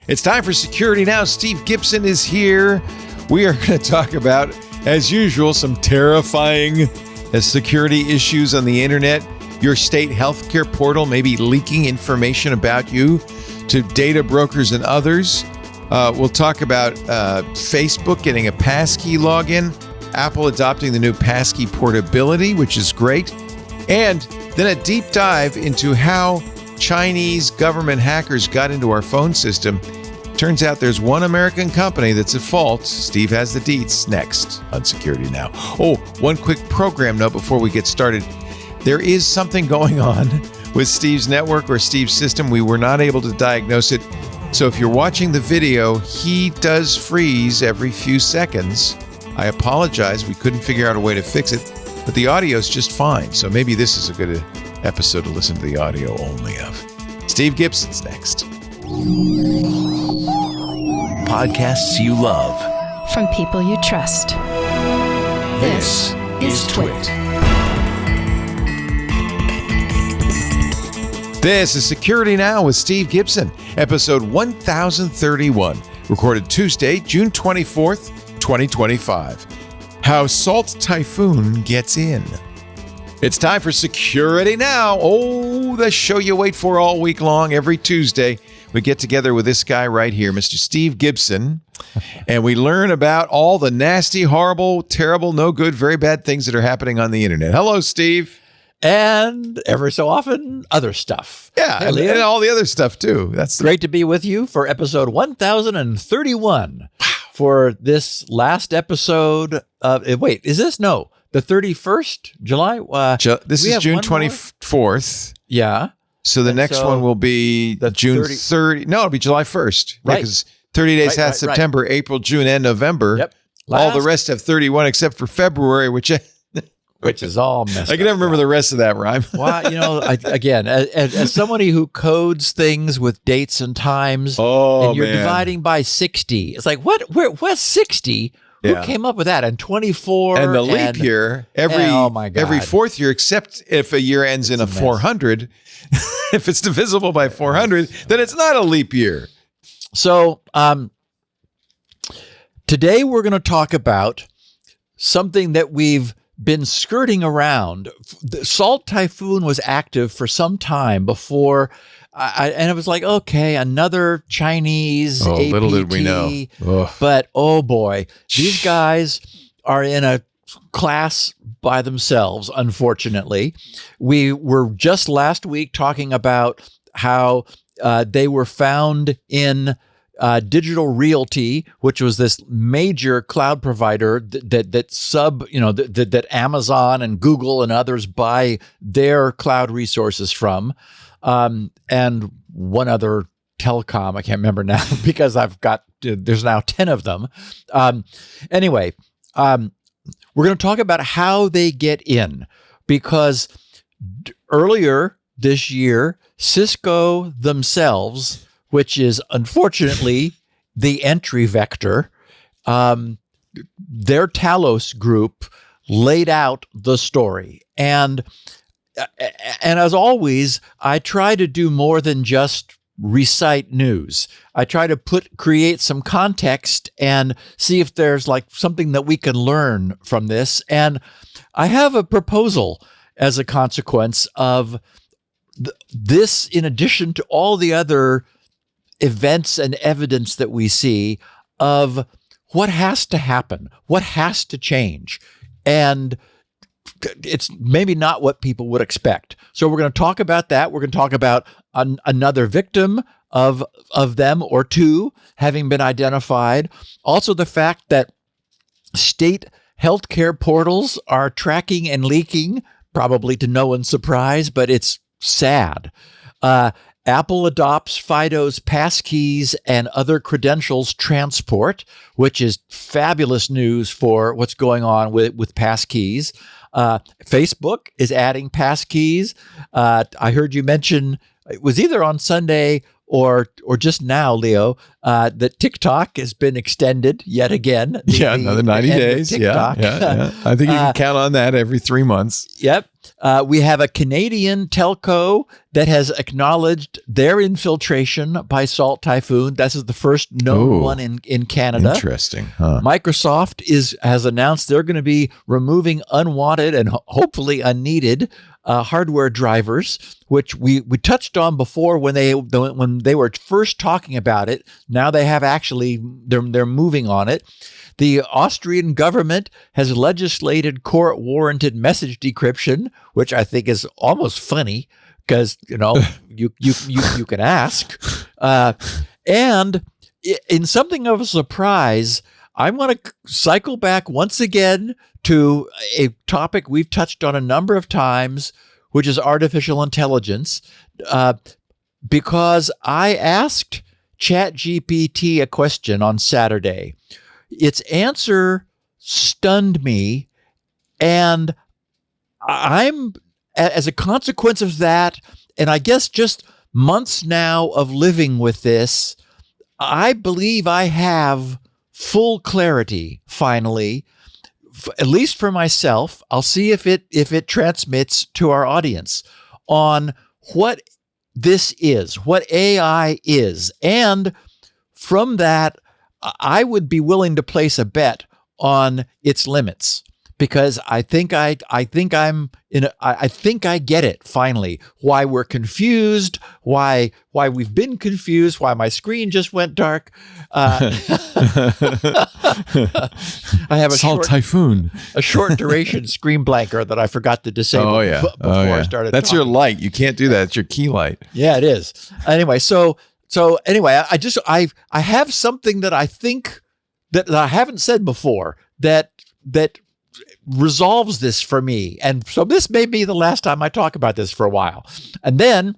It's time for Security Now. Steve Gibson is here. We are going to talk about, as usual, some terrifying security issues on the internet. Your state healthcare portal may be leaking information about you to data brokers and others. We'll talk about Facebook getting a passkey login, Apple adopting the new passkey portability, which is great, and then a deep dive into how Chinese government hackers got into our phone system. Turns out there's one American company that's at fault. Steve has the deets next on Security Now. Oh, one quick program note before we get started. There is something going on with Steve's network or Steve's system. We were not able to diagnose it. So if you're watching the video, he does freeze every few seconds. I apologize. We couldn't figure out a way to fix it, but the audio is just fine. So maybe this is a good episode to listen to the audio only of. Steve Gibson's next. Podcasts you love. From people you trust. This is TWiT. This is Security Now with Steve Gibson, episode 1031, recorded Tuesday, June 24th, 2025. How Salt Typhoon gets in. It's time for Security Now. Oh, the show you wait for all week long. Every Tuesday, we get together with this guy right here, Mr. Steve Gibson, and we learn about all the nasty, horrible, terrible, no good, very bad things that are happening on the internet. Hello, Steve. And ever so often, other stuff. Yeah, Hey, and all the other stuff, too. That's great to be with you for episode 1031. For this last episode of... Wait, is this? No. The 31st, July? This is June 24th. Yeah. So the next one will be the June 30. No, it'll be July 1st. Right. Because 30 days has September, April, June, and November. Yep. All the rest have 31 except for February, which is all messed up. I can never remember the rest of that rhyme. Well, again, as somebody who codes things with dates and times, and you're dividing by 60. It's like, what's 60? Who came up with that? And 24. And the leap year, every fourth year, except if a year ends in a 400. If it's divisible by 400, then it's not a leap year. So today we're going to talk about something that we've been skirting around. The Salt Typhoon was active for some time before, and it was like, okay, another Chinese APT. Little did we know. Ugh. But oh boy, these guys are in a class by themselves, unfortunately. We were just last week talking about how they were found in Digital Realty, which was this major cloud provider that Amazon and Google and others buy their cloud resources from, and one other telecom, I can't remember now because there's now 10 of them. Anyway, we're going to talk about how they get in, because earlier this year, Cisco themselves, which is unfortunately the entry vector, their Talos group laid out the story. And as always, I try to do more than just recite news. I try to create some context and see if there's like something that we can learn from this. And I have a proposal as a consequence of this, in addition to all the other events and evidence that we see of what has to happen, what has to change. And it's maybe not what people would expect. So we're going to talk about that. We're going to talk about another victim of them or two having been identified. Also the fact that state healthcare portals are tracking and leaking, probably to no one's surprise, but it's sad. Apple adopts FIDO's passkeys and other credentials transport, which is fabulous news for what's going on with passkeys. Facebook is adding passkeys. I heard you mention, it was either on Sunday or just now, Leo, that TikTok has been extended yet again. Another 90 days. Yeah. I think you can count on that every 3 months. Yep. We have a Canadian telco that has acknowledged their infiltration by Salt Typhoon. This is the first known one in Canada. Interesting. Huh. Microsoft has announced they're going to be removing unwanted and hopefully unneeded hardware drivers, which we touched on before when they were first talking about it. Now they have they're moving on it. The Austrian government has legislated court-warranted message decryption, which I think is almost funny because you can ask. And in something of a surprise, I want to cycle back once again to a topic we've touched on a number of times, which is artificial intelligence, because I asked ChatGPT a question on Saturday. Its answer stunned me, and I'm, as a consequence of that, and I guess just months now of living with this, I believe I have full clarity, finally, at least for myself. I'll see if it transmits to our audience on what this is, what AI is. And from that, I would be willing to place a bet on its limits, because I think I think I get it finally. Why we're confused, why we've been confused, why my screen just went dark. I have a Salt Typhoon, a short duration screen blanker that I forgot to disable before I started. That's talking. your light. You can't do that. It's your key light. Yeah, it is. Anyway, so anyway, I have something that I think that I haven't said before that resolves this for me. And so this may be the last time I talk about this for a while. And then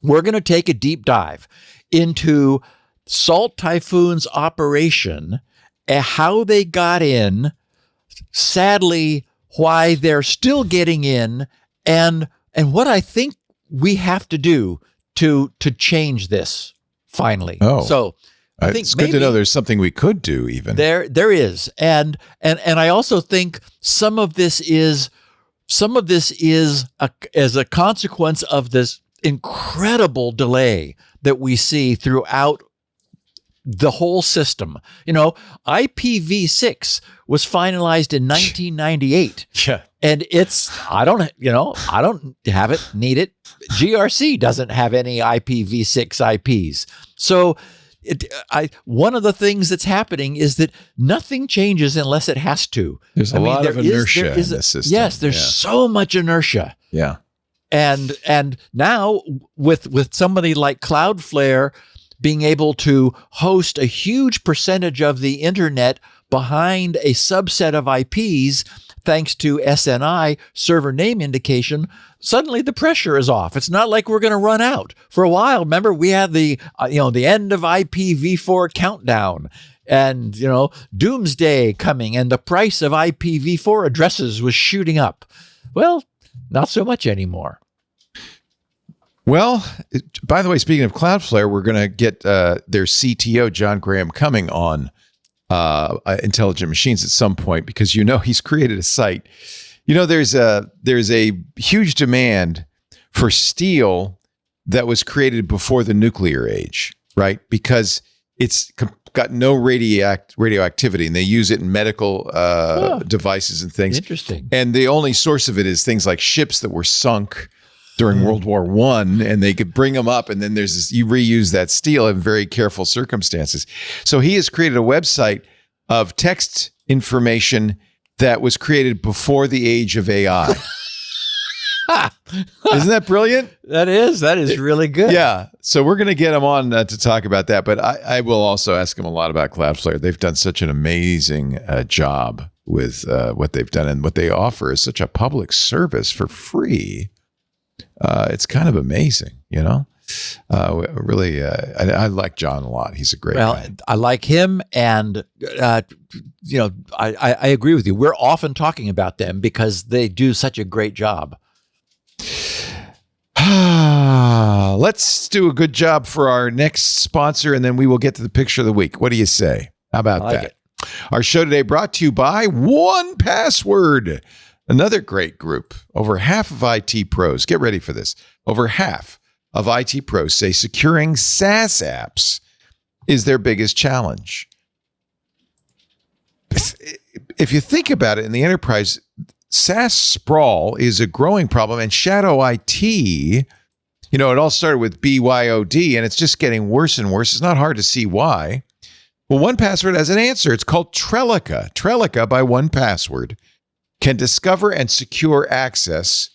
we're going to take a deep dive into Salt Typhoon's operation, how they got in, sadly, why they're still getting in, and what I think we have to do to change this finally. So I think it's good to know there's something we could do even. There is. And I also think some of this is as a consequence of this incredible delay that we see throughout the whole system. IPv6 was finalized in 1998. Yeah. And I don't have it, need it. GRC doesn't have any IPv6 IPs. So one of the things that's happening is that nothing changes unless it has to. There's a lot of inertia in the system. Yes, there's so much inertia. Yeah. And now with somebody like Cloudflare being able to host a huge percentage of the internet behind a subset of IPs, thanks to SNI, server name indication, suddenly the pressure is off. It's not like we're going to run out. For a while, remember, we had the end of IPv4 countdown and, doomsday coming, and the price of IPv4 addresses was shooting up. Well, not so much anymore. Well, by the way, speaking of Cloudflare, we're going to get their CTO, John Graham, coming on Intelligent Machines at some point, because he's created a site. There's a huge demand for steel that was created before the nuclear age, right? Because it's got no radioactivity, and they use it in medical devices and things. Interesting. And the only source of it is things like ships that were sunk during World War I, and they could bring them up, and then you reuse that steel in very careful circumstances. So he has created a website of text information that was created before the age of AI. Isn't that brilliant? That is really good. Yeah. So we're going to get him on to talk about that, but I will also ask him a lot about Cloudflare. They've done such an amazing job with what they've done, and what they offer is such a public service for free. It's kind of amazing, really. I like John a lot. He's a great guy. I like him, and I agree with you. We're often talking about them because they do such a great job. Let's do a good job for our next sponsor, and then we will get to the picture of the week. What do you say? How about that? Our show today brought to you by 1Password. Another great group, over half of IT pros, get ready for this, over half of IT pros say securing SaaS apps is their biggest challenge. If you think about it, in the enterprise, SaaS sprawl is a growing problem, and shadow IT, it all started with BYOD, and it's just getting worse and worse. It's not hard to see why. Well, 1Password has an answer. It's called Trellica. Trellica by 1Password can discover and secure access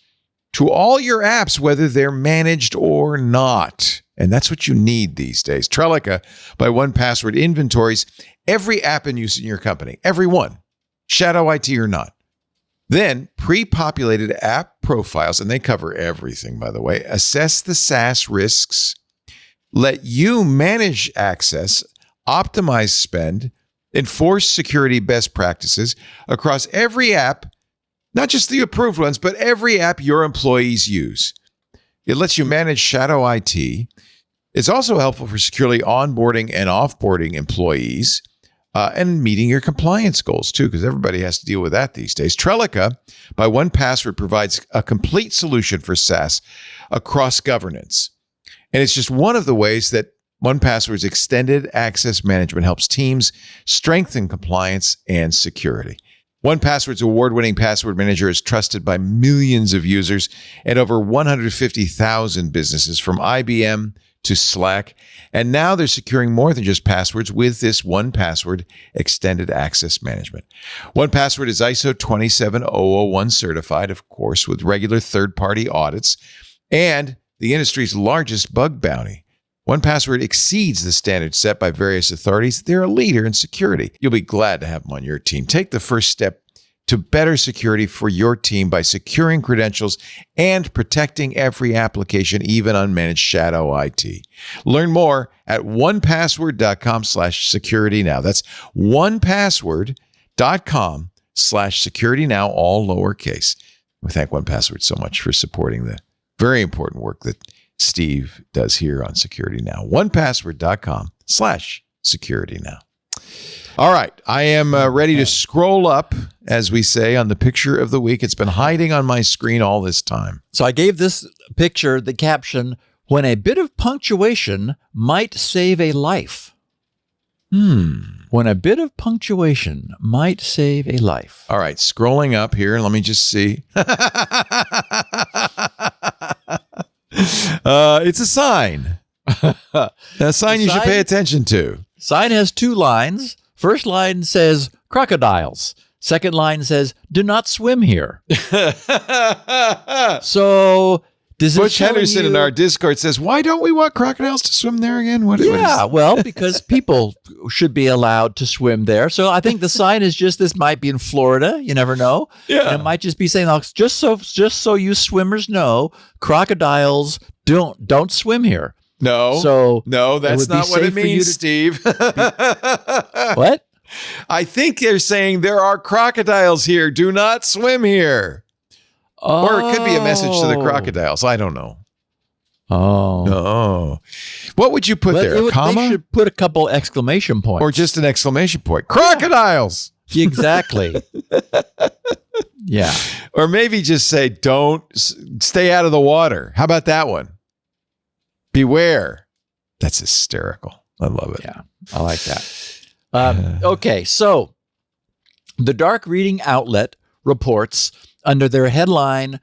to all your apps, whether they're managed or not. And that's what you need these days. Trellica by 1Password inventories every app in use in your company, every one, shadow IT or not. Then pre-populated app profiles, and they cover everything, by the way, assess the SaaS risks, let you manage access, optimize spend, enforce security best practices across every app, not just the approved ones, but every app your employees use. It lets you manage shadow IT. It's also helpful for securely onboarding and offboarding employees and meeting your compliance goals, too, because everybody has to deal with that these days. Trellica by 1Password provides a complete solution for SaaS across governance. And it's just one of the ways that 1Password's extended access management helps teams strengthen compliance and security. 1Password's award-winning password manager is trusted by millions of users and over 150,000 businesses, from IBM to Slack. And now they're securing more than just passwords with this 1Password extended access management. 1Password is ISO 27001 certified, of course, with regular third-party audits and the industry's largest bug bounty. 1Password exceeds the standards set by various authorities. They're a leader in security. You'll be glad to have them on your team. Take the first step to better security for your team by securing credentials and protecting every application, even unmanaged shadow IT. Learn more at onepassword.com/security now. That's onepassword.com/security now, all lowercase. We thank 1Password so much for supporting the very important work that Steve does here on Security Now. onepassword.com/security now. All right. I am ready to scroll up, as we say, on the picture of the week. It's been hiding on my screen all this time. So I gave this picture the caption, "When a bit of punctuation might save a life." When a bit of punctuation might save a life. All right. Scrolling up here. Let me just see. It's a sign. A sign you should pay attention to. Sign has two lines. First line says crocodiles. Second line says do not swim here. So does Butch Henderson in our Discord says, why don't we want crocodiles to swim there again? Well, because people should be allowed to swim there. So I think the sign is just, this might be in Florida. You never know. Yeah. And it might just be saying, just so you swimmers know, crocodiles don't swim here. No, that's not what it means, Steve. What? I think they're saying there are crocodiles here. Do not swim here. Oh. Or it could be a message to the crocodiles. I don't know. Oh. No. What would you put there? A comma? They should put a couple exclamation points. Or just an exclamation point. Crocodiles! Yeah. Exactly. Yeah. Or maybe just say, don't stay out of the water. How about that one? Beware. That's hysterical. I love it. Yeah, I like that. Okay, so the dark reading outlet reports under their headline,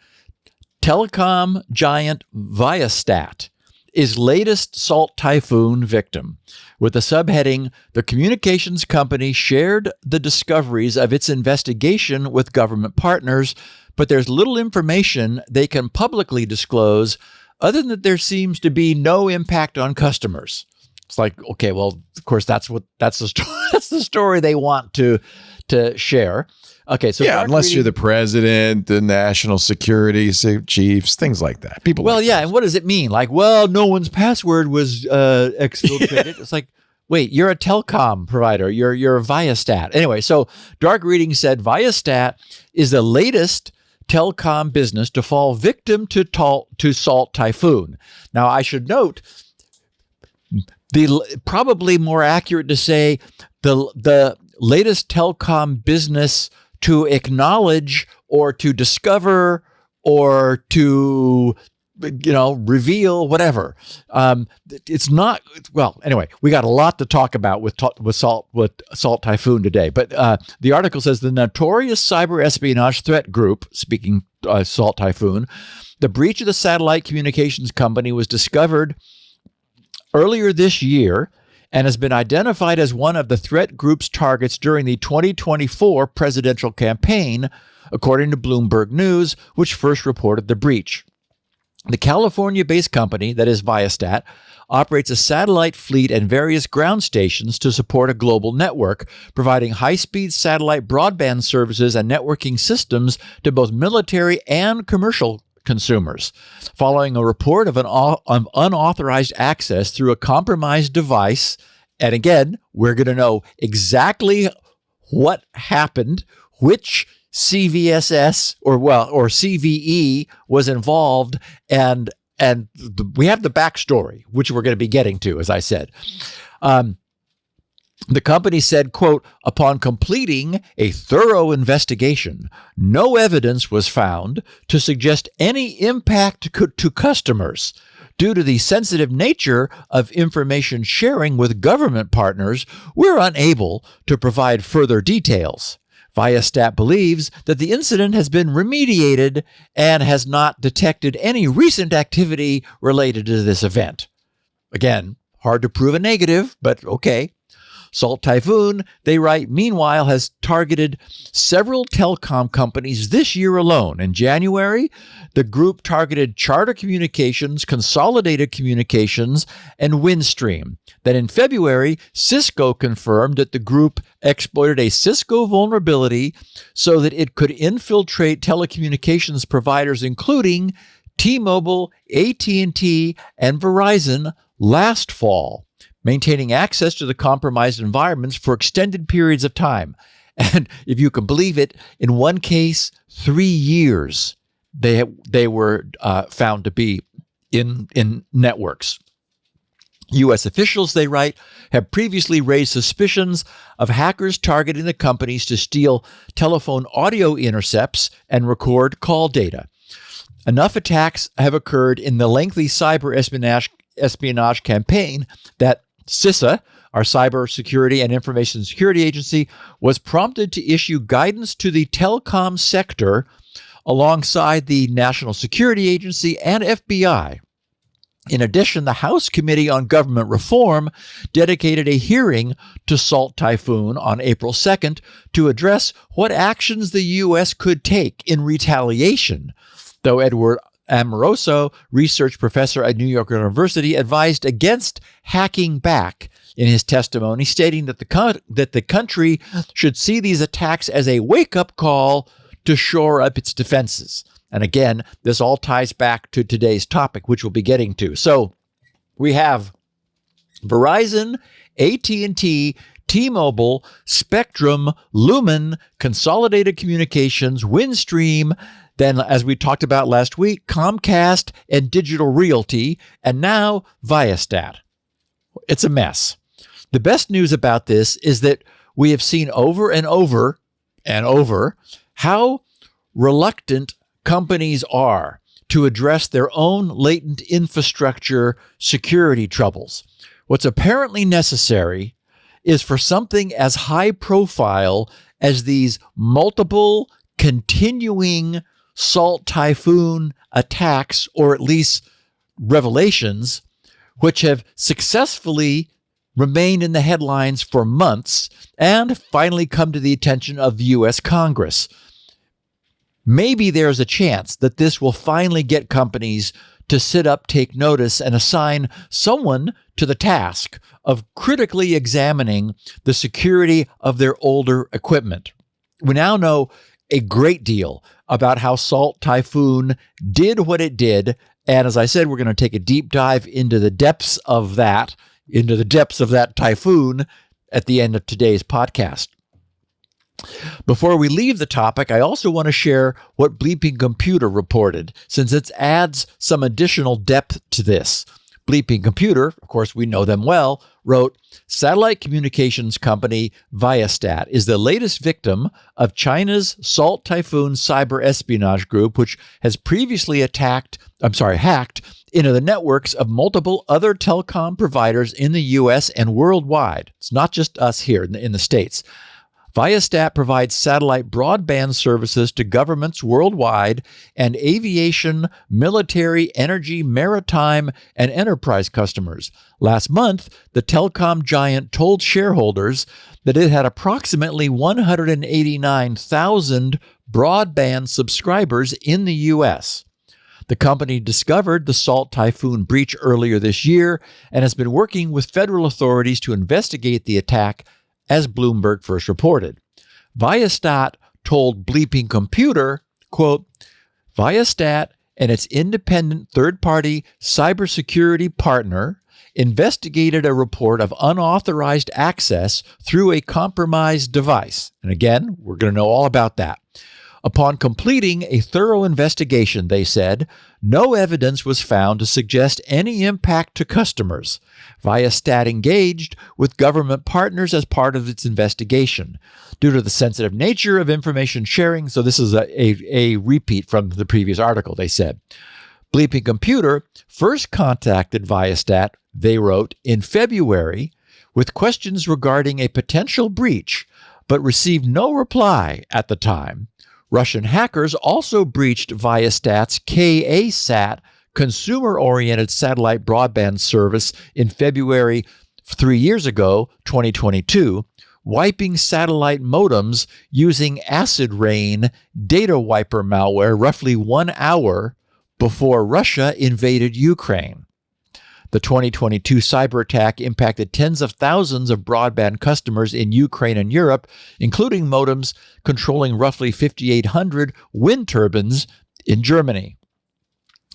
Telecom Giant Viasat is latest Salt Typhoon victim. With the subheading, the communications company shared the discoveries of its investigation with government partners, but there's little information they can publicly disclose other than that there seems to be no impact on customers. It's like, okay, well, of course, that's the story. That's the story they want to share. Okay, so yeah, unless you're the president, the national security chiefs, things like that. People. Well, like yeah, and what does it mean? Like, well, no one's password was exfiltrated. It's like, wait, you're a telecom provider. You're a Viasat. Anyway, so dark reading said Viasat is the latest telecom business to fall victim to Salt Typhoon. Now, I should note, probably more accurate to say the latest telecom business to acknowledge or to discover or to reveal whatever. It's not, well, anyway, we got a lot to talk about with Salt Typhoon today. But the article says the notorious cyber espionage threat group, speaking Salt Typhoon, the breach of the satellite communications company was discovered earlier this year and has been identified as one of the threat group's targets during the 2024 presidential campaign, according to Bloomberg News, which first reported the breach. The California-based company, that is Viasat, operates a satellite fleet and various ground stations to support a global network, providing high-speed satellite broadband services and networking systems to both military and commercial consumers. Following a report of unauthorized access through a compromised device, and again, we're going to know exactly what happened, which CVSS or CVE was involved, and we have the backstory, which we're going to be getting to, as I said. The company said, quote, upon completing a thorough investigation, no evidence was found to suggest any impact to customers. Due to the sensitive nature of information sharing with government partners, we're unable to provide further details. Viasat believes that the incident has been remediated and has not detected any recent activity related to this event. Again, hard to prove a negative, but okay. Salt Typhoon, they write, meanwhile, has targeted several telecom companies this year alone. In January, the group targeted Charter Communications, Consolidated Communications, and Windstream. Then in February, Cisco confirmed that the group exploited a Cisco vulnerability so that it could infiltrate telecommunications providers, including T-Mobile, AT&T, and Verizon last fall, maintaining access to the compromised environments for extended periods of time. And if you can believe it, in one case, 3 years they were found to be in networks. U.S. officials, they write, have previously raised suspicions of hackers targeting the companies to steal telephone audio intercepts and record call data. Enough attacks have occurred in the lengthy cyber espionage campaign that CISA, our Cyber Security and Information Security Agency, was prompted to issue guidance to the telecom sector alongside the National Security Agency and FBI. In addition, the House Committee on Government Reform dedicated a hearing to Salt Typhoon on April 2nd to address what actions the U.S. could take in retaliation, though Edward Amoroso, research professor at New York University, advised against hacking back in his testimony, stating that the country should see these attacks as a wake-up call to shore up its defenses. And again, this all ties back to today's topic, which we'll be getting to. So we have Verizon, AT&T, T-Mobile, Spectrum, Lumen, Consolidated Communications, Windstream, then, as we talked about last week, Comcast and Digital Realty, and now Viasat. It's a mess. The best news about this is that we have seen over and over and over how reluctant companies are to address their own latent infrastructure security troubles. What's apparently necessary is for something as high profile as these multiple continuing Salt Typhoon attacks, or at least revelations, which have successfully remained in the headlines for months and finally come to the attention of the U.S. Congress. Maybe there's a chance that this will finally get companies to sit up, take notice, and assign someone to the task of critically examining the security of their older equipment. We now know a great deal about how Salt Typhoon did what it did. And as I said, we're going to take a deep dive into the depths of that typhoon at the end of today's podcast. Before we leave the topic, I also want to share what Bleeping Computer reported, since it adds some additional depth to this. Bleeping Computer, of course we know them well, wrote, satellite communications company Viasat is the latest victim of China's Salt Typhoon cyber espionage group, which has previously hacked into the networks of multiple other telecom providers in the U.S. and worldwide. It's not just us here in the States. Viasat provides satellite broadband services to governments worldwide and aviation, military, energy, maritime, and enterprise customers. Last month, the telecom giant told shareholders that it had approximately 189,000 broadband subscribers in the U.S. The company discovered the Salt Typhoon breach earlier this year and has been working with federal authorities to investigate the attack, as Bloomberg first reported. Viasat told Bleeping Computer, quote, Viasat and its independent third-party cybersecurity partner investigated a report of unauthorized access through a compromised device. And again, we're going to know all about that. Upon completing a thorough investigation, they said, no evidence was found to suggest any impact to customers. Viasat engaged with government partners as part of its investigation. Due to the sensitive nature of information sharing, so this is a repeat from the previous article, they said. Bleeping Computer first contacted Viasat, they wrote, in February with questions regarding a potential breach, but received no reply at the time. Russian hackers also breached Viasat's KA-SAT consumer-oriented satellite broadband service in February 3 years ago, 2022, wiping satellite modems using acid rain data wiper malware roughly 1 hour before Russia invaded Ukraine. The 2022 cyber attack impacted tens of thousands of broadband customers in Ukraine and Europe, including modems controlling roughly 5,800 wind turbines in Germany.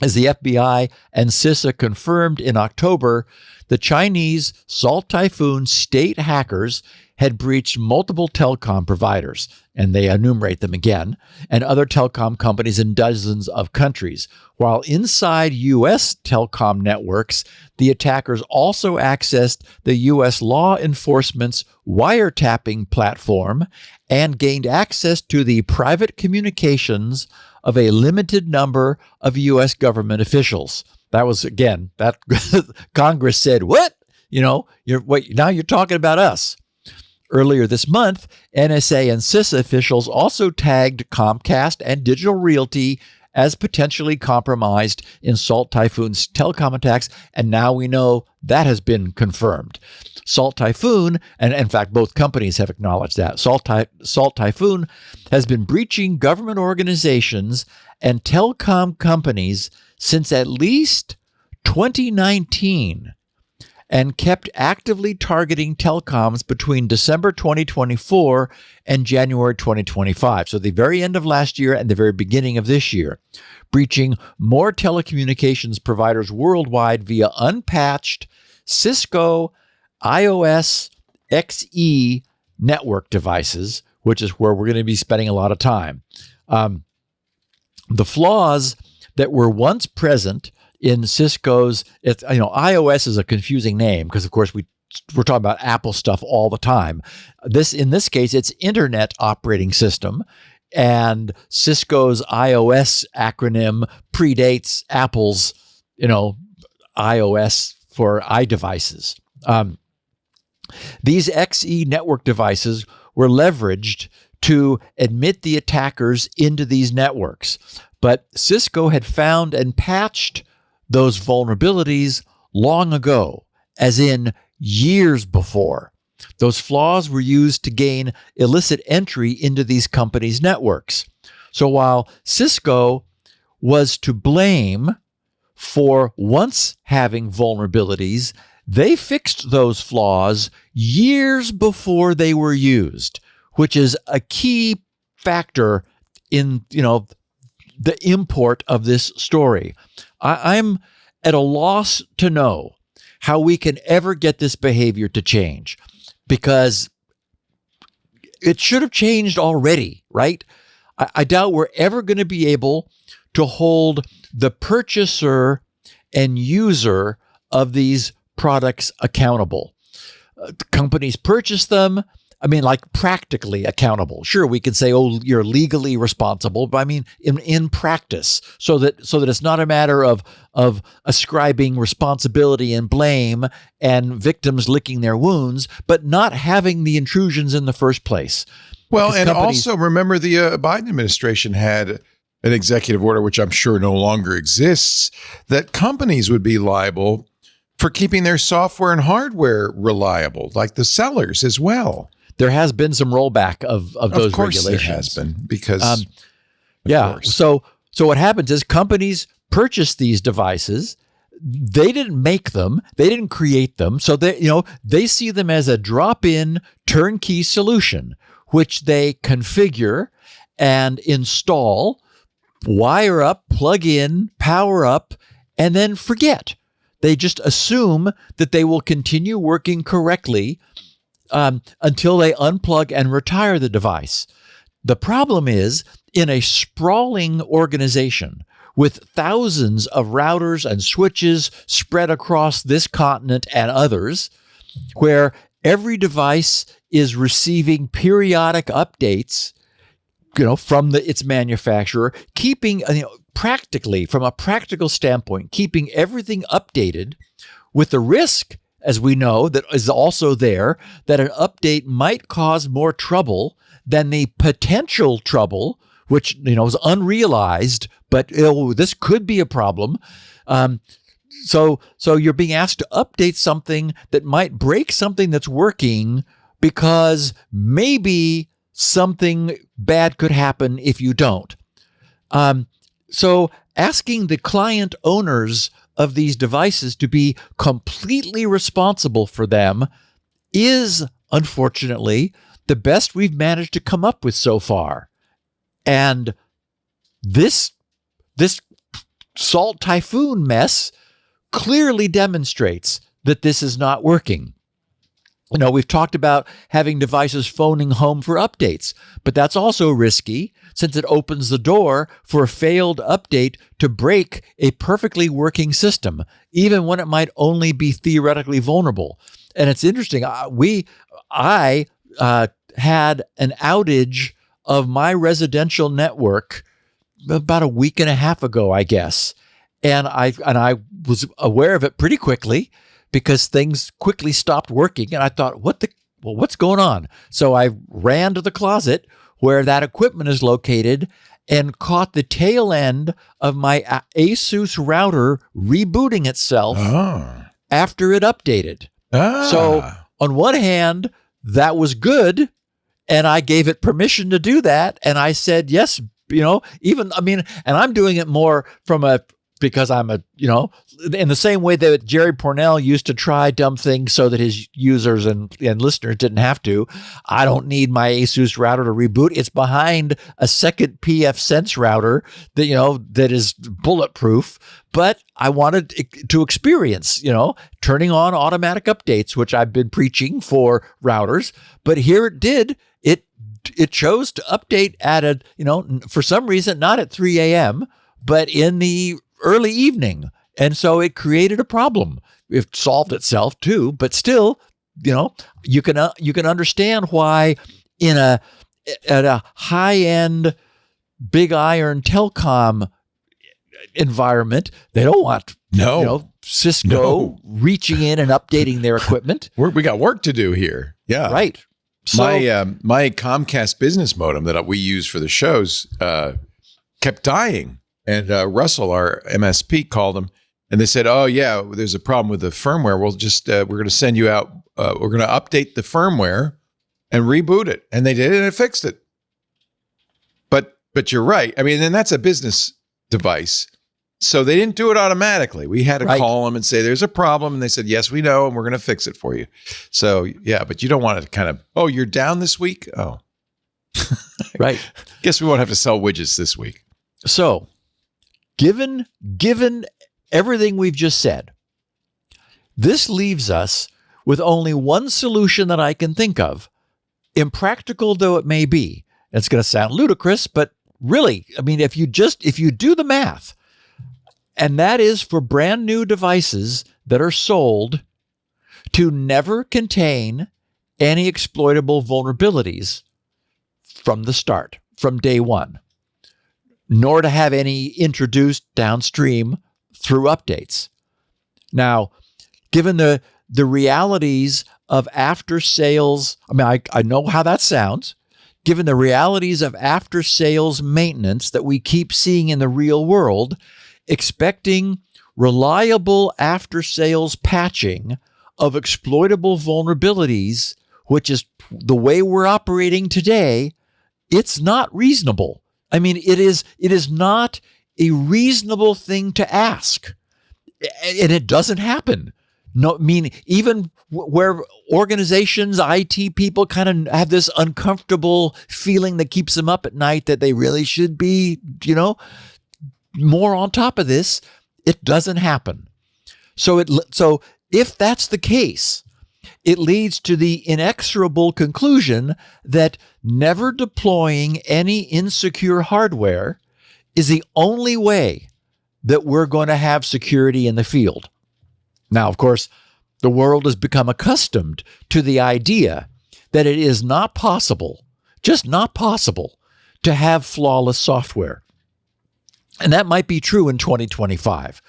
As the FBI and CISA confirmed in October, the Chinese Salt Typhoon state hackers had breached multiple telecom providers, and they enumerate them again, and other telecom companies in dozens of countries. While inside U.S. telecom networks, the attackers also accessed the U.S. law enforcement's wiretapping platform and gained access to the private communications of a limited number of U.S. government officials. That was, again, that Congress said, what? Now you're talking about us. Earlier this month, NSA and CISA officials also tagged Comcast and Digital Realty as potentially compromised in Salt Typhoon's telecom attacks, and now we know that has been confirmed. Salt Typhoon, and in fact, both companies have acknowledged that, Salt Typhoon has been breaching government organizations and telecom companies since at least 2019 and kept actively targeting telecoms between December 2024 and January 2025. So the very end of last year and the very beginning of this year, breaching more telecommunications providers worldwide via unpatched Cisco iOS XE network devices, which is where we're going to be spending a lot of time. The flaws that were once present in Cisco's, iOS is a confusing name because, of course, we're talking about Apple stuff all the time. In this case, it's Internet Operating System, and Cisco's iOS acronym predates Apple's, iOS for iDevices. These XE network devices were leveraged to admit the attackers into these networks, but Cisco had found and patched those vulnerabilities long ago, as in years before. Those flaws were used to gain illicit entry into these companies' networks. So while Cisco was to blame for once having vulnerabilities, they fixed those flaws years before they were used, which is a key factor in, the import of this story. I'm at a loss to know how we can ever get this behavior to change, because it should have changed already, right? I doubt we're ever going to be able to hold the purchaser and user of these products accountable. Companies purchase them. I mean, like practically accountable. Sure, we could say, oh, you're legally responsible, but I mean, in practice, so that it's not a matter of ascribing responsibility and blame and victims licking their wounds, but not having the intrusions in the first place. Well, Because and also remember the Biden administration had an executive order, which I'm sure no longer exists, that companies would be liable for keeping their software and hardware reliable, like the sellers as well. There has been some rollback of those regulations. Of course there has been, because of course. So what happens is companies purchase these devices. They didn't make them. They didn't create them. So they see them as a drop-in turnkey solution, which they configure and install, wire up, plug in, power up, and then forget. They just assume that they will continue working correctly until they unplug and retire the device. The problem is, in a sprawling organization with thousands of routers and switches spread across this continent and others, where every device is receiving periodic updates, from its manufacturer, keeping, practically, from a practical standpoint, keeping everything updated, with the risk, as we know, that is also there, that an update might cause more trouble than the potential trouble, which is unrealized, but this could be a problem. So you're being asked to update something that might break something that's working, because maybe something bad could happen if you don't. So asking the client owners of these devices to be completely responsible for them is, unfortunately, the best we've managed to come up with so far. And this Salt Typhoon mess clearly demonstrates that this is not working. We've talked about having devices phoning home for updates, but that's also risky, since it opens the door for a failed update to break a perfectly working system, even when it might only be theoretically vulnerable. And it's interesting. I had an outage of my residential network about a week and a half ago, I guess, and I was aware of it pretty quickly, because things quickly stopped working. And I thought, what's going on? So I ran to the closet where that equipment is located and caught the tail end of my Asus router rebooting itself after it updated. So on one hand, that was good, and I gave it permission to do that. And I said, yes, and I'm doing it more because I'm in the same way that Jerry Pournelle used to try dumb things so that his users and listeners didn't have to. I don't need my Asus router to reboot. It's behind a second pfSense router that is bulletproof, but I wanted to experience, turning on automatic updates, which I've been preaching for routers. But here it did. It chose to update at for some reason, not at 3 a.m., but in the early evening. And so it created a problem. It solved itself too, but still, you can understand why at a high-end big iron telecom environment, they don't want Cisco reaching in and updating their equipment. We got work to do here. Yeah. Right. So my Comcast business modem that we use for the shows kept dying. And Russell, our MSP, called them, and they said, "Oh yeah, there's a problem with the firmware. We'll just we're going to send you out. We're going to update the firmware and reboot it." And they did it, and it fixed it. But you're right. I mean, and that's a business device, so they didn't do it automatically. We had to call them and say, "There's a problem," and they said, "Yes, we know, and we're going to fix it for you." So yeah, but you don't want to kind of, "Oh, you're down this week." Oh, right. Guess we won't have to sell widgets this week. So, Given everything we've just said, this leaves us with only one solution that I can think of, impractical though it may be. It's going to sound ludicrous, but really, I mean, if you do the math, and that is for brand new devices that are sold to never contain any exploitable vulnerabilities from the start, from day one, nor to have any introduced downstream through updates. Now, given the realities of after sales, I know how that sounds. Given the realities of after sales maintenance that we keep seeing in the real world, expecting reliable after sales patching of exploitable vulnerabilities, which is the way we're operating today, it's not reasonable. I mean, it is not a reasonable thing to ask. And it doesn't happen. No, I mean, even where organizations, IT people kind of have this uncomfortable feeling that keeps them up at night that they really should be, more on top of this, it doesn't happen. So if that's the case, it leads to the inexorable conclusion that never deploying any insecure hardware is the only way that we're going to have security in the field. Now, of course, the world has become accustomed to the idea that it is not possible, just not possible, to have flawless software. And that might be true in 2025,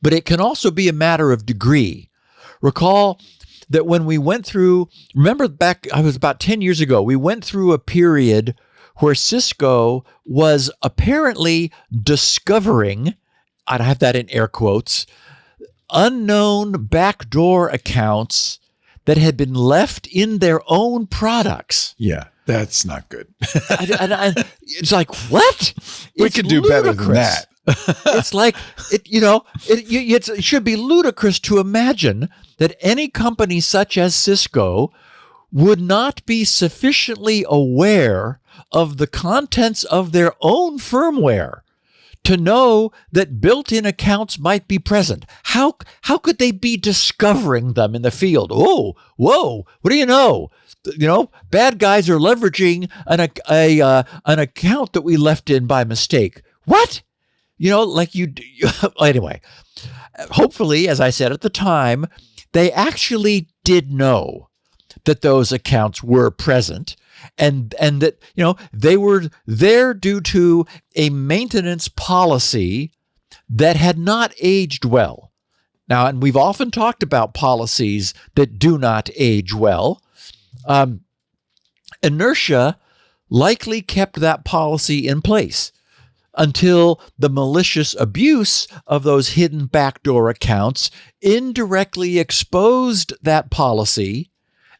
but it can also be a matter of degree. Recall that when we went through, remember back, I was about 10 years ago, we went through a period where Cisco was apparently discovering, I'd have that in air quotes, unknown backdoor accounts that had been left in their own products. Yeah, that's not good. It's like, what? We could do better than that. It's like, it should be ludicrous to imagine that any company such as Cisco would not be sufficiently aware of the contents of their own firmware to know that built-in accounts might be present. How could they be discovering them in the field? Oh, whoa! What do you know? Bad guys are leveraging an account that we left in by mistake. What? Anyway. Hopefully, as I said at the time, they actually did know that those accounts were present. And that, they were there due to a maintenance policy that had not aged well. Now, and we've often talked about policies that do not age well. Inertia likely kept that policy in place until the malicious abuse of those hidden backdoor accounts indirectly exposed that policy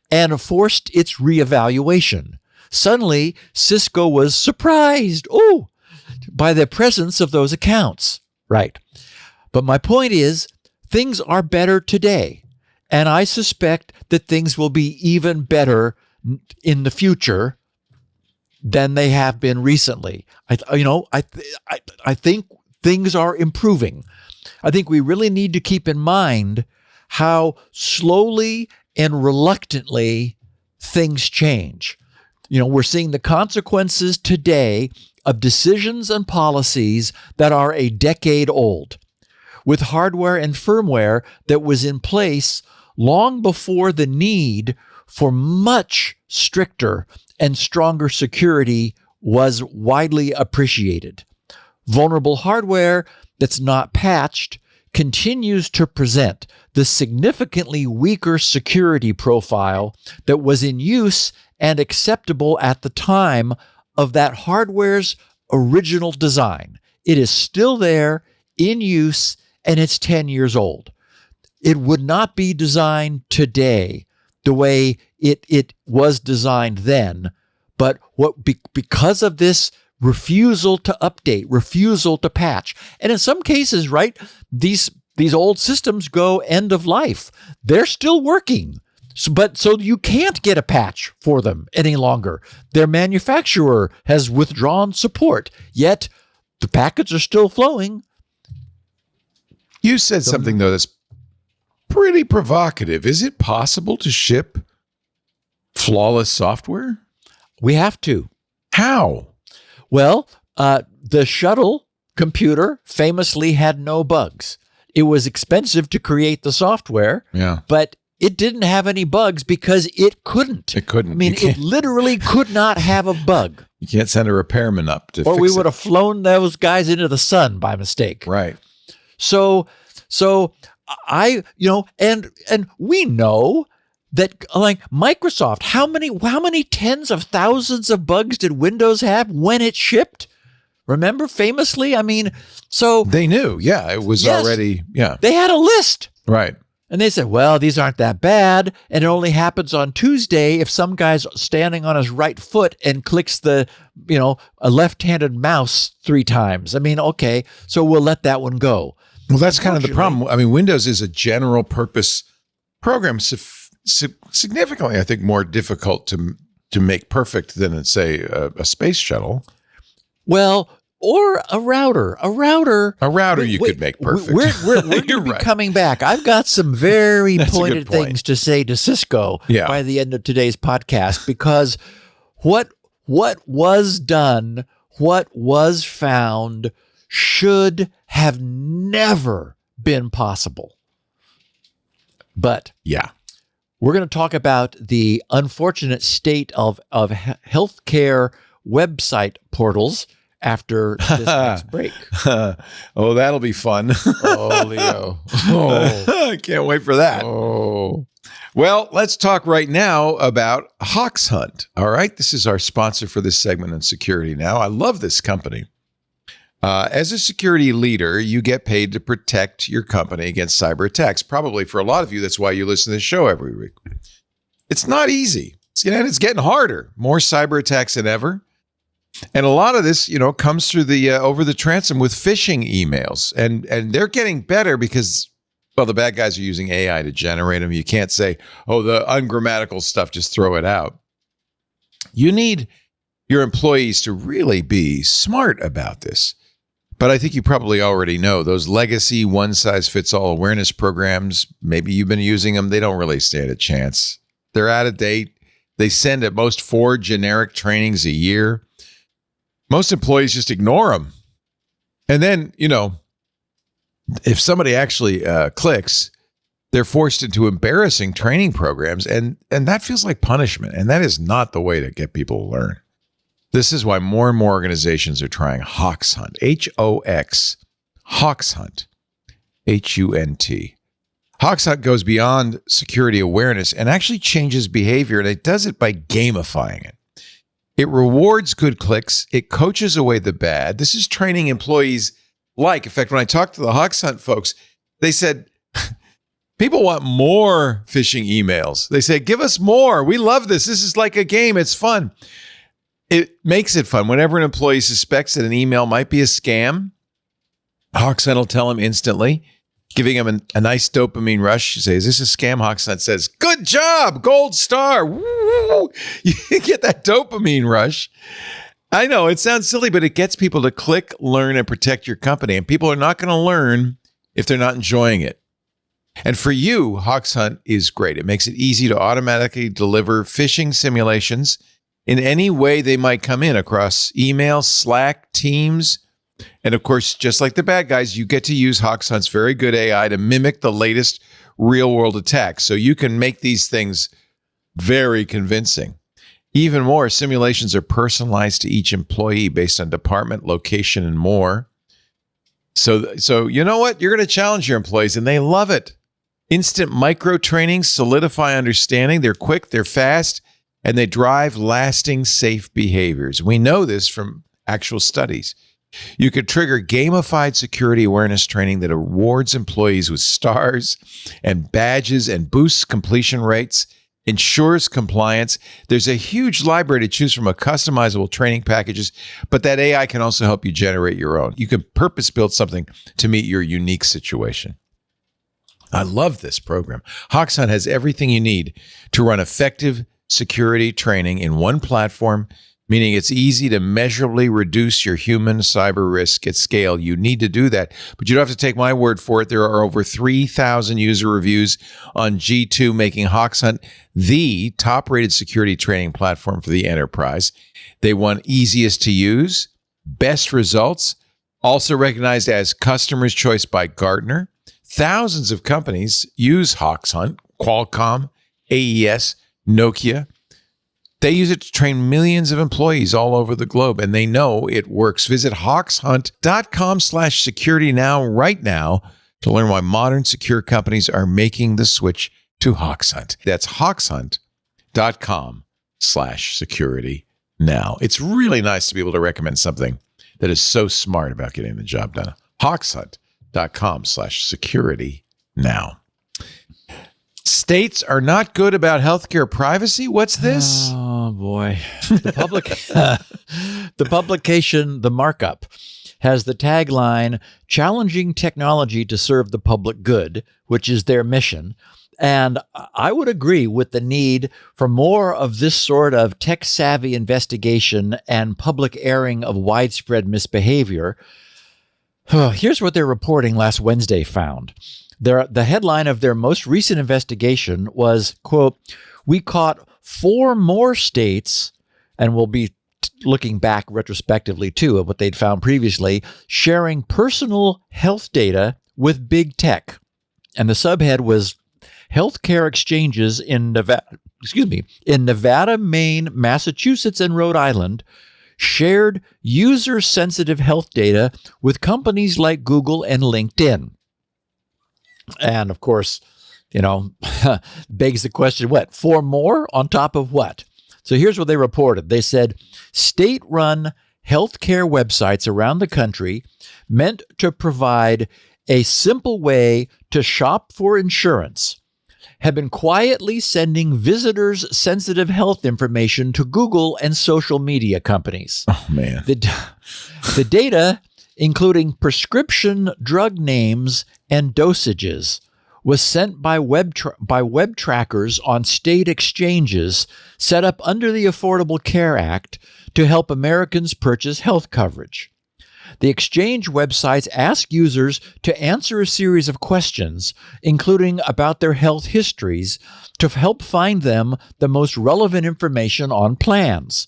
and forced its reevaluation. Suddenly, Cisco was surprised, by the presence of those accounts. Right. But my point is, things are better today, and I suspect that things will be even better in the future than they have been recently. I think things are improving. I think we really need to keep in mind how slowly and reluctantly things change. We're seeing the consequences today of decisions and policies that are a decade old, with hardware and firmware that was in place long before the need for much stricter and stronger security was widely appreciated. Vulnerable hardware that's not patched continues to present the significantly weaker security profile that was in use and acceptable at the time of that hardware's original design. It is still there, in use, and it's 10 years old. It would not be designed today the way it was designed then, but because of this refusal to update, refusal to patch, and in some cases, right, these old systems go end of life. They're still working. So you can't get a patch for them any longer. Their manufacturer has withdrawn support, yet the packets are still flowing. You said something, though, that's pretty provocative. Is it possible to ship flawless software? We have to. How? Well, the shuttle computer famously had no bugs. it was expensive to create the software, but it didn't have any bugs because it couldn't. It couldn't. I mean, it literally could not have a bug. You can't send a repairman up to or fix we it. would have flown those guys into the sun by mistake. Right. So I, and we know that, like Microsoft, how many tens of thousands of bugs did Windows have when it shipped? Remember, famously? I mean, so they knew. Yeah, it was already. Yeah, they had a list. Right. And they said, well, these aren't that bad. And it only happens on Tuesday if some guy's standing on his right foot and clicks a left-handed mouse 3 times. I mean, okay, so we'll let that one go. Well, that's kind of the problem. I mean, Windows is a general purpose program, significantly, I think, more difficult to make perfect than, say, a space shuttle. Well, or a router. A router you could make perfect. We're going to be coming back. I've got some very pointed things to say to Cisco by the end of today's podcast, because what was done, what was found should have never been possible. But we're going to talk about the unfortunate state of healthcare website portals after this next break. Oh, that'll be fun. Oh, Leo. Oh. I can't wait for that. Oh. Well, let's talk right now about Hoxhunt. All right. This is our sponsor for this segment on security now. I love this company. As a security leader, you get paid to protect your company against cyber attacks. Probably for a lot of you, that's why you listen to this show every week. It's not easy. It's getting harder. More cyber attacks than ever. And a lot of this, comes through the over the transom with phishing emails. And they're getting better because, well, the bad guys are using AI to generate them. You can't say, oh, the ungrammatical stuff, just throw it out. You need your employees to really be smart about this. But I think you probably already know those legacy one-size-fits-all awareness programs, maybe you've been using them, they don't really stand a chance. They're out of date. They send at most 4 generic trainings a year. Most employees just ignore them. And then, if somebody actually clicks, they're forced into embarrassing training programs, and that feels like punishment. And that is not the way to get people to learn. This is why more and more organizations are trying Hoxhunt, H-O-X, Hoxhunt, H-U-N-T. Hoxhunt goes beyond security awareness and actually changes behavior, and it does it by gamifying it. It rewards good clicks. It coaches away the bad. This is training employees in fact, when I talked to the Hoxhunt folks, they said, people want more phishing emails. They say, give us more. We love this. This is like a game. It's fun. It makes it fun. Whenever an employee suspects that an email might be a scam, Hoxhunt will tell him instantly, giving him a nice dopamine rush. You say, is this a scam? Hoxhunt says, good job, gold star. Woo! You get that dopamine rush. I know it sounds silly, but it gets people to click, learn, and protect your company. And people are not going to learn if they're not enjoying it. And for you, Hoxhunt is great. It makes it easy to automatically deliver phishing simulations in any way they might come in across email, Slack, Teams. And of course, just like the bad guys, you get to use Hoxhunt's very good AI to mimic the latest real-world attacks. So you can make these things very convincing. Even more, simulations are personalized to each employee based on department, location, and more. So you know what? You're going to challenge your employees, and they love it. Instant micro trainings solidify understanding. They're quick, they're fast, and they drive lasting safe behaviors. We know this from actual studies. You could trigger gamified security awareness training that rewards employees with stars and badges and boosts completion rates, ensures compliance. There's a huge library to choose from of customizable training packages, but that AI can also help you generate your own. You can purpose build something to meet your unique situation. I love this program. Hoxhunt has everything you need to run effective security training in one platform, meaning it's easy to measurably reduce your human cyber risk at scale. You need to do that, but you don't have to take my word for it. There are over 3,000 user reviews on G2, making Hoxhunt the top-rated security training platform for the enterprise. They won easiest to use, best results, also recognized as Customer's Choice by Gartner. Thousands of companies use Hoxhunt, Qualcomm, AES, Nokia. They use it to train millions of employees all over the globe, and they know it works. Visit Hoxhunt.com/security now, right now, to learn why modern secure companies are making the switch to Hoxhunt. That's Hoxhunt.com/security now. It's really nice to be able to recommend something that is so smart about getting the job done. Hoxhunt.com/security now. States are not good about healthcare privacy. What's this? Oh boy. The publication, The Markup, has the tagline, "Challenging technology to serve the public good," which is their mission. And I would agree with the need for more of this sort of tech-savvy investigation and public airing of widespread misbehavior. Here's what their reporting last Wednesday found. The headline of their most recent investigation was, quote, "We caught 4 more states," and we'll be looking back retrospectively too at what they'd found previously, "sharing personal health data with big tech." And the subhead was healthcare exchanges in Nevada, Maine, Massachusetts, and Rhode Island shared user-sensitive health data with companies like Google and LinkedIn. And of course, begs the question, what, 4 more on top of what? So here's what they reported. They said, state-run healthcare websites around the country meant to provide a simple way to shop for insurance have been quietly sending visitors sensitive health information to Google and social media companies. Oh, man. The data, including prescription drug names and dosages, was sent by web trackers on state exchanges set up under the Affordable Care Act to help Americans purchase health coverage. The exchange websites ask users to answer a series of questions, including about their health histories, to help find them the most relevant information on plans.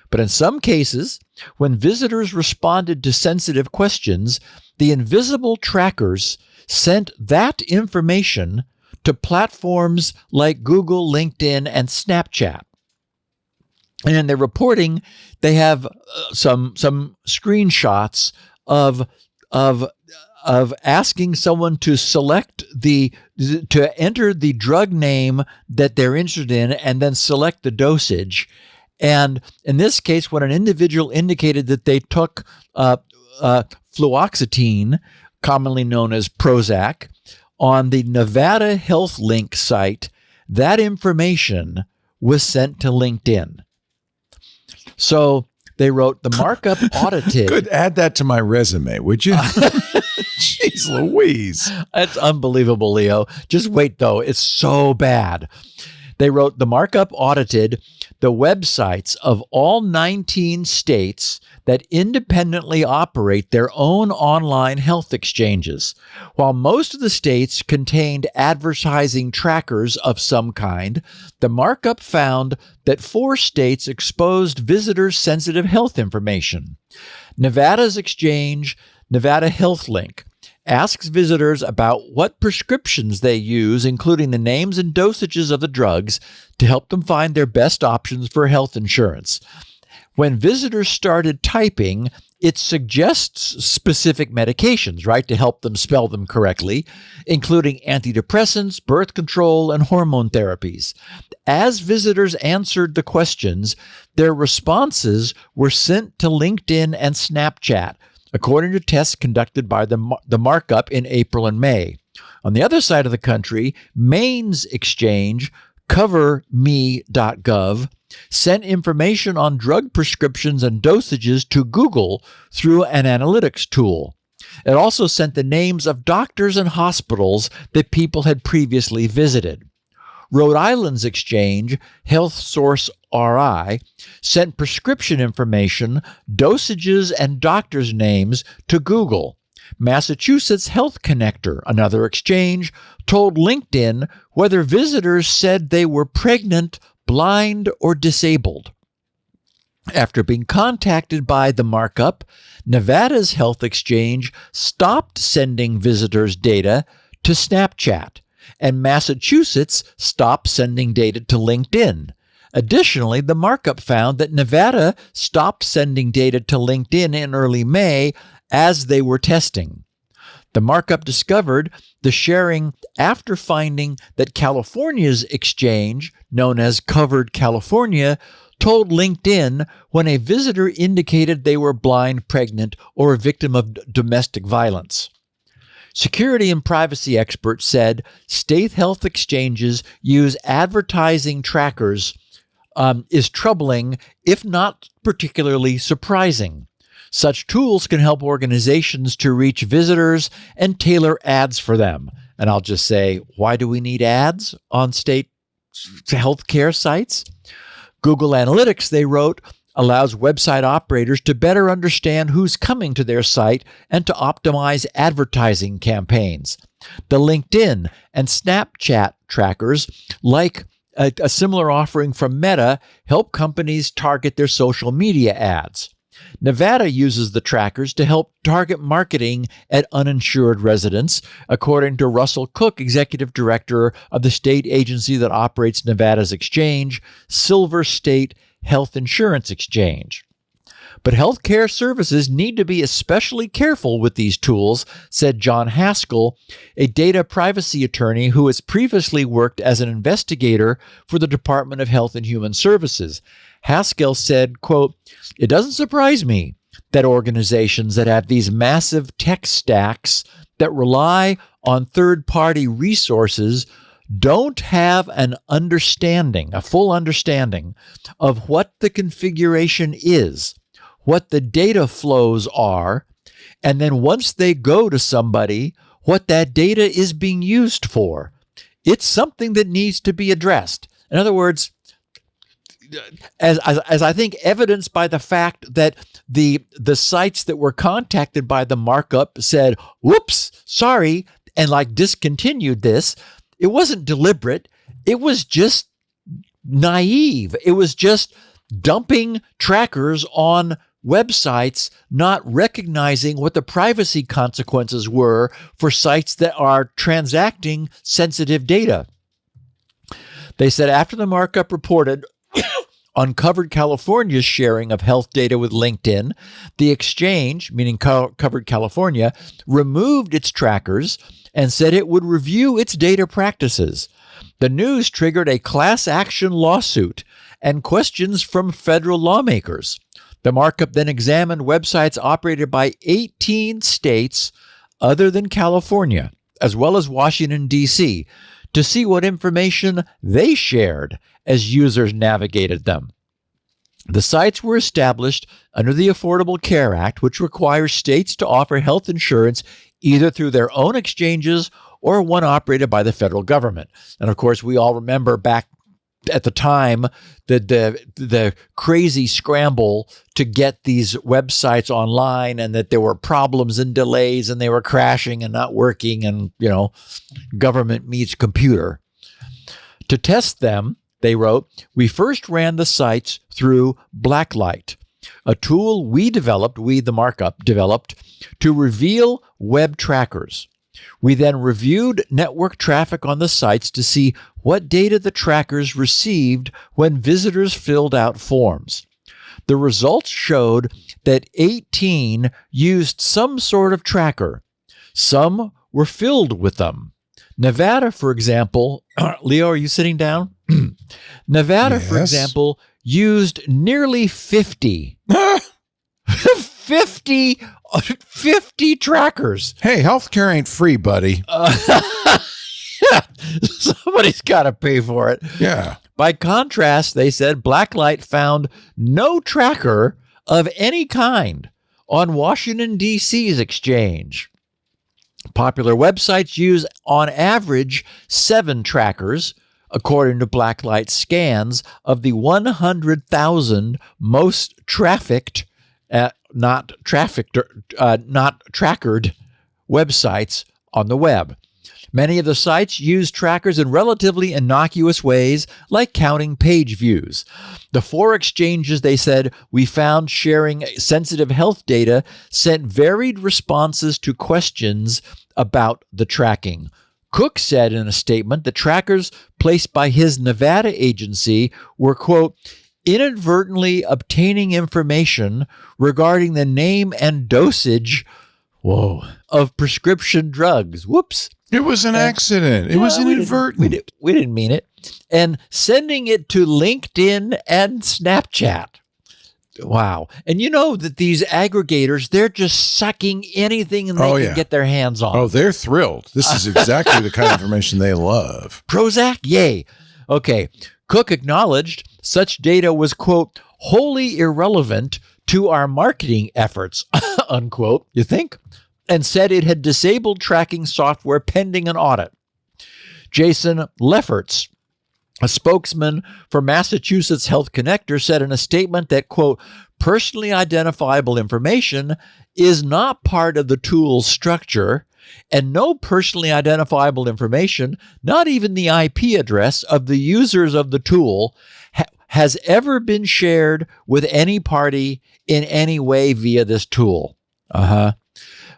But in some cases, when visitors responded to sensitive questions, the invisible trackers sent that information to platforms like Google, LinkedIn, and Snapchat. And in their reporting, they have some screenshots of asking someone to enter the drug name that they're interested in and then select the dosage. And in this case, when an individual indicated that they took fluoxetine, commonly known as Prozac, on the Nevada Health Link site, that information was sent to LinkedIn. So they wrote, the markup audited. Good, add that to my resume, would you? Jeez Louise. That's unbelievable, Leo. Just wait, though. It's so bad. They wrote, the markup audited the websites of all 19 states that independently operate their own online health exchanges. While most of the states contained advertising trackers of some kind, the markup found that 4 states exposed visitors' sensitive health information. Nevada's exchange, Nevada Health Link, asks visitors about what prescriptions they use, including the names and dosages of the drugs, to help them find their best options for health insurance. When visitors started typing, it suggests specific medications, right, to help them spell them correctly, including antidepressants, birth control, and hormone therapies. As visitors answered the questions, their responses were sent to LinkedIn and Snapchat, according to tests conducted by the markup in April and May. On the other side of the country, Maine's exchange, CoverMe.gov, sent information on drug prescriptions and dosages to Google through an analytics tool. It also sent the names of doctors and hospitals that people had previously visited. Rhode Island's exchange, Health Source RI, sent prescription information, dosages, and doctors' names to Google. Massachusetts Health Connector, another exchange, told LinkedIn whether visitors said they were pregnant, blind, or disabled. After being contacted by the markup, Nevada's health exchange stopped sending visitors data to Snapchat, and Massachusetts stopped sending data to LinkedIn. Additionally, the markup found that Nevada stopped sending data to LinkedIn in early May as they were testing. The markup discovered the sharing after finding that California's exchange, known as Covered California, told LinkedIn when a visitor indicated they were blind, pregnant, or a victim of domestic violence. Security and privacy experts said state health exchanges use advertising trackers is troubling, if not particularly surprising. Such tools can help organizations to reach visitors and tailor ads for them. And I'll just say, why do we need ads on state healthcare sites? Google Analytics, they wrote, allows website operators to better understand who's coming to their site and to optimize advertising campaigns. The LinkedIn and Snapchat trackers, like a similar offering from Meta, help companies target their social media ads. Nevada uses the trackers to help target marketing at uninsured residents, according to Russell Cook, executive director of the state agency that operates Nevada's exchange, Silver State Health Insurance Exchange. But healthcare services need to be especially careful with these tools, said John Haskell, a data privacy attorney who has previously worked as an investigator for the Department of Health and Human Services. Haskell said, quote, "It doesn't surprise me that organizations that have these massive tech stacks that rely on third-party resources don't have an understanding, a full understanding of what the configuration is, what the data flows are, and then once they go to somebody, what that data is being used for. It's something that needs to be addressed." In other words, as I think evidenced by the fact that the sites that were contacted by the markup said, whoops, sorry, and like discontinued this, it wasn't deliberate. It was just naive. It was just dumping trackers on websites, not recognizing what the privacy consequences were for sites that are transacting sensitive data. They said after the markup reported uncovered California's sharing of health data with LinkedIn, the exchange, meaning Covered California, removed its trackers and said it would review its data practices. The news triggered a class action lawsuit and questions from federal lawmakers. The markup then examined websites operated by 18 states other than California, as well as Washington, D.C., to see what information they shared as users navigated them. The sites were established under the Affordable Care Act, which requires states to offer health insurance either through their own exchanges or one operated by the federal government. And of course, we all remember back at the time the crazy scramble to get these websites online, and that there were problems and delays and they were crashing and not working, and, you know, government meets computer. To test them, they wrote, we first ran the sites through Blacklight, a tool the markup developed to reveal web trackers. We then reviewed network traffic on the sites to see what data the trackers received when visitors filled out forms. The results showed that 18 used some sort of tracker. Some were filled with them. Nevada, for example, Leo, are you sitting down? Nevada, yes. For example, used nearly 50. 50 trackers. Hey, healthcare ain't free, buddy. Somebody's got to pay for it. Yeah. By contrast, they said Blacklight found no tracker of any kind on Washington, D.C.'s exchange. Popular websites use, on average, 7 trackers, according to Blacklight scans of the 100,000 most trafficked, not trackered websites on the web. Many of the sites use trackers in relatively innocuous ways, like counting page views. The 4 exchanges, they said, we found sharing sensitive health data sent varied responses to questions about the tracking. Cook said in a statement that trackers placed by his Nevada agency were, quote, inadvertently obtaining information regarding the name and dosage, of prescription drugs. Whoops. It was an accident. It was inadvertent. We didn't mean it. And sending it to LinkedIn and Snapchat. Wow. And you know that these aggregators, they're just sucking anything they can get their hands on. Oh, they're thrilled. This is exactly the kind of information they love. Prozac? Yay. Okay. Cook acknowledged such data was, quote, wholly irrelevant to our marketing efforts, unquote, you think? And said it had disabled tracking software pending an audit. Jason Lefferts, a spokesman for Massachusetts Health Connector, said in a statement that, quote, personally identifiable information is not part of the tool's structure, and no personally identifiable information, not even the IP address of the users of the tool, has ever been shared with any party in any way via this tool.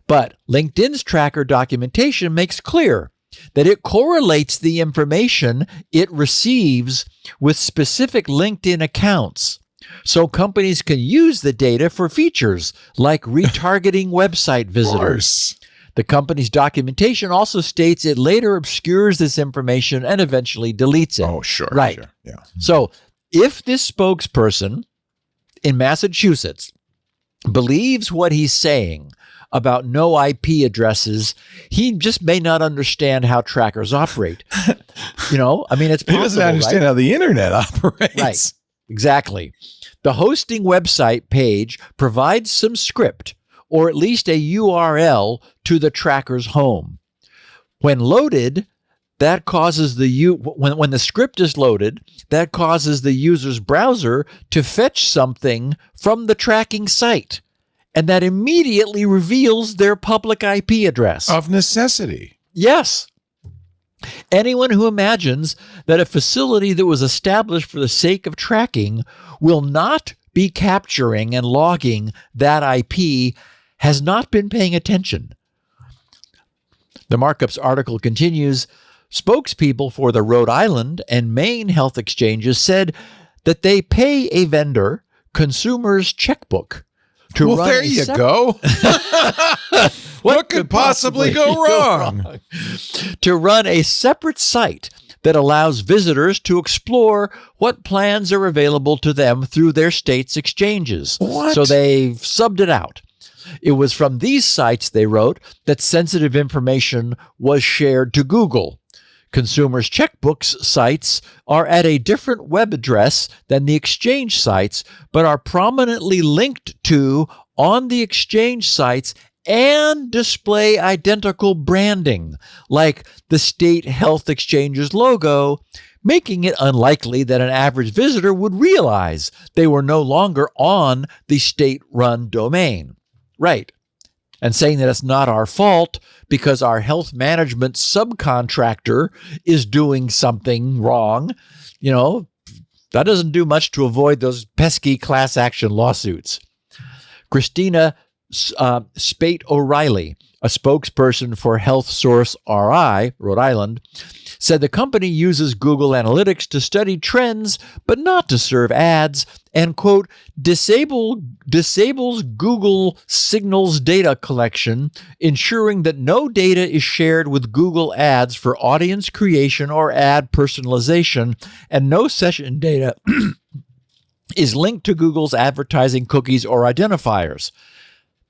But LinkedIn's tracker documentation makes clear that it correlates the information it receives with specific LinkedIn accounts, so companies can use the data for features like retargeting website visitors. The company's documentation also states it later obscures this information and eventually deletes it. Oh, sure. Right. Sure. Yeah. So if this spokesperson in Massachusetts believes what he's saying about no IP addresses, he just may not understand how trackers operate. It's possible, he doesn't understand how the internet operates. Right, exactly. The hosting website page provides some script, or at least a URL to the tracker's home. When loaded, that causes when the script is loaded, that causes the user's browser to fetch something from the tracking site. And that immediately reveals their public IP address. Of necessity. Yes. Anyone who imagines that a facility that was established for the sake of tracking will not be capturing and logging that IP has not been paying attention. The Markups article continues, spokespeople for the Rhode Island and Maine health exchanges said that they pay a vendor Consumer's Checkbook to run there you go. What could possibly go wrong? To run a separate site that allows visitors to explore what plans are available to them through their state's exchanges. What? So they've subbed it out. It was from these sites, they wrote, that sensitive information was shared to Google. Consumers' Checkbooks sites are at a different web address than the exchange sites, but are prominently linked to on the exchange sites and display identical branding, like the state health exchange's logo, making it unlikely that an average visitor would realize they were no longer on the state-run domain. Right. And saying that it's not our fault because our health management subcontractor is doing something wrong, that doesn't do much to avoid those pesky class action lawsuits. Christina Spate O'Reilly, a spokesperson for Health Source RI, Rhode Island, said the company uses Google Analytics to study trends, but not to serve ads, and, quote, disables Google Signals data collection, ensuring that no data is shared with Google Ads for audience creation or ad personalization, and no session data is linked to Google's advertising cookies or identifiers,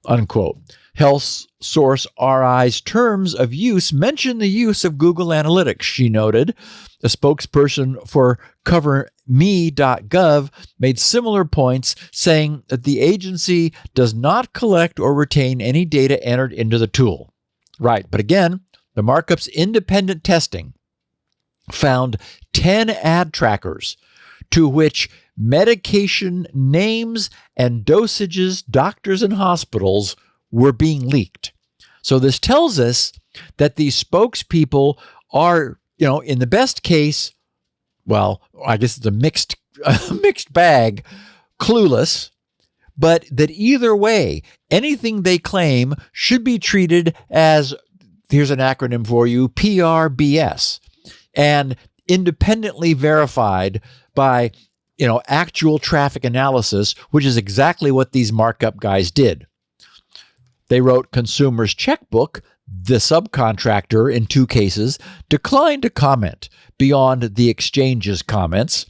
unquote. Health Source RI's terms of use mention the use of Google Analytics, she noted. A spokesperson for CoverMe.gov made similar points, saying that the agency does not collect or retain any data entered into the tool. Right, but again, the Markup's independent testing found 10 ad trackers to which medication names and dosages, doctors and hospitals were being leaked. So this tells us that these spokespeople are, in the best case, well, I guess it's a mixed bag, clueless, but that either way, anything they claim should be treated as here's an acronym for you, PRBS, and independently verified by, actual traffic analysis, which is exactly what these markup guys did. They wrote Consumer's Checkbook. The subcontractor, in 2 cases, declined to comment beyond the exchange's comments.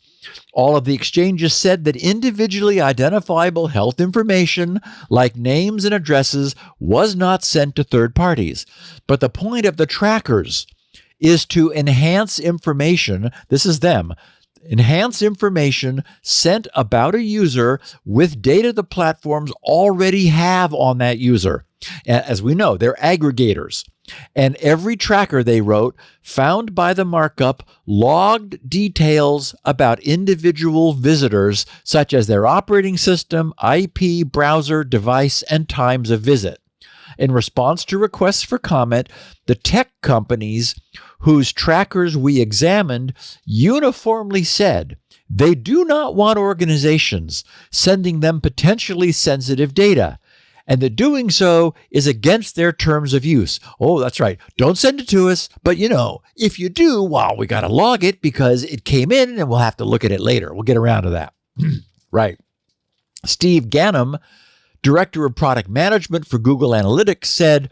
All of the exchanges said that individually identifiable health information, like names and addresses, was not sent to third parties. But the point of the trackers is to enhance information. This is them. Enhance information sent about a user with data the platforms already have on that user. As we know, they're aggregators. And every tracker, they wrote, found by the markup logged details about individual visitors, such as their operating system, IP, browser, device, and times of visit. In response to requests for comment, the tech companies whose trackers we examined uniformly said they do not want organizations sending them potentially sensitive data, and that doing so is against their terms of use. Oh, that's right. Don't send it to us. But, if you do, well, we got to log it because it came in and we'll have to look at it later. We'll get around to that. Right. Steve Ganem, Director of Product Management for Google Analytics, said,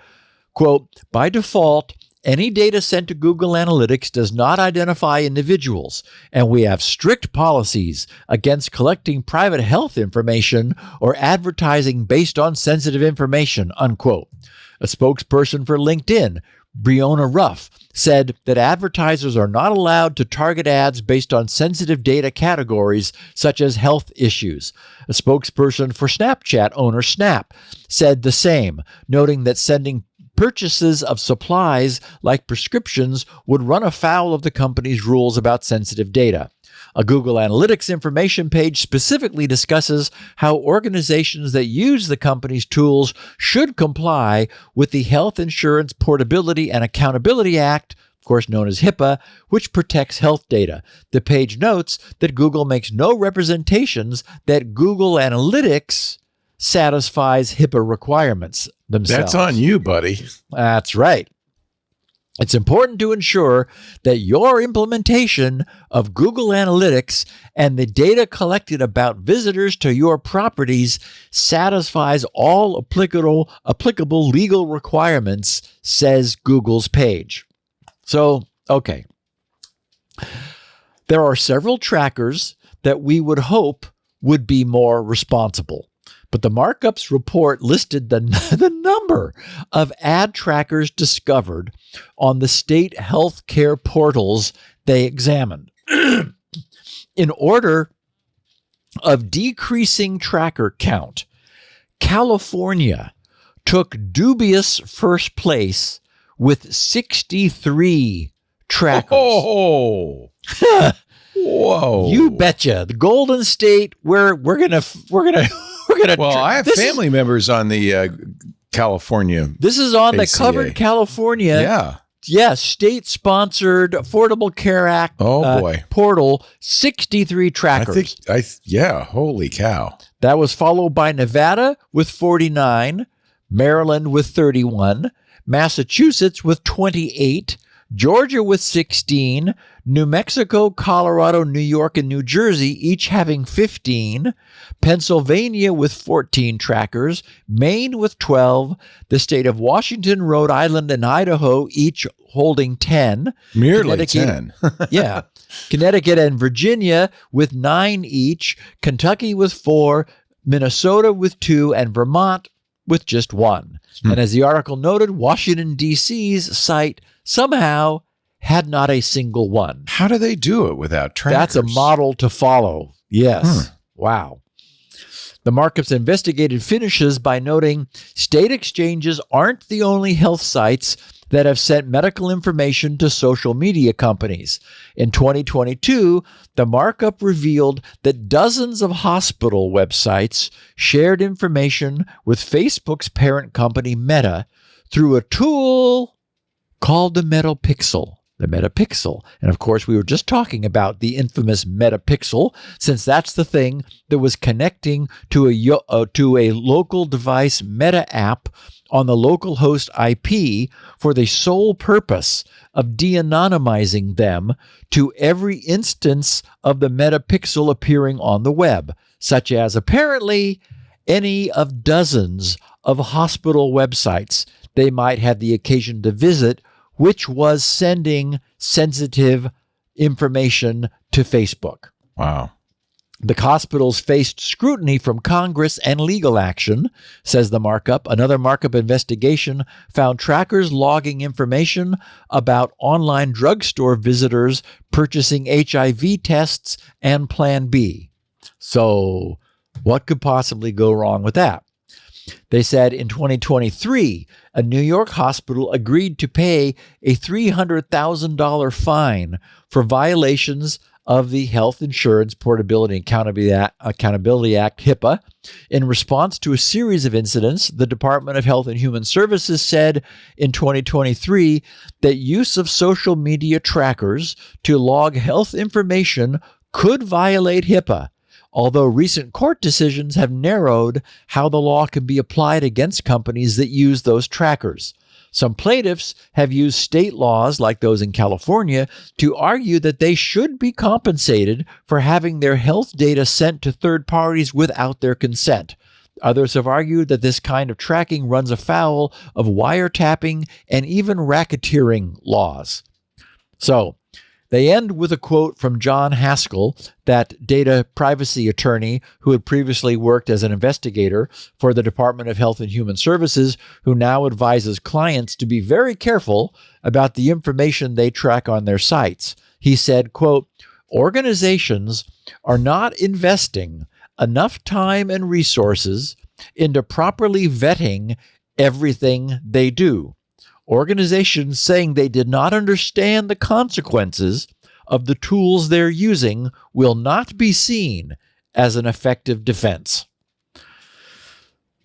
quote, by default, any data sent to Google Analytics does not identify individuals, and we have strict policies against collecting private health information or advertising based on sensitive information, unquote. A spokesperson for LinkedIn, Breonna Ruff, said that advertisers are not allowed to target ads based on sensitive data categories such as health issues. A spokesperson for Snapchat owner Snap said the same, noting that sending purchases of supplies like prescriptions would run afoul of the company's rules about sensitive data. A Google Analytics information page specifically discusses how organizations that use the company's tools should comply with the Health Insurance Portability and Accountability Act, of course known as HIPAA, which protects health data. The page notes that Google makes no representations that Google Analytics satisfies HIPAA requirements themselves. That's on you, buddy. That's right. It's important to ensure that your implementation of Google Analytics and the data collected about visitors to your properties satisfies all applicable legal requirements, says Google's page. So, okay. There are several trackers that we would hope would be more responsible. But the markups report listed the number of ad trackers discovered on the state healthcare portals they examined. In order of decreasing tracker count, California took dubious first place with 63 trackers. Oh, whoa! You betcha. The Golden State. We're gonna. Well, I have family members on the California. This is on ACA. the covered California. Yeah, state-sponsored Affordable Care Act portal, 63 trackers. Holy cow. That was followed by Nevada with 49, Maryland with 31, Massachusetts with 28, Georgia with 16, New Mexico, Colorado, New York, and New Jersey each having 15, Pennsylvania with 14 trackers, Maine with 12, the state of Washington, Rhode Island, and Idaho each holding 10. Merely 10. Yeah. Connecticut and Virginia with 9 each, Kentucky with 4, Minnesota with 2, and Vermont with just 1. And as the article noted, Washington, D.C.'s site somehow had not a single one. How do they do it without trackers? That's a model to follow. Yes. Wow. The markups investigated finishes by noting state exchanges aren't the only health sites that have sent medical information to social media companies. In 2022, the markup revealed that dozens of hospital websites shared information with Facebook's parent company Meta through a tool called the MetaPixel. the metapixel. And of course, we were just talking about the infamous metapixel, since that's the thing that was connecting to a local device meta app on the local host IP for the sole purpose of de-anonymizing them to every instance of the metapixel appearing on the web, such as apparently any of dozens of hospital websites they might have the occasion to visit, which was sending sensitive information to Facebook. Wow. The hospitals faced scrutiny from Congress and legal action, says the markup. Another markup investigation found trackers logging information about online drugstore visitors purchasing HIV tests and Plan B. So, what could possibly go wrong with that? They said in 2023, a New York hospital agreed to pay a $300,000 fine for violations of the Health Insurance Portability and Accountability Act, HIPAA. In response to a series of incidents, the Department of Health and Human Services said in 2023 that use of social media trackers to log health information could violate HIPAA, although recent court decisions have narrowed how the law can be applied against companies that use those trackers. Some plaintiffs have used state laws, like those in California, to argue that they should be compensated for having their health data sent to third parties without their consent. Others have argued that this kind of tracking runs afoul of wiretapping and even racketeering laws. So, they end with a quote from John Haskell, that data privacy attorney who had previously worked as an investigator for the Department of Health and Human Services, who now advises clients to be very careful about the information they track on their sites. He said, quote, "Organizations are not investing enough time and resources into properly vetting everything they do. Organizations saying they did not understand the consequences of the tools they're using will not be seen as an effective defense."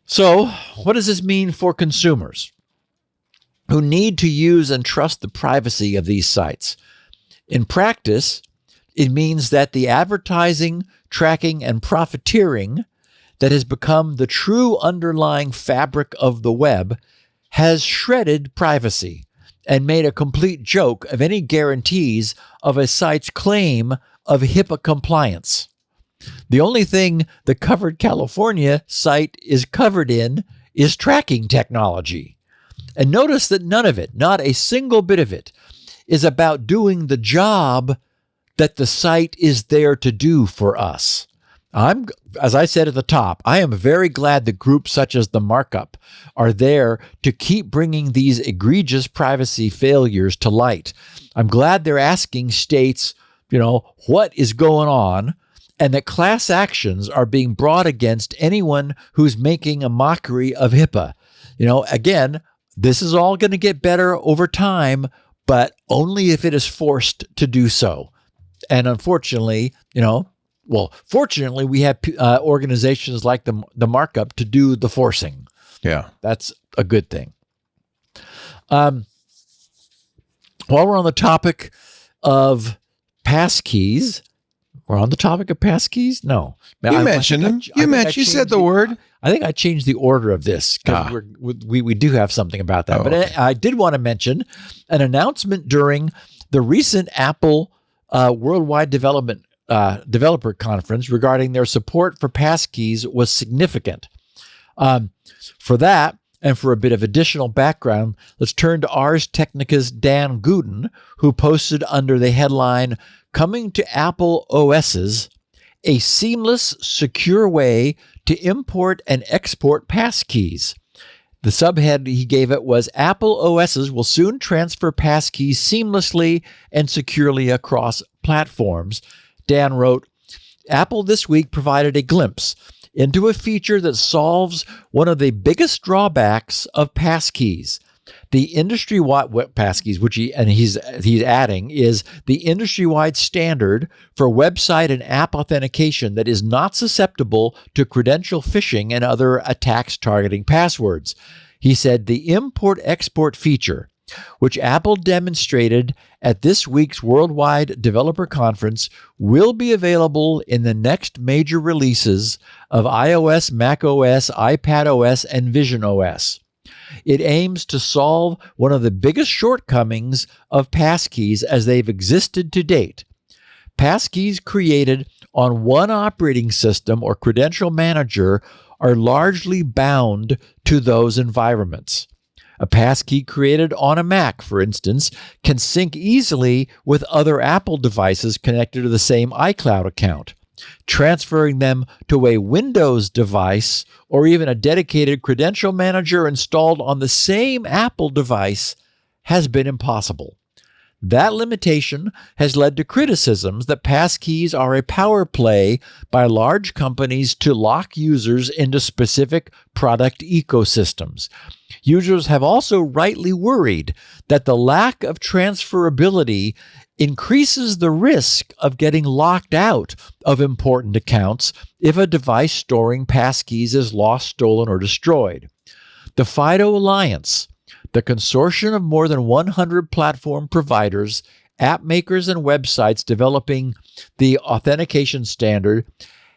So, what does this mean for consumers who need to use and trust the privacy of these sites? In practice, it means that the advertising, tracking, and profiteering that has become the true underlying fabric of the web has shredded privacy and made a complete joke of any guarantees of a site's claim of HIPAA compliance. The only thing the Covered California site is covered in is tracking technology. And notice that none of it, not a single bit of it, is about doing the job that the site is there to do for us. As I said at the top, I am very glad that groups such as the Markup are there to keep bringing these egregious privacy failures to light. I'm glad they're asking states, what is going on, and that class actions are being brought against anyone who's making a mockery of HIPAA. Again, this is all going to get better over time, but only if it is forced to do so. And unfortunately, fortunately, we have organizations like the Markup to do the forcing. Yeah. That's a good thing. While we're on the topic of passkeys, No. You mentioned them. You said the word. I think I changed the order of this because we do have something about that. Okay. I did want to mention an announcement during the recent Apple Worldwide Developer Conference regarding their support for passkeys was significant. For that, and for a bit of additional background, let's turn to Ars Technica's Dan Guden, who posted under the headline, "Coming to Apple OSs, a seamless, secure way to import and export passkeys." The subhead he gave it was, "Apple OSs will soon transfer passkeys seamlessly and securely across platforms." Dan wrote, "Apple this week provided a glimpse into a feature that solves one of the biggest drawbacks of passkeys. The industry-wide passkeys, which he's adding, is the industry-wide standard for website and app authentication that is not susceptible to credential phishing and other attacks targeting passwords." He said the import-export feature which Apple demonstrated at this week's Worldwide Developer Conference, will be available in the next major releases of iOS, macOS, iPadOS, and visionOS. It aims to solve one of the biggest shortcomings of passkeys as they've existed to date. Passkeys created on one operating system or credential manager are largely bound to those environments. A passkey created on a Mac, for instance, can sync easily with other Apple devices connected to the same iCloud account. Transferring them to a Windows device or even a dedicated credential manager installed on the same Apple device has been impossible. That limitation has led to criticisms that passkeys are a power play by large companies to lock users into specific product ecosystems. Users have also rightly worried that the lack of transferability increases the risk of getting locked out of important accounts if a device storing passkeys is lost, stolen, or destroyed. The FIDO Alliance, the consortium of more than 100 platform providers, app makers, and websites developing the authentication standard,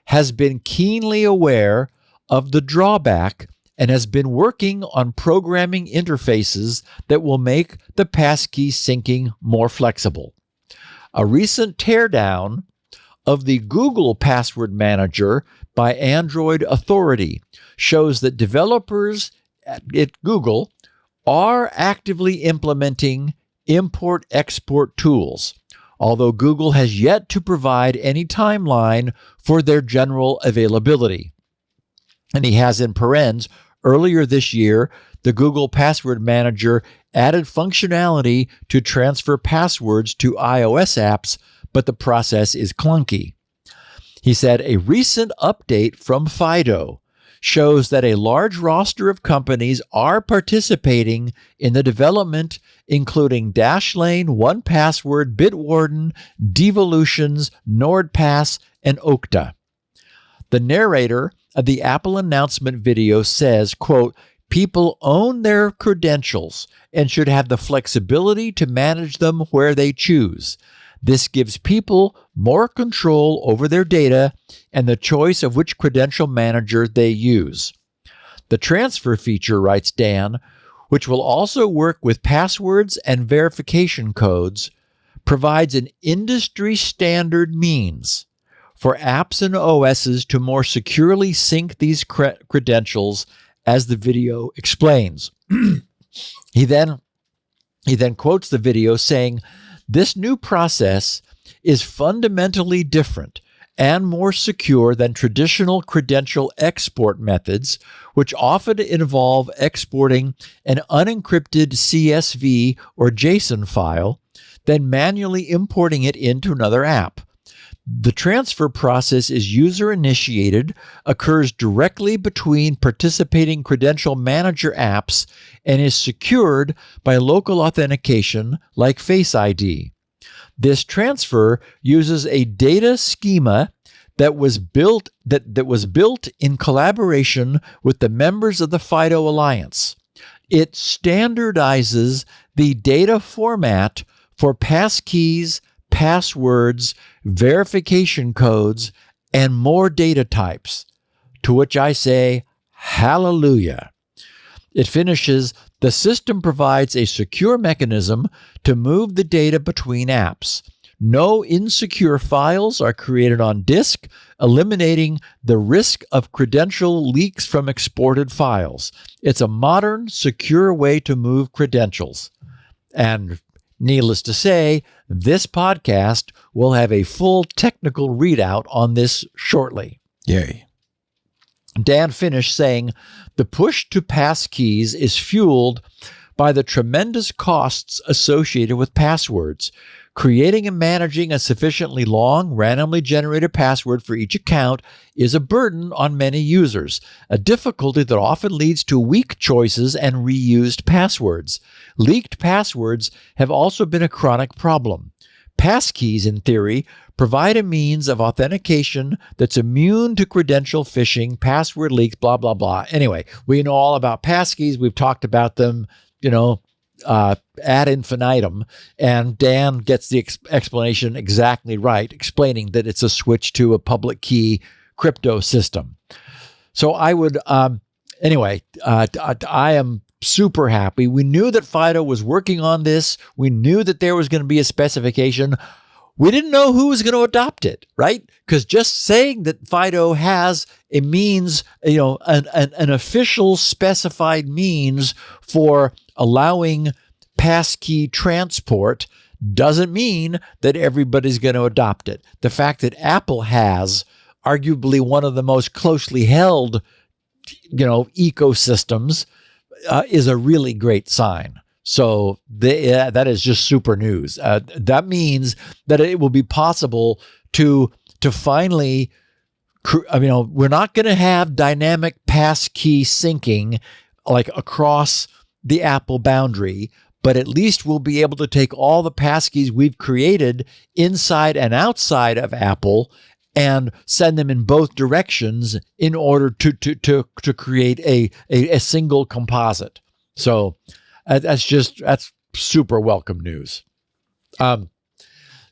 has been keenly aware of the drawback and has been working on programming interfaces that will make the passkey syncing more flexible. A recent teardown of the Google Password Manager by Android Authority shows that developers at Google are actively implementing import-export tools, although Google has yet to provide any timeline for their general availability. And he has in parens, earlier this year, the Google Password Manager added functionality to transfer passwords to iOS apps, but the process is clunky. He said a recent update from FIDO shows that a large roster of companies are participating in the development, including Dashlane, 1Password, Bitwarden, Devolutions, NordPass, and Okta. The narrator of the Apple announcement video says, quote, "People own their credentials and should have the flexibility to manage them where they choose. This gives people more control over their data and the choice of which credential manager they use." The transfer feature, writes Dan, which will also work with passwords and verification codes, provides an industry-standard means for apps and OSs to more securely sync these credentials, as the video explains. He then quotes the video saying, "This new process is fundamentally different and more secure than traditional credential export methods, which often involve exporting an unencrypted CSV or JSON file, then manually importing it into another app. The transfer process is user-initiated, occurs directly between participating credential manager apps, and is secured by local authentication like Face ID. This transfer uses a data schema that was built in collaboration with the members of the FIDO Alliance. It standardizes the data format for passkeys, passwords, verification codes, and more data types, to which I say, hallelujah." It finishes, "The system provides a secure mechanism to move the data between apps. No insecure files are created on disk, eliminating the risk of credential leaks from exported files. It's a modern, secure way to move credentials." And needless to say, this podcast will have a full technical readout on this shortly. Yay. Dan finished saying, "The push to passkeys is fueled by the tremendous costs associated with passwords. Creating and managing a sufficiently long, randomly generated password for each account is a burden on many users, a difficulty that often leads to weak choices and reused passwords. Leaked passwords have also been a chronic problem. Passkeys, in theory, provide a means of authentication that's immune to credential phishing, password leaks, blah, blah, blah." Anyway, we know all about passkeys. We've talked about them, ad infinitum, and Dan gets the explanation exactly right, explaining that it's a switch to a public key crypto system. So I would, anyway, I am super happy. We knew that FIDO was working on this. We knew that there was going to be a specification. We didn't know who was going to adopt it, right? Because just saying that FIDO has a means, an official specified means for allowing passkey transport doesn't mean that everybody's going to adopt it. The fact that Apple has arguably one of the most closely held, ecosystems is a really great sign. So that is just super news. That means that it will be possible to finally, we're not going to have dynamic passkey syncing like across the Apple boundary, but at least we'll be able to take all the passkeys we've created inside and outside of Apple and send them in both directions in order to create a single composite. So that's super welcome news. And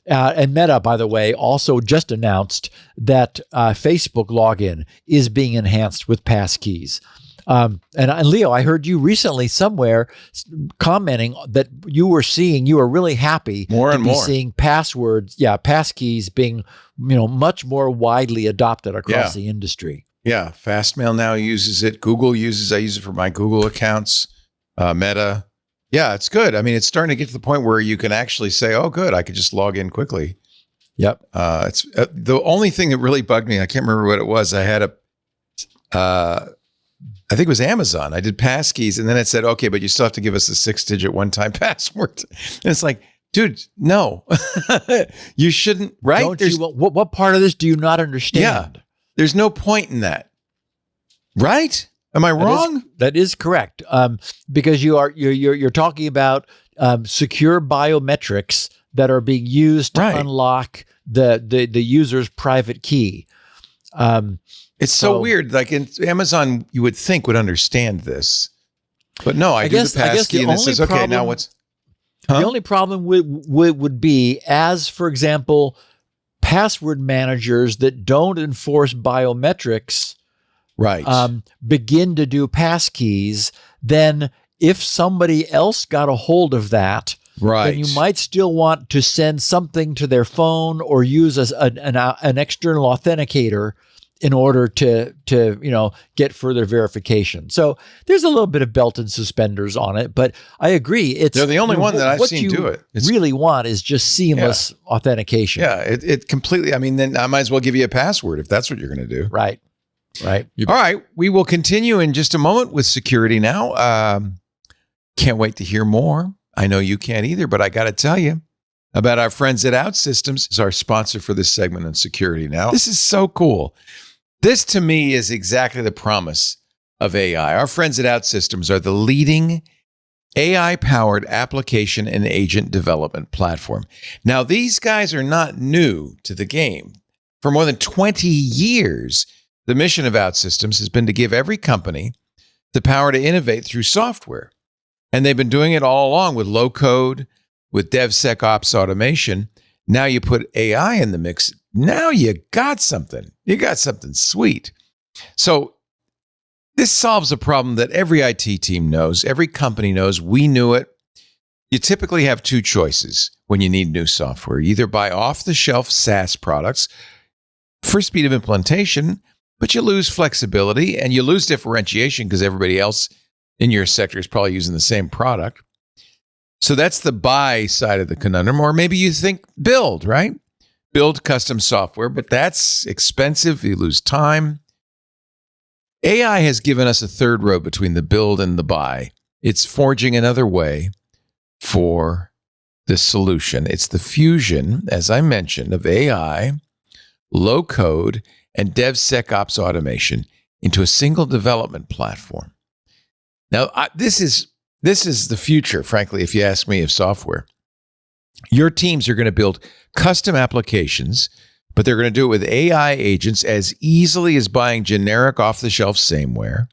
Meta, by the way, also just announced that Facebook login is being enhanced with passkeys. And Leo, I heard you recently somewhere commenting that you were really happy more and more seeing passkeys being, much more widely adopted across the industry. Yeah, Fastmail now uses it. I use it for my Google accounts. Meta. Yeah, it's good. I mean, it's starting to get to the point where you can actually say, oh, good, I could just log in quickly. Yep. It's the only thing that really bugged me. I can't remember what it was. I had I think it was Amazon. I did passkeys, and then it said, okay, but you still have to give us a 6-digit one-time password. And it's like, dude, no, you shouldn't, right? What part of this do you not understand? Yeah, there's no point in that, right? Am I wrong? That is correct. Because you're talking about secure biometrics that are being used to unlock the user's private key. It's so weird. Like in Amazon, you would think would understand this, but no. I do the passkey, and it says, okay, now what's? Huh? The only problem would be, as for example, password managers that don't enforce biometrics. Right. Begin to do passkeys, then if somebody else got a hold of that, then you might still want to send something to their phone or use an external authenticator in order to get further verification. So there's a little bit of belt and suspenders on it, but I agree. They're the only one that I've seen do it. What you really want is just seamless authentication. Yeah, it completely. I mean, then I might as well give you a password if that's what you're going to do. Right. All right. We will continue in just a moment with security now. Can't wait to hear more. I know you can't either, but I got to tell you about our friends at OutSystems, is our sponsor for this segment on security now. This is so cool. This to me is exactly the promise of AI. Our friends at OutSystems are the leading AI-powered application and agent development platform. Now, these guys are not new to the game. For more than 20 years, the mission of OutSystems has been to give every company the power to innovate through software. And they've been doing it all along with low code, with DevSecOps automation. Now you put AI in the mix. Now you got something. You got something sweet. So this solves a problem that every IT team knows, every company knows. We knew it. You typically have two choices when you need new software. You either buy off-the-shelf SaaS products for speed of implementation, but you lose flexibility and you lose differentiation because everybody else in your sector is probably using the same product. So that's the buy side of the conundrum. Or maybe you think build, right? Build custom software, but that's expensive. You lose time. AI has given us a third road between the build and the buy. It's forging another way for the solution. It's the fusion, as I mentioned, of AI, low code, and DevSecOps automation into a single development platform. Now, this is the future, frankly, if you ask me, of software. Your teams are going to build custom applications but they're going to do it with AI agents as easily as buying generic off-the-shelf sameware.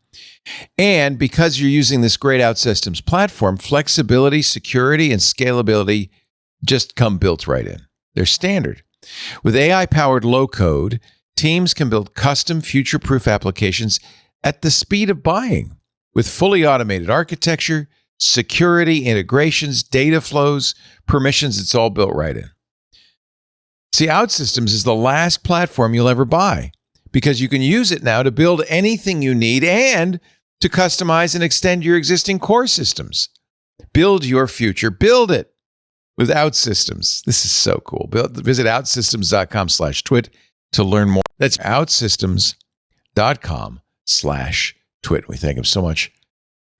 And because you're using this great OutSystems platform, flexibility, security, and scalability just come built right in. They're standard. With AI-powered low-code, teams can build custom future-proof applications at the speed of buying with fully automated architecture, security, integrations, data flows, permissions. It's all built right in. See, OutSystems is the last platform you'll ever buy because you can use it now to build anything you need and to customize and extend your existing core systems. Build your future. Build it with OutSystems. This is so cool. Visit outsystems.com/twit to learn more. That's outsystems.com/twit. We thank him so much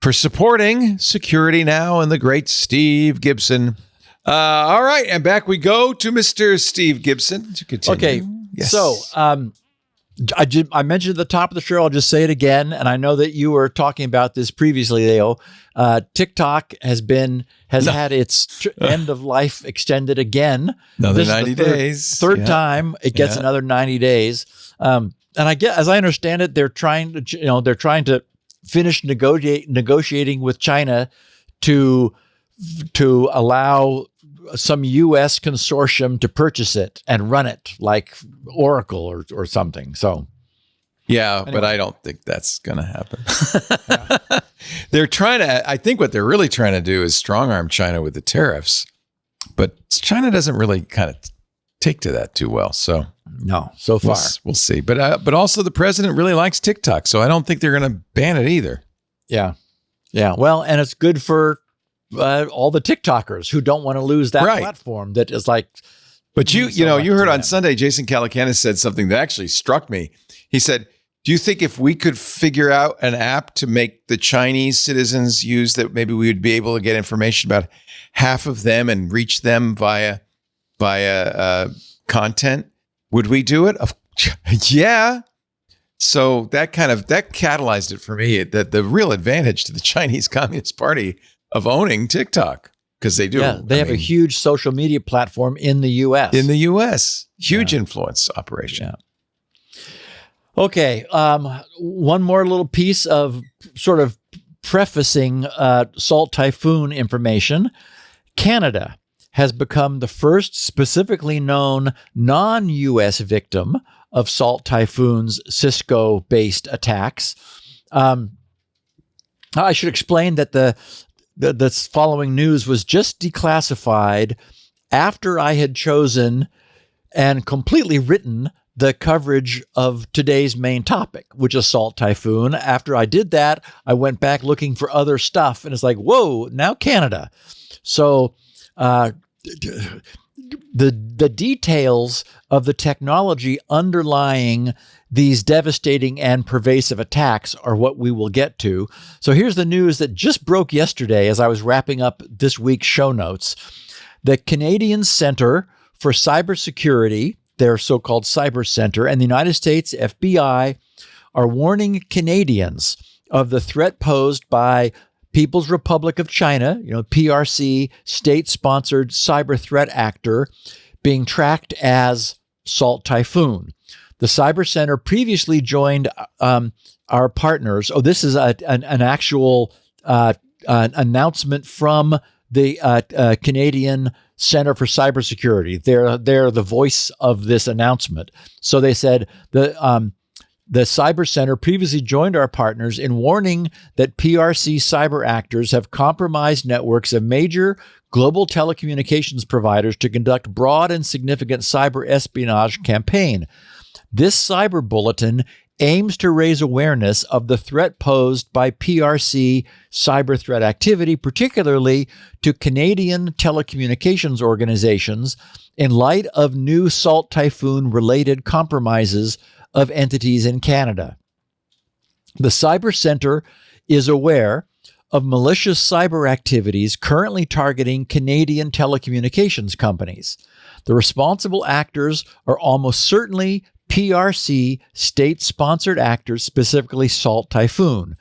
for supporting Security Now and the great Steve Gibson. All right, and back we go to Mr. Steve Gibson to continue. Okay, yes. So I mentioned at the top of the show, I'll just say it again, and I know that you were talking about this previously, Leo. TikTok has had its end of life extended again. Another 90 days. Third time it gets another 90 days. And I get, as I understand it, they're trying to finish negotiating with China to allow some U.S. consortium to purchase it and run it like Oracle or something. So, yeah, anyway. But I don't think that's going to happen. They're trying to. I think what they're really trying to do is strong arm China with the tariffs, but China doesn't really kind of take to that too well. So no, so far we'll see. But also the president really likes TikTok, so I don't think they're going to ban it either. Yeah. Well, and it's good for all the TikTokers who don't want to lose that platform that is like. But you heard on Sunday, Jason Calacanis said something that actually struck me. He said, do you think if we could figure out an app to make the Chinese citizens use that, maybe we would be able to get information about half of them and reach them via content? Would we do it? Yeah. So that catalyzed it for me, that the real advantage to the Chinese Communist Party of owning TikTok, because they do. Yeah, they have a huge social media platform in the U.S. Huge influence operation. Yeah. Okay, one more little piece of sort of prefacing Salt Typhoon information. Canada has become the first specifically known non-U.S. victim of Salt Typhoon's Cisco-based attacks. I should explain that the following news was just declassified after I had chosen and completely written the coverage of today's main topic, which is Salt Typhoon. After I did that, I went back looking for other stuff, and it's like, whoa, now Canada. So the details of the technology underlying these devastating and pervasive attacks are what we will get to. So here's the news that just broke yesterday as I was wrapping up this week's show notes. The Canadian Center for Cybersecurity, their so-called Cyber Center, and the United States FBI are warning Canadians of the threat posed by People's Republic of China, PRC, state-sponsored cyber threat actor, being tracked as Salt Typhoon. The Cyber Center previously joined our partners. Oh, this is an actual announcement from the Canadian Center for Cybersecurity. They're the voice of this announcement. So they said the Cyber Center previously joined our partners in warning that PRC cyber actors have compromised networks of major global telecommunications providers to conduct broad and significant cyber espionage campaign. This cyber bulletin aims to raise awareness of the threat posed by PRC cyber threat activity, particularly to Canadian telecommunications organizations, in light of new Salt Typhoon-related compromises of entities in Canada. The Cyber Center is aware of malicious cyber activities currently targeting Canadian telecommunications companies. The responsible actors are almost certainly PRC state-sponsored actors, specifically Salt Typhoon.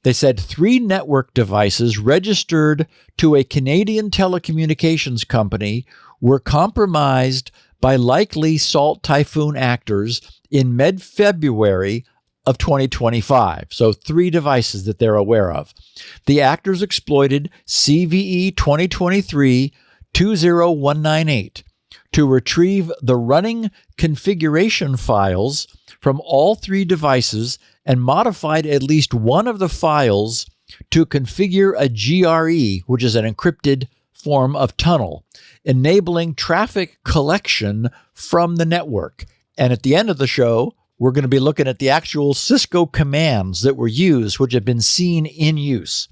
They said 3 network devices registered to a Canadian telecommunications company were compromised by likely Salt Typhoon actors in mid-February of 2025. So 3 devices that they're aware of. The actors exploited CVE 2023-20198 to retrieve the running configuration files from all 3 devices and modified at least one of the files to configure a GRE, which is an encrypted form of tunnel, enabling traffic collection from the network. And at the end of the show, we're going to be looking at the actual Cisco commands that were used, which have been seen in use.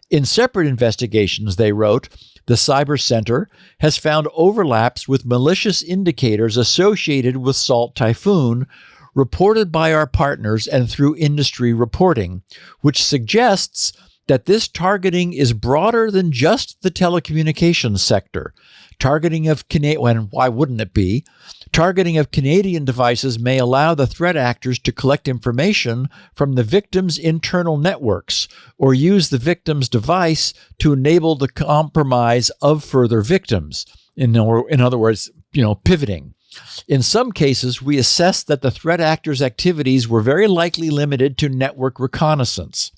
In separate investigations, they wrote, the Cyber Center has found overlaps with malicious indicators associated with Salt Typhoon, reported by our partners and through industry reporting, which suggests that this targeting is broader than just the telecommunications sector. Targeting of why wouldn't it be? Targeting of Canadian devices may allow the threat actors to collect information from the victim's internal networks or use the victim's device to enable the compromise of further victims. In other words, pivoting. In some cases, we assessed that the threat actors' activities were very likely limited to network reconnaissance.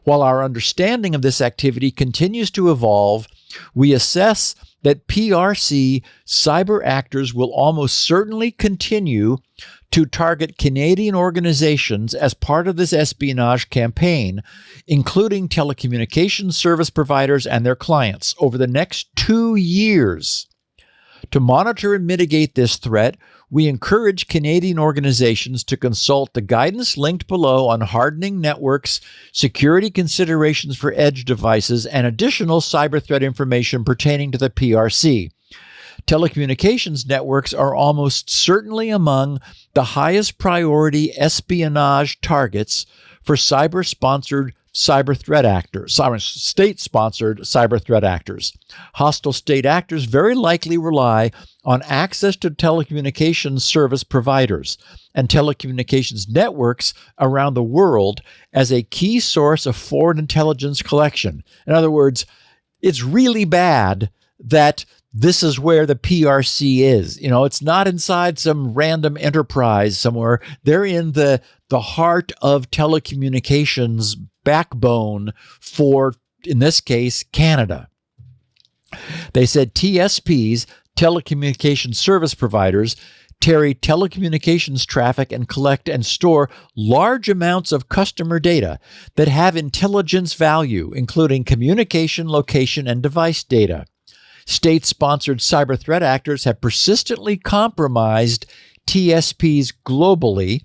While our understanding of this activity continues to evolve, we assess that PRC cyber actors will almost certainly continue to target Canadian organizations as part of this espionage campaign, including telecommunications service providers and their clients, over the next 2 years. To monitor and mitigate this threat, we encourage Canadian organizations to consult the guidance linked below on hardening networks, security considerations for edge devices, and additional cyber threat information pertaining to the PRC. Telecommunications networks are almost certainly among the highest priority espionage targets for state-sponsored cyber threat actors. Hostile state actors very likely rely on access to telecommunications service providers and telecommunications networks around the world as a key source of foreign intelligence collection. In other words, it's really bad that this is where the PRC is. It's not inside some random enterprise somewhere. They're in the heart of telecommunications backbone for, in this case, Canada. They said TSPs, telecommunications service providers, carry telecommunications traffic and collect and store large amounts of customer data that have intelligence value, including communication, location, and device data. State-sponsored cyber threat actors have persistently compromised TSPs globally,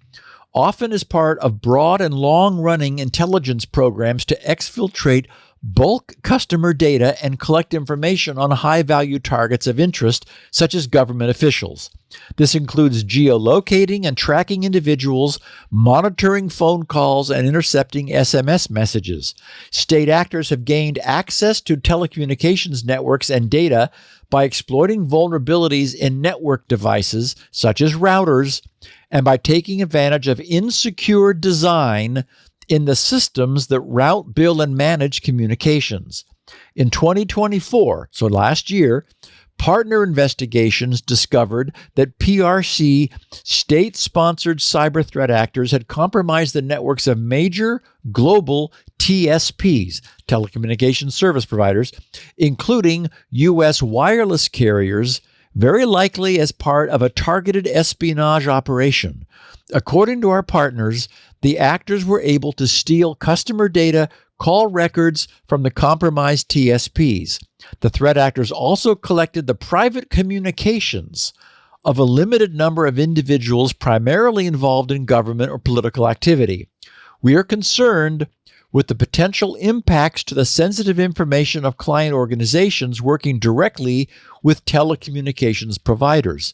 often as part of broad and long-running intelligence programs to exfiltrate bulk customer data and collect information on high-value targets of interest, such as government officials. This includes geolocating and tracking individuals, monitoring phone calls, and intercepting SMS messages. State actors have gained access to telecommunications networks and data by exploiting vulnerabilities in network devices, such as routers, and by taking advantage of insecure design in the systems that route, bill, and manage communications. In 2024, so last year, partner investigations discovered that PRC state-sponsored cyber threat actors had compromised the networks of major global TSPs, telecommunications service providers, including U.S. wireless carriers, very likely as part of a targeted espionage operation. According to our partners, the actors were able to steal customer data, call records from the compromised TSPs. The threat actors also collected the private communications of a limited number of individuals primarily involved in government or political activity. We are concerned with the potential impacts to the sensitive information of client organizations working directly with telecommunications providers.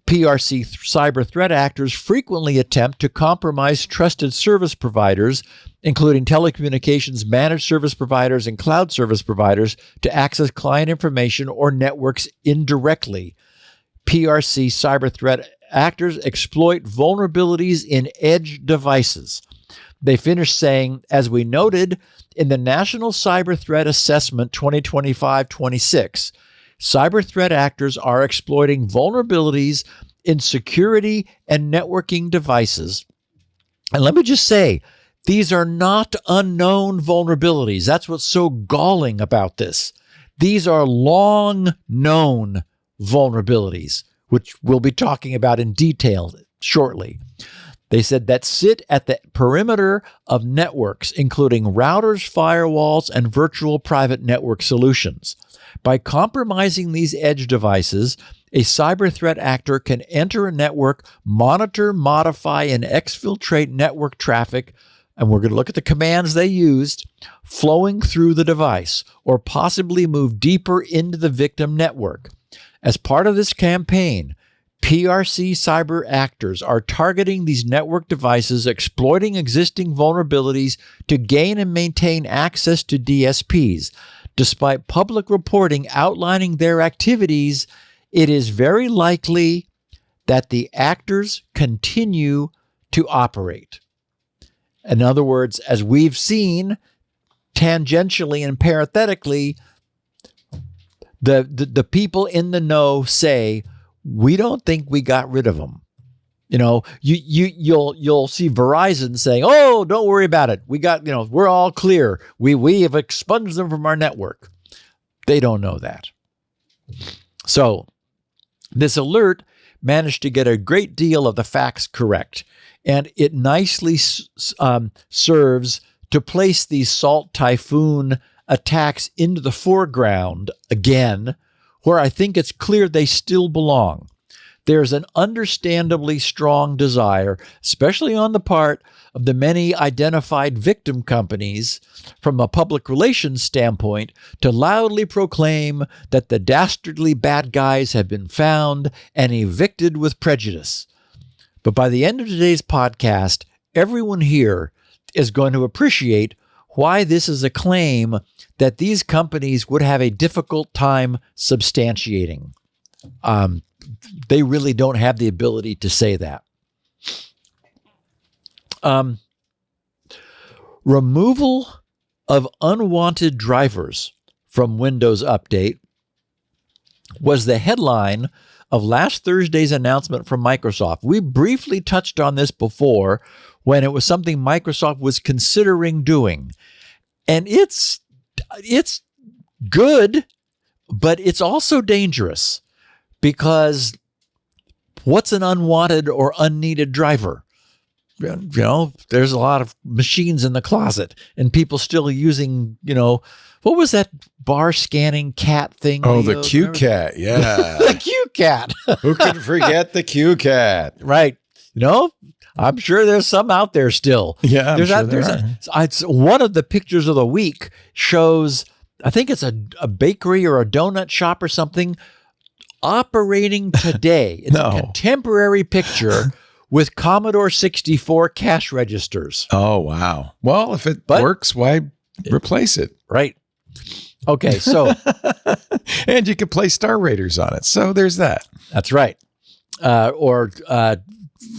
PRC cyber threat actors frequently attempt to compromise trusted service providers, including telecommunications managed service providers and cloud service providers, to access client information or networks indirectly. PRC cyber threat actors exploit vulnerabilities in edge devices. They finished saying, as we noted in the National Cyber Threat Assessment 2025-26, cyber threat actors are exploiting vulnerabilities in security and networking devices. And let me just say, these are not unknown vulnerabilities. That's what's so galling about this. These are long known vulnerabilities, which we'll be talking about in detail shortly. They said that sit at the perimeter of networks, including routers, firewalls, and virtual private network solutions. By compromising these edge devices, a cyber threat actor can enter a network, monitor, modify, and exfiltrate network traffic, and we're going to look at the commands they used, flowing through the device, or possibly move deeper into the victim network. As part of this campaign, PRC cyber actors are targeting these network devices, exploiting existing vulnerabilities to gain and maintain access to DSPs. Despite public reporting outlining their activities, it is very likely that the actors continue to operate. In other words, as we've seen tangentially and parenthetically, the people in the know say, we don't think we got rid of them. You know, you'll see Verizon saying, "Oh, don't worry about it. We got, we're all clear. We have expunged them from our network." They don't know that. So this alert managed to get a great deal of the facts correct, and it nicely serves to place these Salt Typhoon attacks into the foreground again, where I think it's clear they still belong. There's an understandably strong desire, especially on the part of the many identified victim companies from a public relations standpoint, to loudly proclaim that the dastardly bad guys have been found and evicted with prejudice. But by the end of today's podcast, everyone here is going to appreciate why this is a claim that these companies would have a difficult time substantiating. They really don't have the ability to say that. Removal of unwanted drivers from Windows Update was the headline of last Thursday's announcement from Microsoft. We briefly touched on this before when it was something Microsoft was considering doing. And it's good, but it's also dangerous, because what's an unwanted or unneeded driver? There's a lot of machines in the closet and people still using, what was that bar scanning cat thing? Oh, the Q-Cat. Yeah. The Q-Cat. Who can forget the Q-Cat? Right. I'm sure there's some out there still. Yeah, it's one of the pictures of the week shows, I think it's a bakery or a donut shop or something operating today. It's a contemporary picture with Commodore 64 cash registers. Oh, wow. Well, if it works, why replace it? Right. Okay, so. And you can play Star Raiders on it. So there's that. That's right.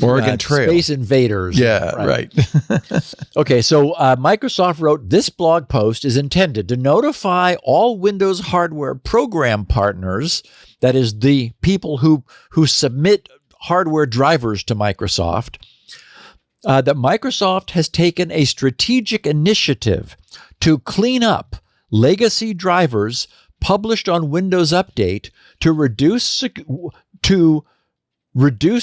Oregon Trail. Space Invaders. Yeah, right. Okay, so Microsoft wrote, this blog post is intended to notify all Windows hardware program partners, that is the people who submit hardware drivers to Microsoft, that Microsoft has taken a strategic initiative to clean up legacy drivers published on Windows Update to reduce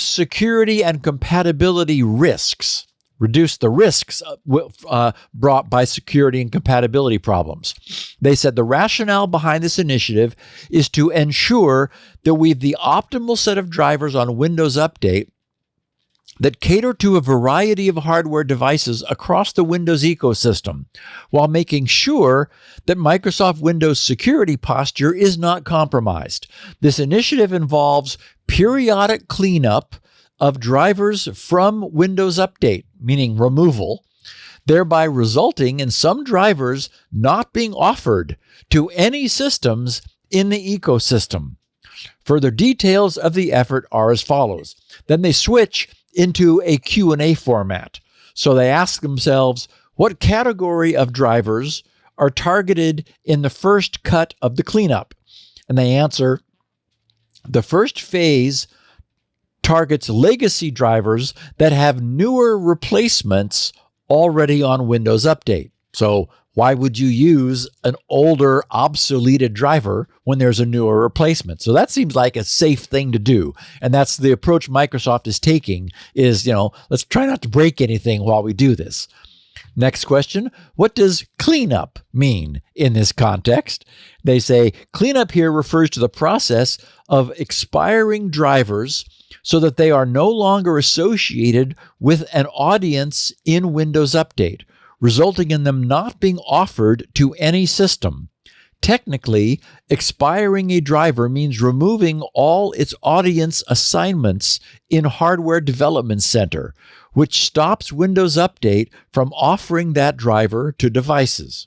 security and compatibility risks, reduce the risks brought by security and compatibility problems. They said the rationale behind this initiative is to ensure that we have the optimal set of drivers on Windows Update that cater to a variety of hardware devices across the Windows ecosystem, while making sure that Microsoft Windows security posture is not compromised. This initiative involves periodic cleanup of drivers from Windows Update, meaning removal, thereby resulting in some drivers not being offered to any systems in the ecosystem. Further details of the effort are as follows. Then they switch into a Q&A format. So they ask themselves, what category of drivers are targeted in the first cut of the cleanup? And they answer, the first phase targets legacy drivers that have newer replacements already on Windows Update. So why would you use an older, obsoleted driver when there's a newer replacement? So that seems like a safe thing to do. And that's the approach Microsoft is taking is, let's try not to break anything while we do this. Next question, what does cleanup mean in this context? They say cleanup here refers to the process of expiring drivers so that they are no longer associated with an audience in Windows Update, resulting in them not being offered to any system. Technically, expiring a driver means removing all its audience assignments in Hardware Development Center, which stops Windows Update from offering that driver to devices.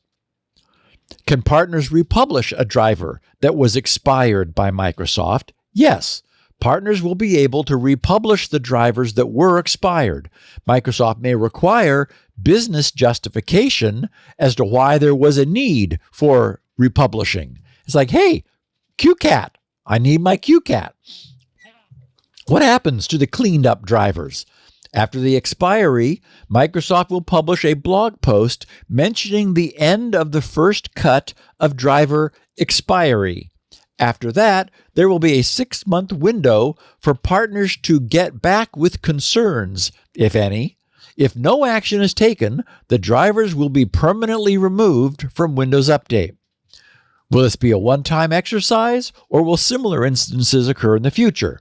Can partners republish a driver that was expired by Microsoft? Yes. Partners will be able to republish the drivers that were expired. Microsoft may require business justification as to why there was a need for republishing. It's like, hey, QCat, I need my QCat. What happens to the cleaned up drivers? After the expiry, Microsoft will publish a blog post mentioning the end of the first cut of driver expiry. After that, there will be a 6-month window for partners to get back with concerns, if any. If no action is taken, the drivers will be permanently removed from Windows Update. Will this be a one-time exercise, or will similar instances occur in the future?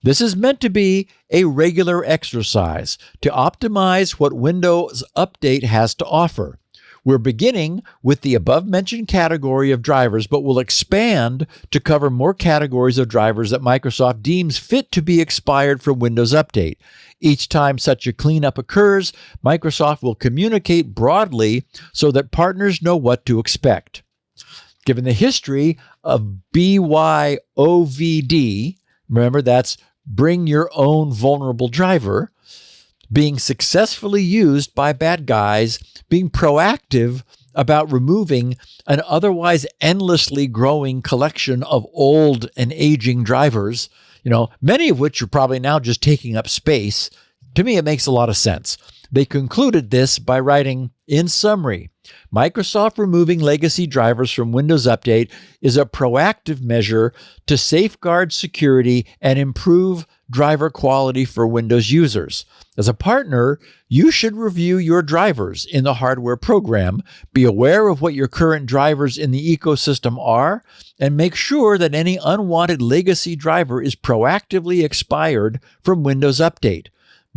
This is meant to be a regular exercise to optimize what Windows Update has to offer. We're beginning with the above-mentioned category of drivers, but will expand to cover more categories of drivers that Microsoft deems fit to be expired from Windows Update. Each time such a cleanup occurs, Microsoft will communicate broadly so that partners know what to expect. Given the history of BYOVD, remember that's Bring Your Own Vulnerable Driver, being successfully used by bad guys, being proactive about removing an otherwise endlessly growing collection of old and aging drivers, many of which are probably now just taking up space. To me, it makes a lot of sense. They concluded this by writing, in summary, Microsoft removing legacy drivers from Windows Update is a proactive measure to safeguard security and improve driver quality for Windows users. As a partner, you should review your drivers in the hardware program, be aware of what your current drivers in the ecosystem are, and make sure that any unwanted legacy driver is proactively expired from Windows Update.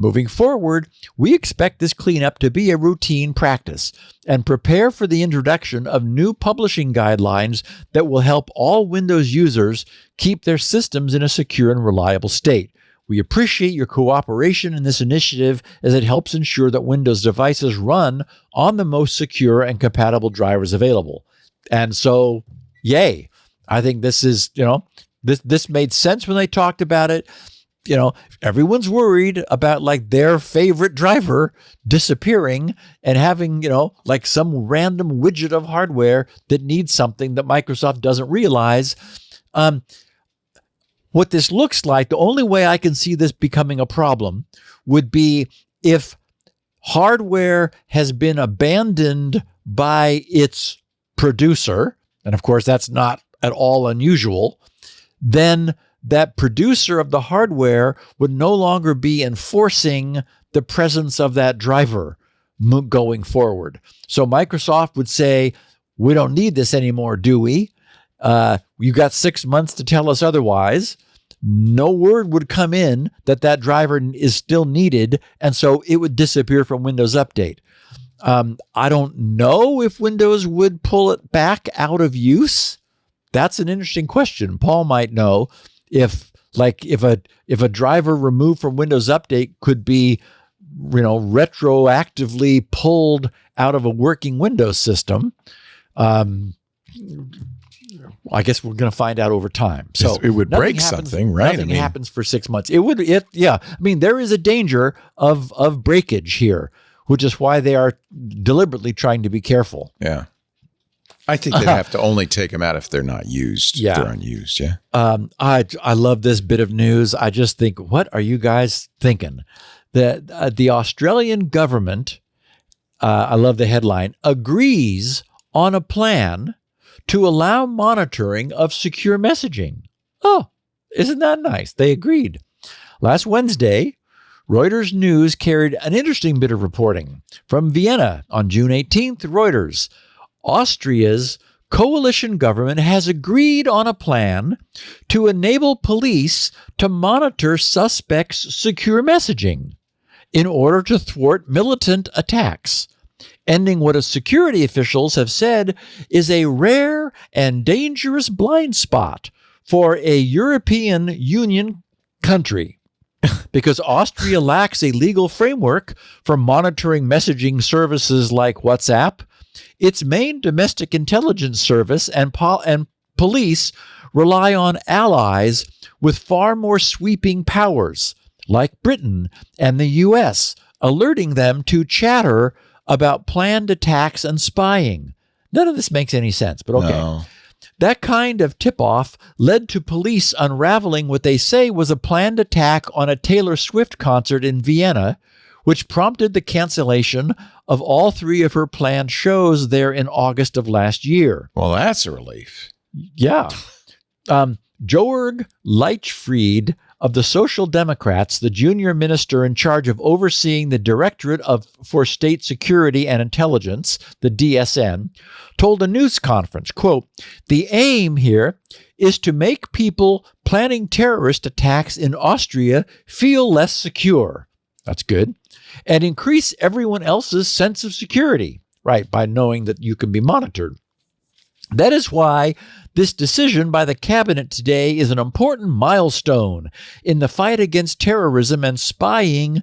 Moving forward, we expect this cleanup to be a routine practice and prepare for the introduction of new publishing guidelines that will help all Windows users keep their systems in a secure and reliable state. We appreciate your cooperation in this initiative as it helps ensure that Windows devices run on the most secure and compatible drivers available. And so, yay. I think this is, this made sense when they talked about it. Everyone's worried about their favorite driver disappearing and having, some random widget of hardware that needs something that Microsoft doesn't realize. What this looks like, the only way I can see this becoming a problem would be if hardware has been abandoned by its producer, and of course that's not at all unusual, then that producer of the hardware would no longer be enforcing the presence of that driver going forward. So Microsoft would say, we don't need this anymore, do we? You got 6 months to tell us otherwise. No word would come in that driver is still needed, and so it would disappear from Windows Update. I don't know if Windows would pull it back out of use. That's an interesting question. Paul might know if a driver removed from Windows Update could be, retroactively pulled out of a working Windows system. I guess we're going to find out over time. So it would break something, right? Nothing happens for 6 months. There is a danger of breakage here, which is why they are deliberately trying to be careful. Yeah. I think they'd have to only take them out if they're not used. Yeah. If they're unused, yeah. I love this bit of news. I just think, what are you guys thinking? The Australian government, I love the headline, agrees on a plan to allow monitoring of secure messaging. Oh, isn't that nice? They agreed. Last Wednesday, Reuters News carried an interesting bit of reporting. From Vienna on June 18th, Reuters, Austria's coalition government has agreed on a plan to enable police to monitor suspects' secure messaging in order to thwart militant attacks, ending what security officials have said is a rare and dangerous blind spot for a European Union country. Because Austria lacks a legal framework for monitoring messaging services like WhatsApp, its main domestic intelligence service and police rely on allies with far more sweeping powers, like Britain and the US, alerting them to chatter about planned attacks and spying. None of this makes any sense, but okay. No. That kind of tip-off led to police unraveling what they say was a planned attack on a Taylor Swift concert in Vienna, which prompted the cancellation of all 3 of her planned shows there in August of last year. Well, that's a relief. Yeah. Georg Leichtfried of the Social Democrats, the junior minister in charge of overseeing the Directorate for State Security and Intelligence, the DSN, told a news conference, quote, "The aim here is to make people planning terrorist attacks in Austria feel less secure." That's good. "And increase everyone else's sense of security," right, by knowing that you can be monitored. "That is why this decision by the cabinet today is an important milestone in the fight against terrorism and spying."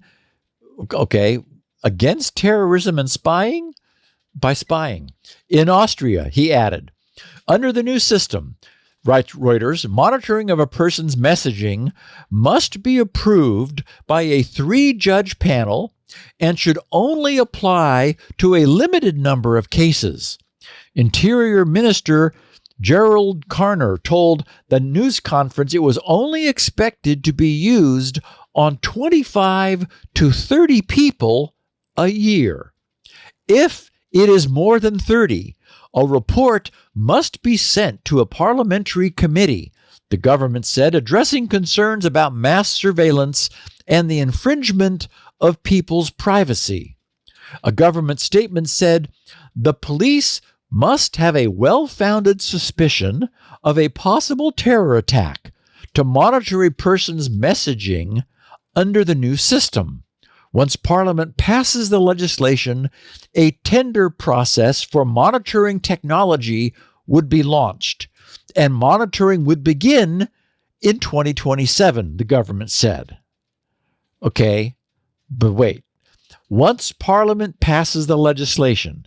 Okay, against terrorism and spying? By spying. "In Austria," he added. "Under the new system," writes Reuters, "monitoring of a person's messaging must be approved by a 3-judge panel and should only apply to a limited number of cases. Interior Minister Gerald Karner told the news conference it was only expected to be used on 25 to 30 people a year. If it is more than 30, a report must be sent to a parliamentary committee, the government said, addressing concerns about mass surveillance and the infringement of people's privacy. A government statement said the police must have a well-founded suspicion of a possible terror attack to monitor a person's messaging under the new system. Once Parliament passes the legislation, a tender process for monitoring technology would be launched, and monitoring would begin in 2027, the government said. Okay, but wait. Once Parliament passes the legislation,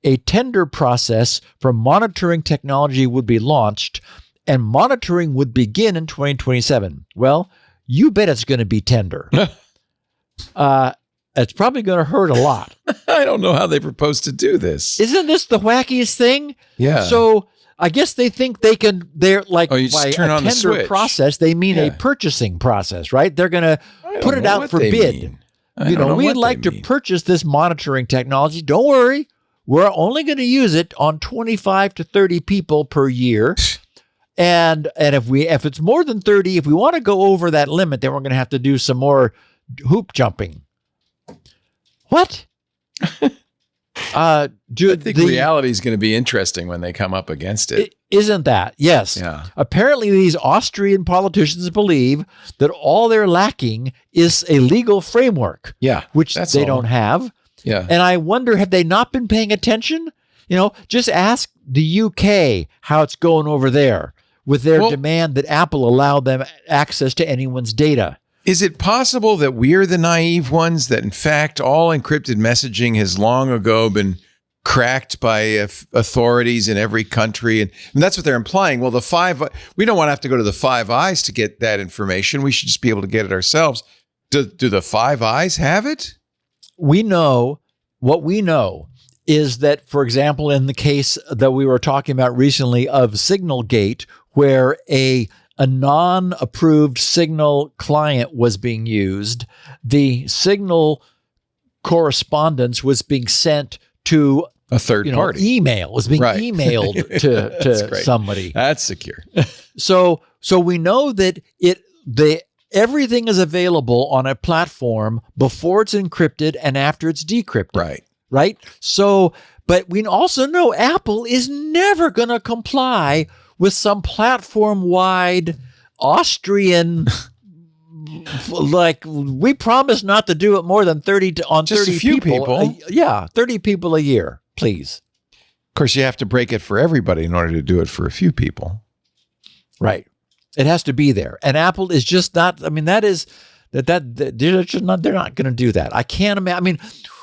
a tender process for monitoring technology would be launched, and monitoring would begin in 2027. Well, you bet it's going to be tender. It's probably going to hurt a lot. I don't know how they propose to do this. Isn't this the wackiest thing? Yeah. So I guess they think they're like, you just by turn a on the tender switch. process, they mean a purchasing process, right? They're going to put it out for bid. We'd like to purchase this monitoring technology. Don't worry. We're only going to use it on 25 to 30 people per year. And if it's more than 30, if we want to go over that limit, then we're going to have to do some more hoop jumping. What? I think reality is going to be interesting when they come up against it. Isn't that? Yes. Yeah. Apparently, these Austrian politicians believe that all they're lacking is a legal framework, which they don't have. Yeah. And I wonder, have they not been paying attention? Just ask the UK how it's going over there with their demand that Apple allow them access to anyone's data. Is it possible that we're the naive ones, that in fact all encrypted messaging has long ago been cracked by authorities in every country? And that's what they're implying. Well, we don't want to have to go to the Five Eyes to get that information. We should just be able to get it ourselves. Do the Five Eyes have it? What we know is that, for example, in the case that we were talking about recently of Signalgate, where a non-approved Signal client was being used, the Signal correspondence was being sent to a third party. Email was being emailed to somebody. That's secure. So we know that everything is available on a platform before it's encrypted and after it's decrypted. Right. So, but we also know Apple is never going to comply with some platform-wide Austrian, like, we promise not to do it more than 30 on just 30 a few people. 30 people a year, please. Of course, you have to break it for everybody in order to do it for a few people. Right. It has to be there. And Apple is just not, I mean, they're not going to do that. I can't imagine. I mean,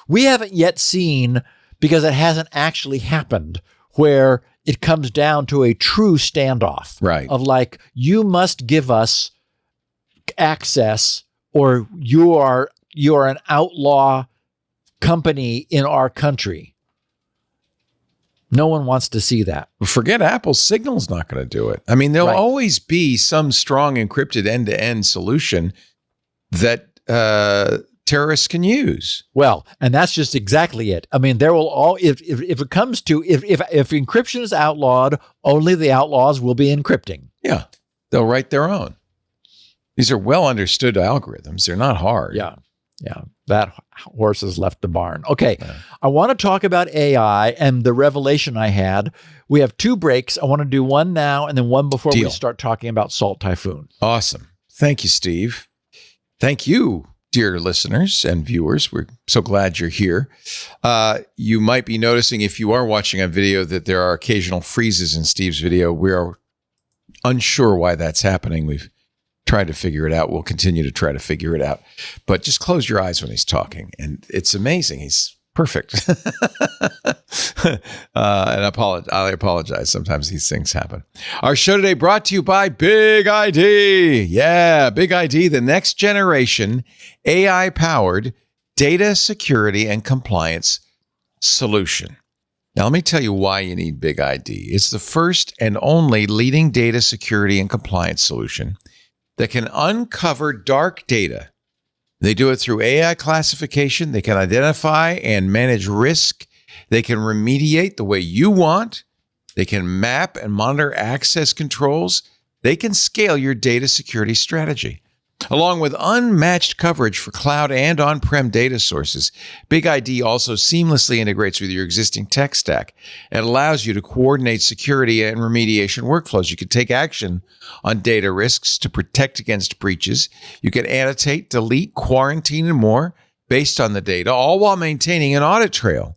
we haven't yet seen, because it hasn't actually happened, where it comes down to a true standoff. Right. Of like, you must give us access or you are an outlaw company in our country. No one wants to see that. Forget Apple. Signal's not going to do it. I mean, there'll always be some strong encrypted end-to-end solution that terrorists can use. Well, and that's just exactly it. I mean, there will if it comes to if encryption is outlawed, only the outlaws will be encrypting. Yeah, they'll write their own. These are well understood algorithms. They're not hard. Yeah. That horse has left the barn. Okay, I want to talk about AI and the revelation I had. We have 2 breaks. I want to do one now and then one before we start talking about Salt Typhoon. Awesome. Thank you, Steve. Thank you, dear listeners and viewers. We're so glad you're here. You might be noticing, if you are watching a video, that there are occasional freezes in Steve's video. We are unsure why that's happening. We've tried to figure it out. We'll continue to try to figure it out. But just close your eyes when he's talking. And it's amazing. He's perfect. And I apologize. Sometimes these things happen. Our show today brought to you by BigID. Yeah, BigID, the next generation AI-powered data security and compliance solution. Now, let me tell you why you need BigID. It's the first and only leading data security and compliance solution that can uncover dark data. They do it through AI classification. They can identify and manage risk. They can remediate the way you want. They can map and monitor access controls. They can scale your data security strategy. Along with unmatched coverage for cloud and on-prem data sources, BigID also seamlessly integrates with your existing tech stack and allows you to coordinate security and remediation workflows. You can take action on data risks to protect against breaches. You can annotate, delete, quarantine, and more based on the data, all while maintaining an audit trail.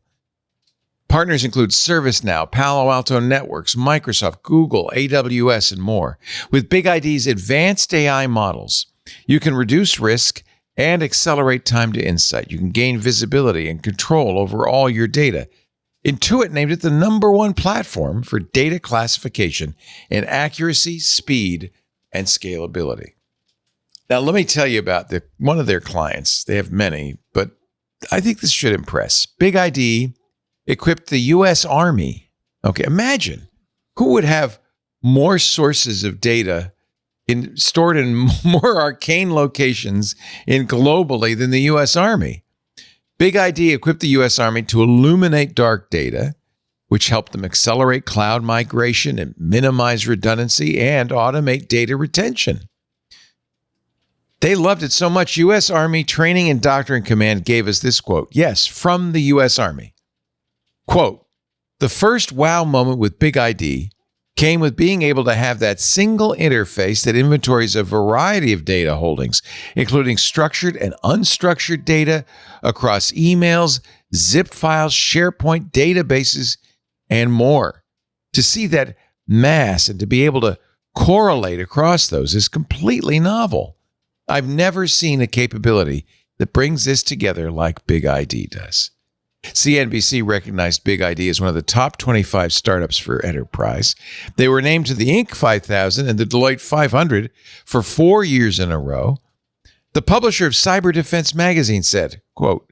Partners include ServiceNow, Palo Alto Networks, Microsoft, Google, AWS, and more. With BigID's advanced AI models, you can reduce risk and accelerate time to insight. You can gain visibility and control over all your data. Intuit named it the #1 platform for data classification in accuracy, speed, and scalability. Now, let me tell you about one of their clients. They have many, but I think this should impress. BigID equipped the U.S. Army. Okay, imagine who would have more sources of data stored in more arcane locations globally than the U.S. Army. BigID equipped the U.S. Army to illuminate dark data, which helped them accelerate cloud migration and minimize redundancy and automate data retention. They loved it so much, U.S. Army Training and Doctrine Command gave us this quote. Yes, from the U.S. Army. Quote, "The first wow moment with BigID came with being able to have that single interface that inventories a variety of data holdings, including structured and unstructured data across emails, zip files, SharePoint databases, and more. To see that mass and to be able to correlate across those is completely novel. I've never seen a capability that brings this together like BigID does." CNBC recognized BigID as one of the top 25 startups for enterprise. They were named to the Inc. 5000 and the Deloitte 500 for 4 years in a row. The publisher of Cyber Defense magazine said, quote,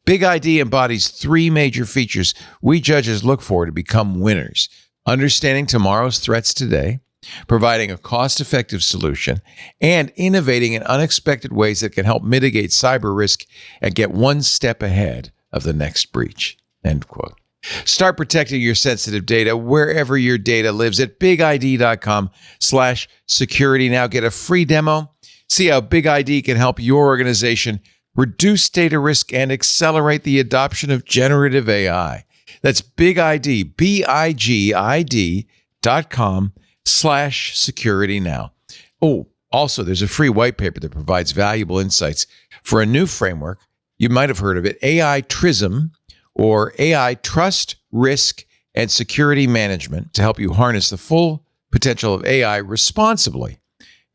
BigID embodies 3 major features we judges look for to become winners: understanding tomorrow's threats today, providing a cost-effective solution, and innovating in unexpected ways that can help mitigate cyber risk and get one step ahead of the next breach. End quote. Start protecting your sensitive data wherever your data lives at bigid.com/security. Now get a free demo. See how BigID can help your organization reduce data risk and accelerate the adoption of generative AI. That's BigID, bigid.com/security now. Oh, also, there's a free white paper that provides valuable insights for a new framework. You might have heard of it, AI TRISM, or AI Trust, Risk, and Security Management, to help you harness the full potential of AI responsibly.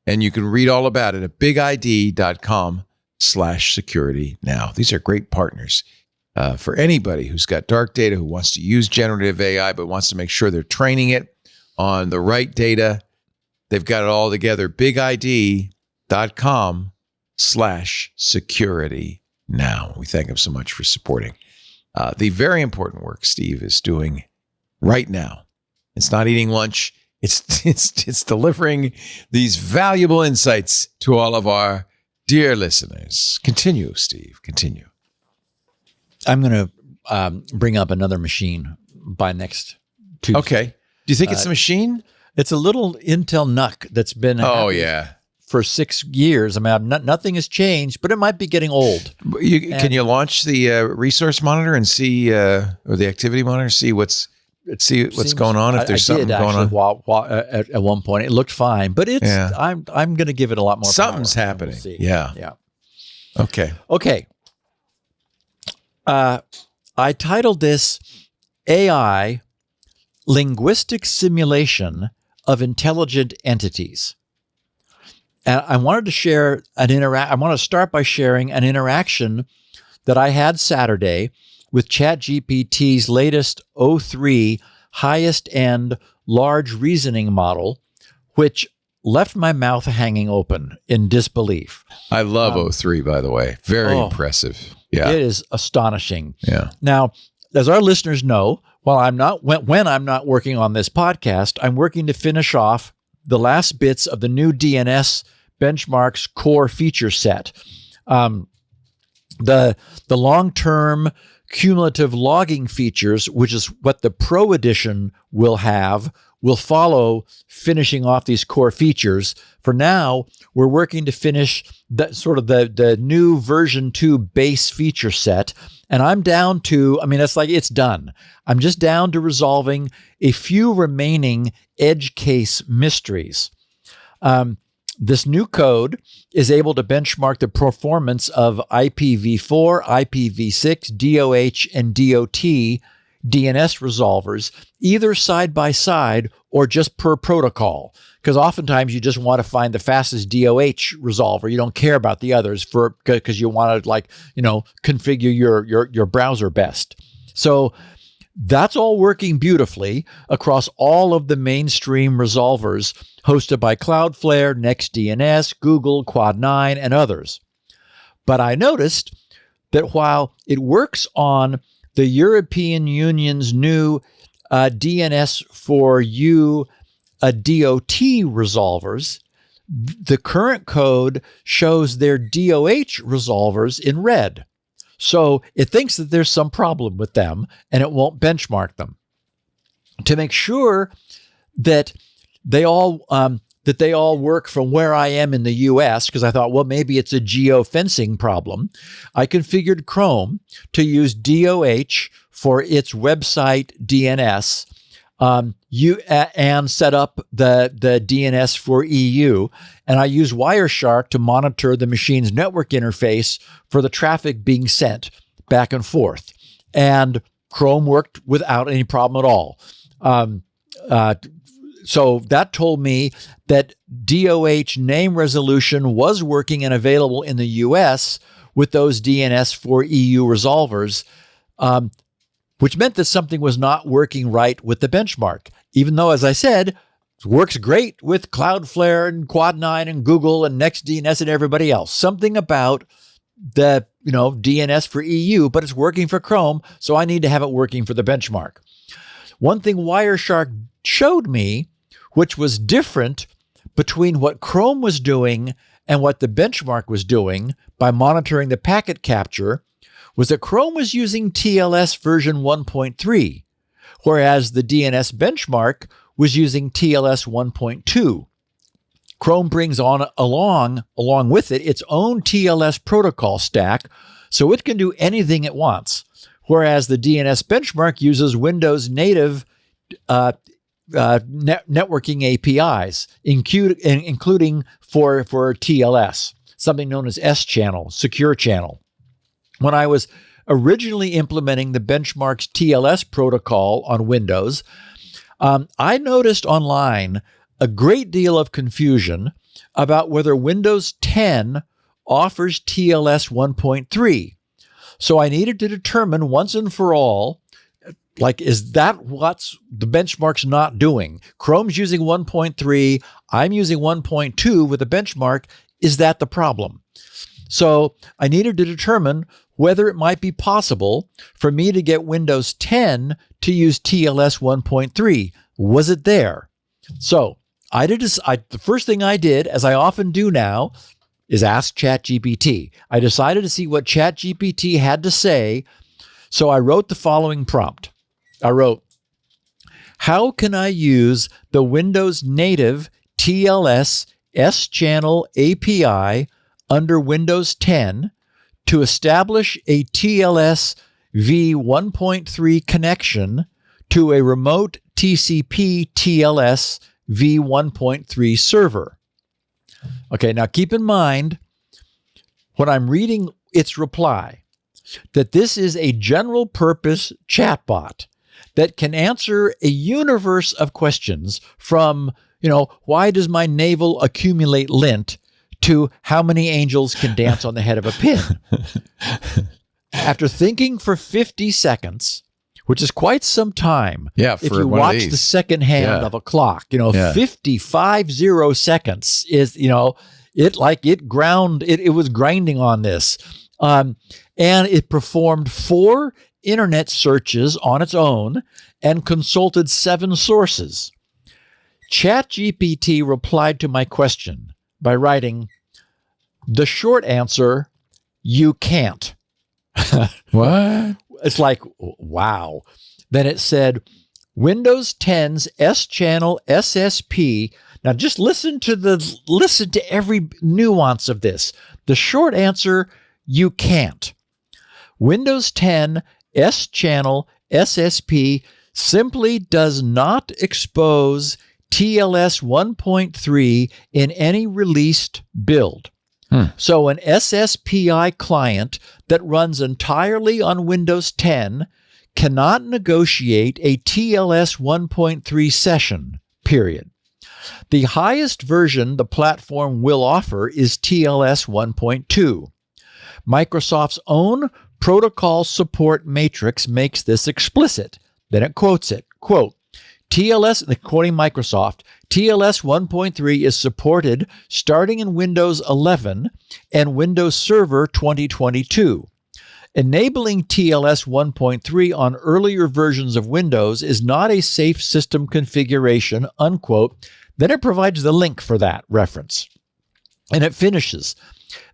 And you can read all about it at bigid.com/security now. These are great partners for anybody who's got dark data, who wants to use generative AI, but wants to make sure they're training it on the right data. They've got it all together. bigid.com/security now. We thank them so much for supporting the very important work Steve is doing right now. It's not eating lunch. It's delivering these valuable insights to all of our dear listeners. Continue, Steve. Continue. I'm going to bring up another machine by next Tuesday. Okay. Do you think it's a machine? It's a little Intel NUC that's been for 6 years. I mean, nothing has changed, but it might be getting old. Can you launch the resource monitor and see, or the activity monitor, see what's going on? If there's something going on, at one point it looked fine, but it's. Yeah. I'm going to give it a lot more. Something's power. happening. We'll Yeah. Okay. I titled this AI Linguistic Simulation of Intelligent Entities. And I wanted to share I want to start by sharing an interaction that I had Saturday with ChatGPT's latest O3 highest end large reasoning model, which left my mouth hanging open in disbelief. I love O3, by the way. Very impressive. Yeah. It is astonishing. Yeah. Now, as our listeners know, when I'm not working on this podcast, I'm working to finish off the last bits of the new DNS benchmarks core feature set. The long-term cumulative logging features, which is what the Pro Edition will have, will follow finishing off these core features. For now, we're working to finish the new version 2 base feature set. And I'm down to, it's done. I'm just down to resolving a few remaining edge case mysteries. This new code is able to benchmark the performance of IPv4, IPv6, DOH, and DOT DNS resolvers, either side by side or just per protocol. Because oftentimes you just want to find the fastest DOH resolver. You don't care about the others because you want to configure your browser best. So that's all working beautifully across all of the mainstream resolvers hosted by Cloudflare, NextDNS, Google, Quad9, and others. But I noticed that while it works on the European Union's new DNS4U DOT resolvers, the current code shows their DOH resolvers in red. So it thinks that there's some problem with them and it won't benchmark them. To make sure that they all work from where I am in the US, because I thought, well, maybe it's a geofencing problem, I configured Chrome to use DOH for its website DNS and set up the DNS for EU. And I use Wireshark to monitor the machine's network interface for the traffic being sent back and forth. And Chrome worked without any problem at all. So that told me that DOH name resolution was working and available in the US with those DNS for EU resolvers, which meant that something was not working right with the benchmark, even though, as I said, it works great with Cloudflare and Quad9 and Google and NextDNS and everybody else. Something about the DNS for EU, but it's working for Chrome, so I need to have it working for the benchmark. One thing Wireshark showed me, which was different between what Chrome was doing and what the benchmark was doing by monitoring the packet capture, was that Chrome was using TLS version 1.3, whereas the DNS benchmark was using TLS 1.2. Chrome brings along with it its own TLS protocol stack, so it can do anything it wants, whereas the DNS benchmark uses Windows native networking APIs, including for TLS, something known as S-channel, secure channel. When I was originally implementing the benchmark's TLS protocol on Windows, I noticed online a great deal of confusion about whether Windows 10 offers TLS 1.3. So I needed to determine once and for all, is that what's the benchmark's not doing? Chrome's using 1.3, I'm using 1.2 with a benchmark. Is that the problem? So I needed to determine whether it might be possible for me to get Windows 10 to use TLS 1.3. Was it there? So the first thing I did, as I often do now, is ask ChatGPT. I decided to see what ChatGPT had to say, so I wrote the following prompt. I wrote, how can I use the Windows native TLS S-channel API under Windows 10 to establish a TLS v1.3 connection to a remote TCP TLS v1.3 server? Okay, now keep in mind, when I'm reading its reply, that this is a general purpose chatbot that can answer a universe of questions from, why does my navel accumulate lint, to how many angels can dance on the head of a pin. After thinking for 50 seconds, which is quite some time. Yeah, if you watch the second hand of a clock, 50 seconds is, it was grinding on this. And it performed 4 internet searches on its own and consulted 7 sources. ChatGPT replied to my question by writing, the short answer, you can't. What? It's like, wow. Then it said, Windows 10's S-channel SSP. Now just listen to every nuance of this. The short answer, you can't. Windows 10 S-channel SSP simply does not expose TLS 1.3 in any released build. So an SSPI client that runs entirely on Windows 10 cannot negotiate a TLS 1.3 session, period. The highest version the platform will offer is TLS 1.2. Microsoft's own protocol support matrix makes this explicit. Then it quotes it, quote, TLS, quoting Microsoft, TLS 1.3 is supported starting in Windows 11 and Windows Server 2022. Enabling TLS 1.3 on earlier versions of Windows is not a safe system configuration, unquote. Then it provides the link for that reference. And it finishes,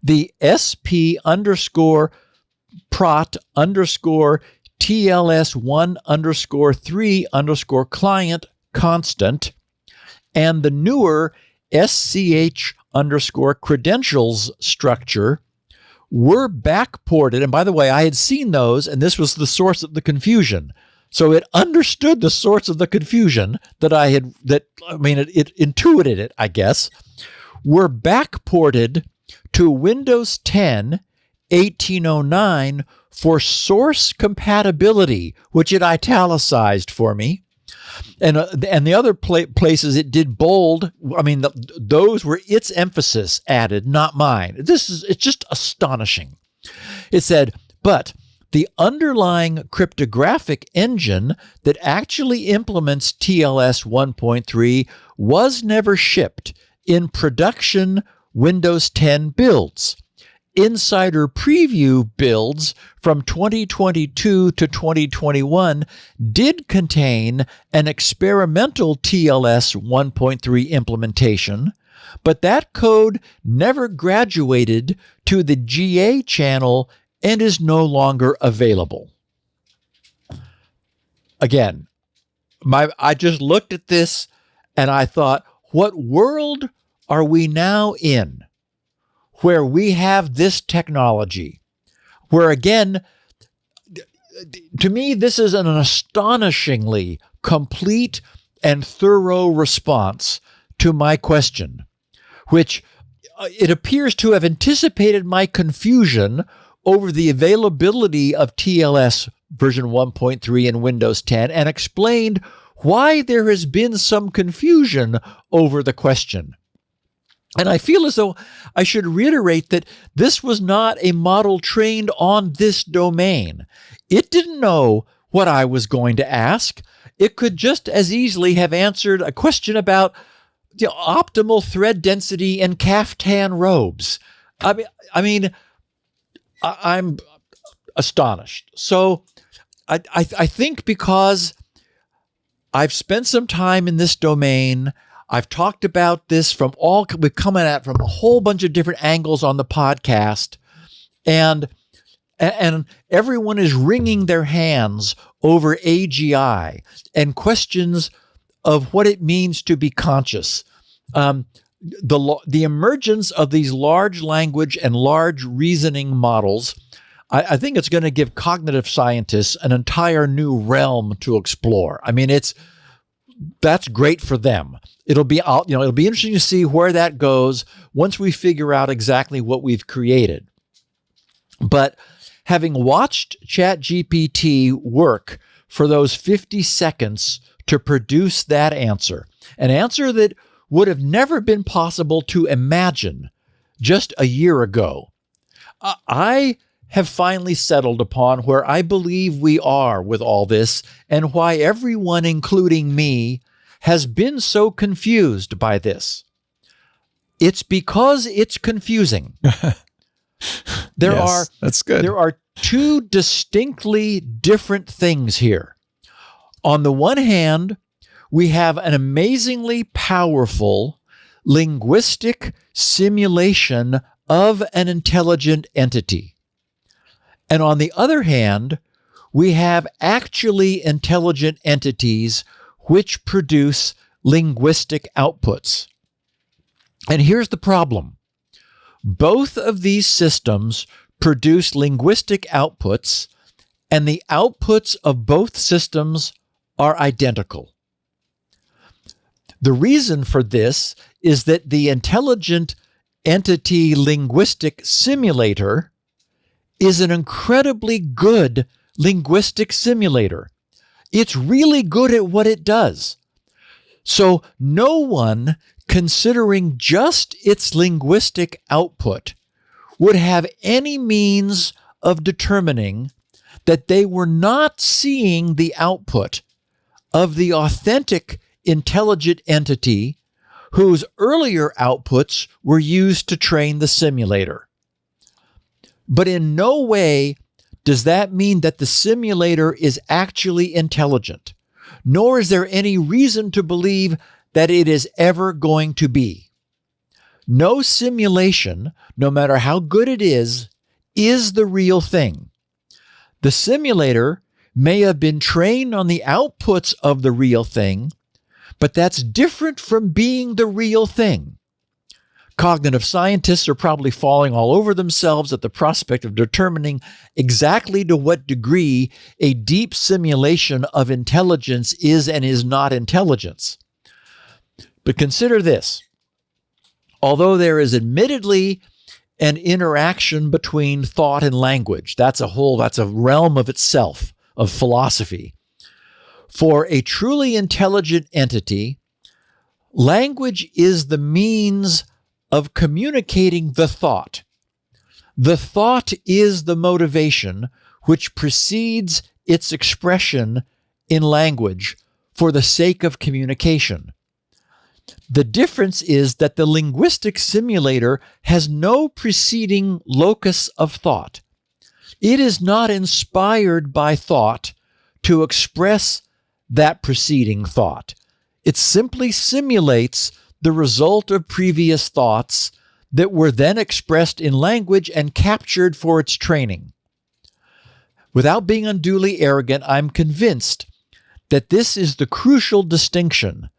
the SP _prot _ TLS 1 _ 3 _ client constant, and the newer SCH _ credentials structure were backported. And by the way, I had seen those, and this was the source of the confusion. So it understood the source of the confusion it intuited it, I guess, were backported to Windows 10 1809 for source compatibility, which it italicized for me. And the other places it did bold, those were its emphasis added, not mine. It's just astonishing. It said, but the underlying cryptographic engine that actually implements TLS 1.3 was never shipped in production Windows 10 builds. insider preview builds from 2022 to 2021 did contain an experimental TLS 1.3 implementation, but that code never graduated to the GA channel and is no longer available. Again, I just looked at this and I thought, what world are we now in where we have this technology? Where again, to me, this is an astonishingly complete and thorough response to my question, which it appears to have anticipated my confusion over the availability of TLS version 1.3 in Windows 10 and explained why there has been some confusion over the question. And I feel as though I should reiterate that this was not a model trained on this domain. It didn't know what I was going to ask. It could just as easily have answered a question about the optimal thread density in caftan robes. I'm astonished. So I think because I've spent some time in this domain, I've talked about this we're coming at from a whole bunch of different angles on the podcast, and everyone is wringing their hands over AGI and questions of what it means to be conscious. The emergence of these large language and large reasoning models, I think it's going to give cognitive scientists an entire new realm to explore. I mean, that's great for them. It'll be interesting to see where that goes once we figure out exactly what we've created. But having watched ChatGPT work for those 50 seconds to produce that answer, an answer that would have never been possible to imagine just a year ago, I have finally settled upon where I believe we are with all this and why everyone, including me, has been so confused by this. It's because it's confusing. That's good. There are two distinctly different things here. On the one hand, we have an amazingly powerful linguistic simulation of an intelligent entity. And on the other hand, we have actually intelligent entities which produce linguistic outputs. And here's the problem. Both of these systems produce linguistic outputs, and the outputs of both systems are identical. The reason for this is that the intelligent entity linguistic simulator is an incredibly good linguistic simulator. It's really good at what it does. So no one, considering just its linguistic output, would have any means of determining that they were not seeing the output of the authentic intelligent entity whose earlier outputs were used to train the simulator. But in no way does that mean that the simulator is actually intelligent, nor is there any reason to believe that it is ever going to be. No simulation, no matter how good it is the real thing. The simulator may have been trained on the outputs of the real thing, but that's different from being the real thing. Cognitive scientists are probably falling all over themselves at the prospect of determining exactly to what degree a deep simulation of intelligence is and is not intelligence. But consider this. Although there is admittedly an interaction between thought and language, that's a realm of itself, of philosophy. For a truly intelligent entity, language is the means of communicating the thought. The thought is the motivation which precedes its expression in language for the sake of communication. The difference is that the linguistic simulator has no preceding locus of thought. It is not inspired by thought to express that preceding thought. It simply simulates the result of previous thoughts that were then expressed in language and captured for its training. Without being unduly arrogant, I'm convinced that this is the crucial distinction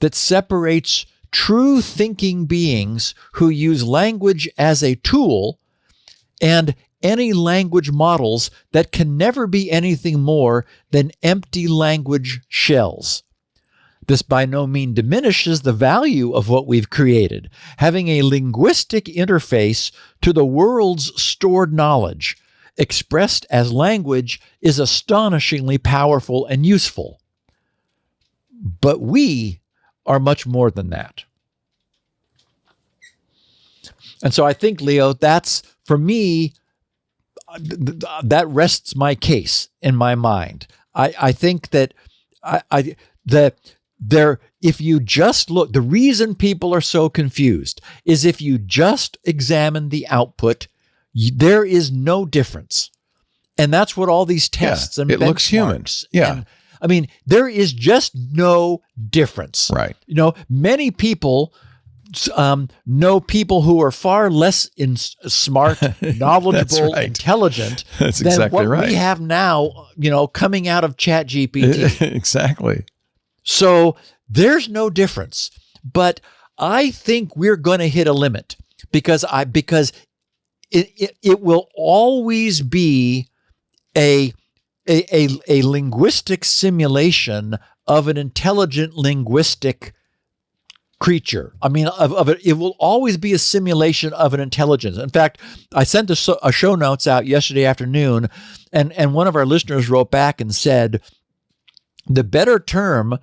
that separates true thinking beings who use language as a tool and any language models that can never be anything more than empty language shells. This by no means diminishes the value of what we've created. Having a linguistic interface to the world's stored knowledge expressed as language is astonishingly powerful and useful. But we are much more than that. And so I think, Leo, that's, for me, that rests my case in my mind. I think that if you just look, the reason people are so confused is if you just examine the output, there is no difference. And that's what all these tests and it looks human. And, I mean, there is just no difference. Right. You know, many people know people who are far less smart, knowledgeable, right. intelligent That's than exactly what right. we have now, you know, coming out of ChatGPT. Exactly. So there's no difference. But I think we're going to hit a limit because it will always be a linguistic simulation of an intelligent linguistic creature. I mean, it will always be a simulation of an intelligence. In fact, I sent a show notes out yesterday afternoon, and one of our listeners wrote back and said, the better term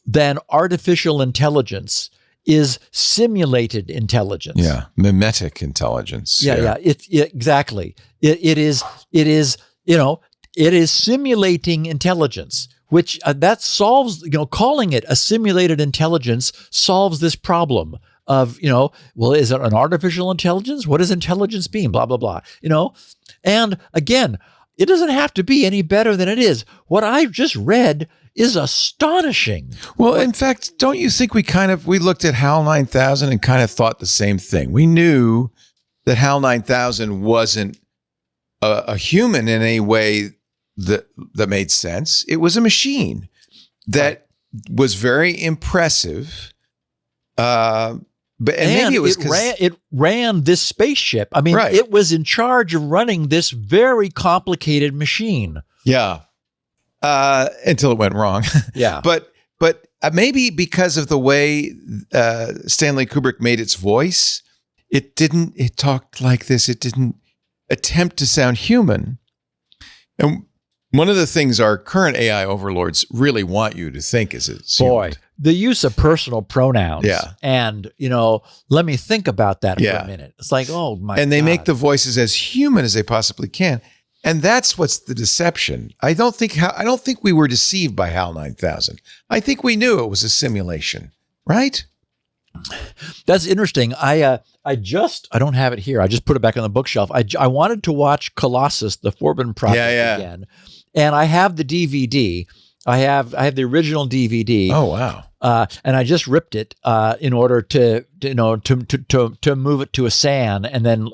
than artificial intelligence is simulated intelligence. Yeah, mimetic intelligence. Yeah. Exactly. It is simulating intelligence, which that solves, calling it a simulated intelligence solves this problem of, well, is it an artificial intelligence? What does intelligence mean? Blah, blah, blah, And again, it doesn't have to be any better than it is. What I've just read is astonishing. Well, in fact, don't you think we looked at HAL 9000 and kind of thought the same thing? We knew that HAL 9000 wasn't a human in any way that made sense. It was a machine that was very impressive. Maybe it was because it ran this spaceship. I mean, It was in charge of running this very complicated machine. Yeah. Until it went wrong. Yeah. But maybe because of the way Stanley Kubrick made its voice, it talked like this. It didn't attempt to sound human. And one of the things our current AI overlords really want you to think is it's human. The use of personal pronouns. Yeah. And, let me think about that for a minute. It's like, oh my God. And they make the voices as human as they possibly can. And that's what's the deception. I don't think we were deceived by HAL 9000. I think we knew it was a simulation, right? That's interesting. I don't have it here. I just put it back on the bookshelf. I wanted to watch Colossus, the Forbidden Project again. And I have the DVD. I have the original DVD. Oh wow! And I just ripped it in order to move it to a SAN, and then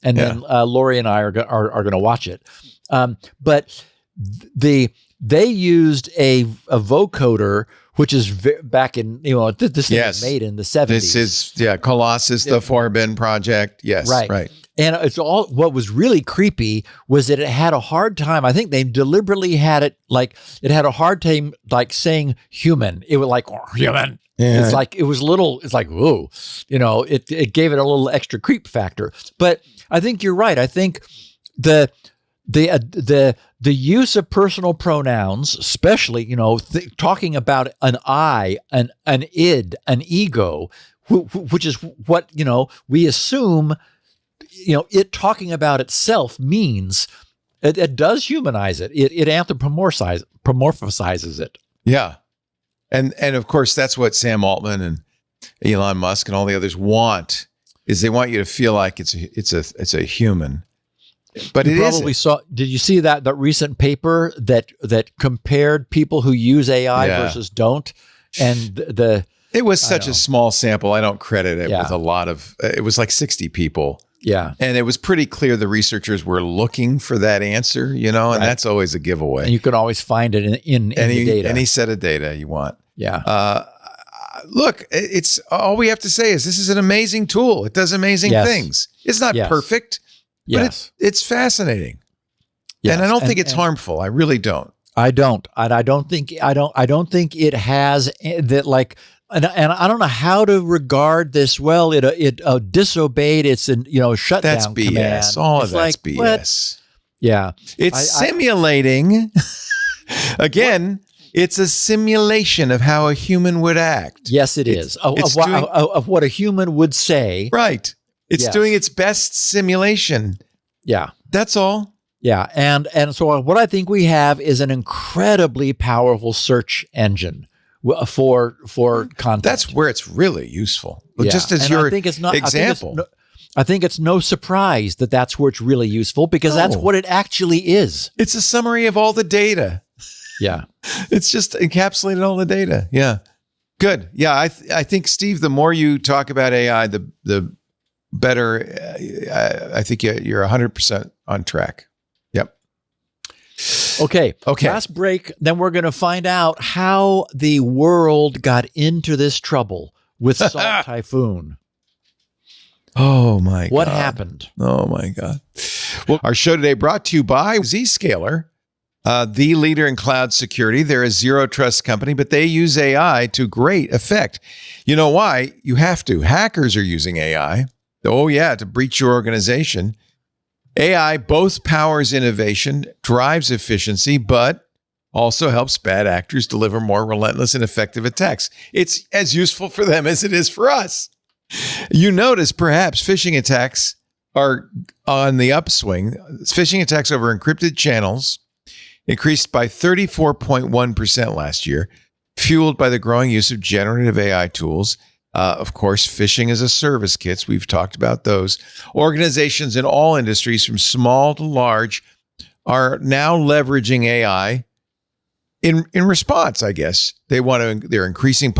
then Lori and I are going to watch it. But they used a vocoder, which is back in this thing was made in the 70s. This is Colossus, the Forbidden Project. Yes, right. And it's all. What was really creepy was that it had a hard time. I think they deliberately had it had a hard time saying human. It was like human. Yeah. It's like it was little. It's like whoa, It gave it a little extra creep factor. But I think you're right. I think the use of personal pronouns, especially talking about an I, an id, an ego, which is what we assume. It talking about itself means it does humanize it. It anthropomorphizes it. Yeah. And of course, that's what Sam Altman and Elon Musk and all the others want, is they want you to feel like it's a human. But you it probably isn't. saw. Did you see that recent paper that compared people who use AI versus don't? And It was such a small sample. I don't credit it with a lot of. It was like 60 people. Yeah, and it was pretty clear the researchers were looking for that answer. And that's always a giveaway. And you can always find it in the data. Any set of data you want. Yeah. Look, it's all we have to say is this is an amazing tool. It does amazing things. It's not perfect, but it's fascinating. Yes. And I don't think it's harmful. I really don't. I don't. And I don't think it has that, like, and I don't know how to regard this. Well, it disobeyed its shutdown. That's BS. Command. All of that's BS. What? Yeah. It's simulating. Again, it's a simulation of how a human would act. Yes, it is. Of what a human would say. Right. It's doing its best simulation. Yeah. That's all. Yeah. And so what I think we have is an incredibly powerful search engine for content. That's where it's really useful. But just as your example. I think it's no surprise that that's where it's really usful, because that's what it actually is. It's a summary of all the data. Yeah. It's just encapsulated all the data. Yeah. Good. Yeah. I think, Steve, the more you talk about AI, the better. I think you're 100% on track. Yep. Okay. Last break. Then we're going to find out how the world got into this trouble with Salt Typhoon. Oh my God. What happened? Oh my God. Well, our show today brought to you by Zscaler, the leader in cloud security. They're a zero trust company, but they use AI to great effect. You know why? You have to. Hackers are using AI. Oh yeah, to breach your organization. AI both powers innovation, drives efficiency, but also helps bad actors deliver more relentless and effective attacks. It's as useful for them as it is for us. You notice perhaps phishing attacks are on the upswing. Phishing attacks over encrypted channels increased by 34.1% last year, fueled by the growing use of generative AI tools. Of course, phishing as a service kits. We've talked about those. Organizations in all industries, from small to large, are now leveraging AI in response, I guess. They're increasing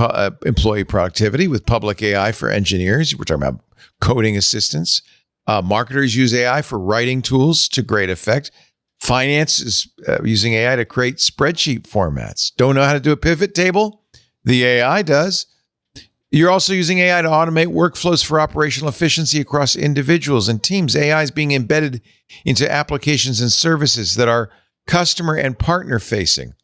employee productivity with public AI for engineers. We're talking about coding assistants. Marketers use AI for writing tools to great effect. Finance is using AI to create spreadsheet formats. Don't know how to do a pivot table? The AI does. You're also using AI to automate workflows for operational efficiency across individuals and teams. AI is being embedded into applications and services that are customer and partner facing.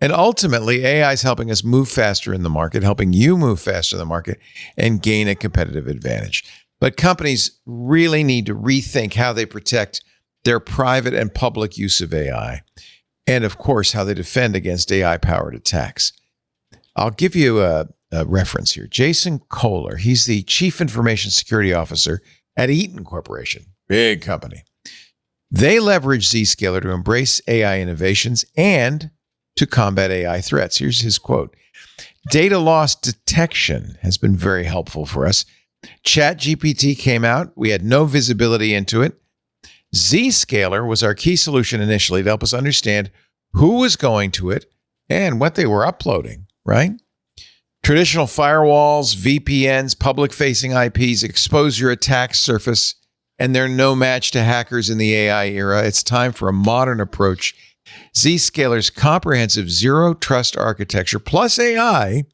And ultimately, AI is helping us move faster in the market, helping you move faster in the market and gain a competitive advantage. But companies really need to rethink how they protect their private and public use of AI, and of course, how they defend against AI-powered attacks. I'll give you a reference here. Jason Kohler, he's the Chief Information Security Officer at Eaton Corporation, big company. They leverage Zscaler to embrace AI innovations and to combat AI threats. Here's his quote. Data loss detection has been very helpful for us. ChatGPT came out. We had no visibility into it. Zscaler was our key solution initially to help us understand who was going to it and what they were uploading, right? Traditional firewalls, VPNs, public-facing IPs expose your attack surface, and they're no match to hackers in the AI era. It's time for a modern approach. Zscaler's comprehensive zero-trust architecture plus AI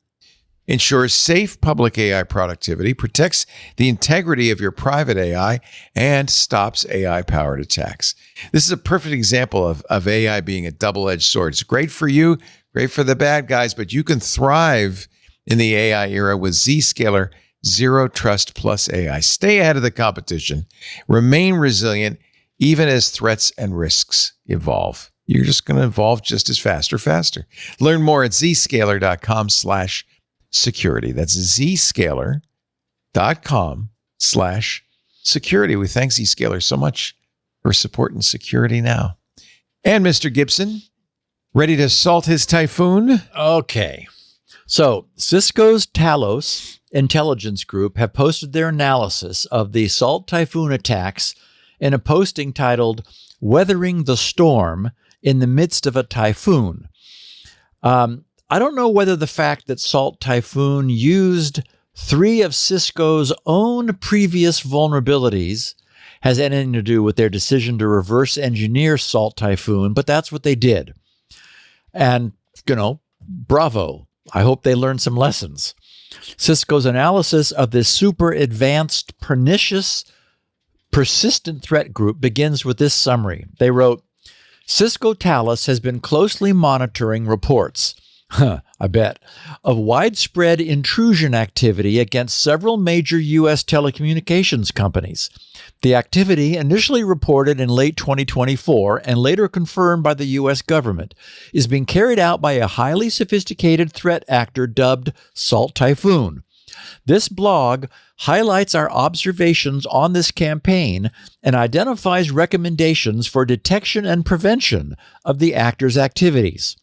ensures safe public AI productivity, protects the integrity of your private AI, and stops AI-powered attacks. This is a perfect example of AI being a double-edged sword. It's great for you, great for the bad guys, but you can thrive in the AI era with Zscaler Zero Trust Plus AI. Stay ahead of the competition. Remain resilient even as threats and risks evolve. You're just going to evolve just as fast or faster. Learn more at zscaler.com/security. That's zscaler.com/security. We thank Zscaler so much for supporting security now. And Mr. Gibson, ready to salt his typhoon? Okay. So Cisco's Talos intelligence group have posted their analysis of the Salt Typhoon attacks in a posting titled "Weathering the Storm in the Midst of a Typhoon." I don't know whether the fact that Salt Typhoon used 3 of Cisco's own previous vulnerabilities has anything to do with their decision to reverse engineer Salt Typhoon, but that's what they did. And, bravo. I hope they learned some lessons. Cisco's analysis of this super advanced, pernicious, persistent threat group begins with this summary. They wrote, Cisco Talos has been closely monitoring reports, I bet, of widespread intrusion activity against several major U.S. telecommunications companies. The activity, initially reported in late 2024 and later confirmed by the U.S. government, is being carried out by a highly sophisticated threat actor dubbed Salt Typhoon. This blog highlights our observations on this campaign and identifies recommendations for detection and prevention of the actor's activities.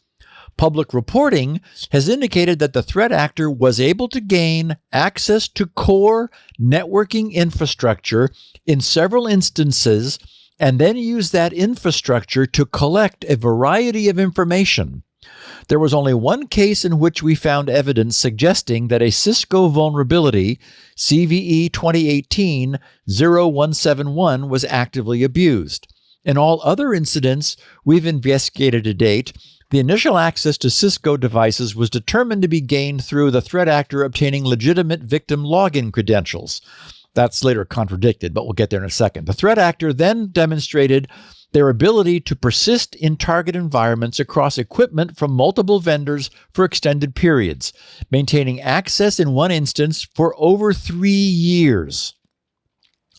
Public reporting has indicated that the threat actor was able to gain access to core networking infrastructure in several instances and then use that infrastructure to collect a variety of information. There was only one case in which we found evidence suggesting that a Cisco vulnerability, CVE 2018-0171, was actively abused. In all other incidents we've investigated to date, the initial access to Cisco devices was determined to be gained through the threat actor obtaining legitimate victim login credentials. That's later contradicted, but we'll get there in a second. The threat actor then demonstrated their ability to persist in target environments across equipment from multiple vendors for extended periods, maintaining access in one instance for over 3 years.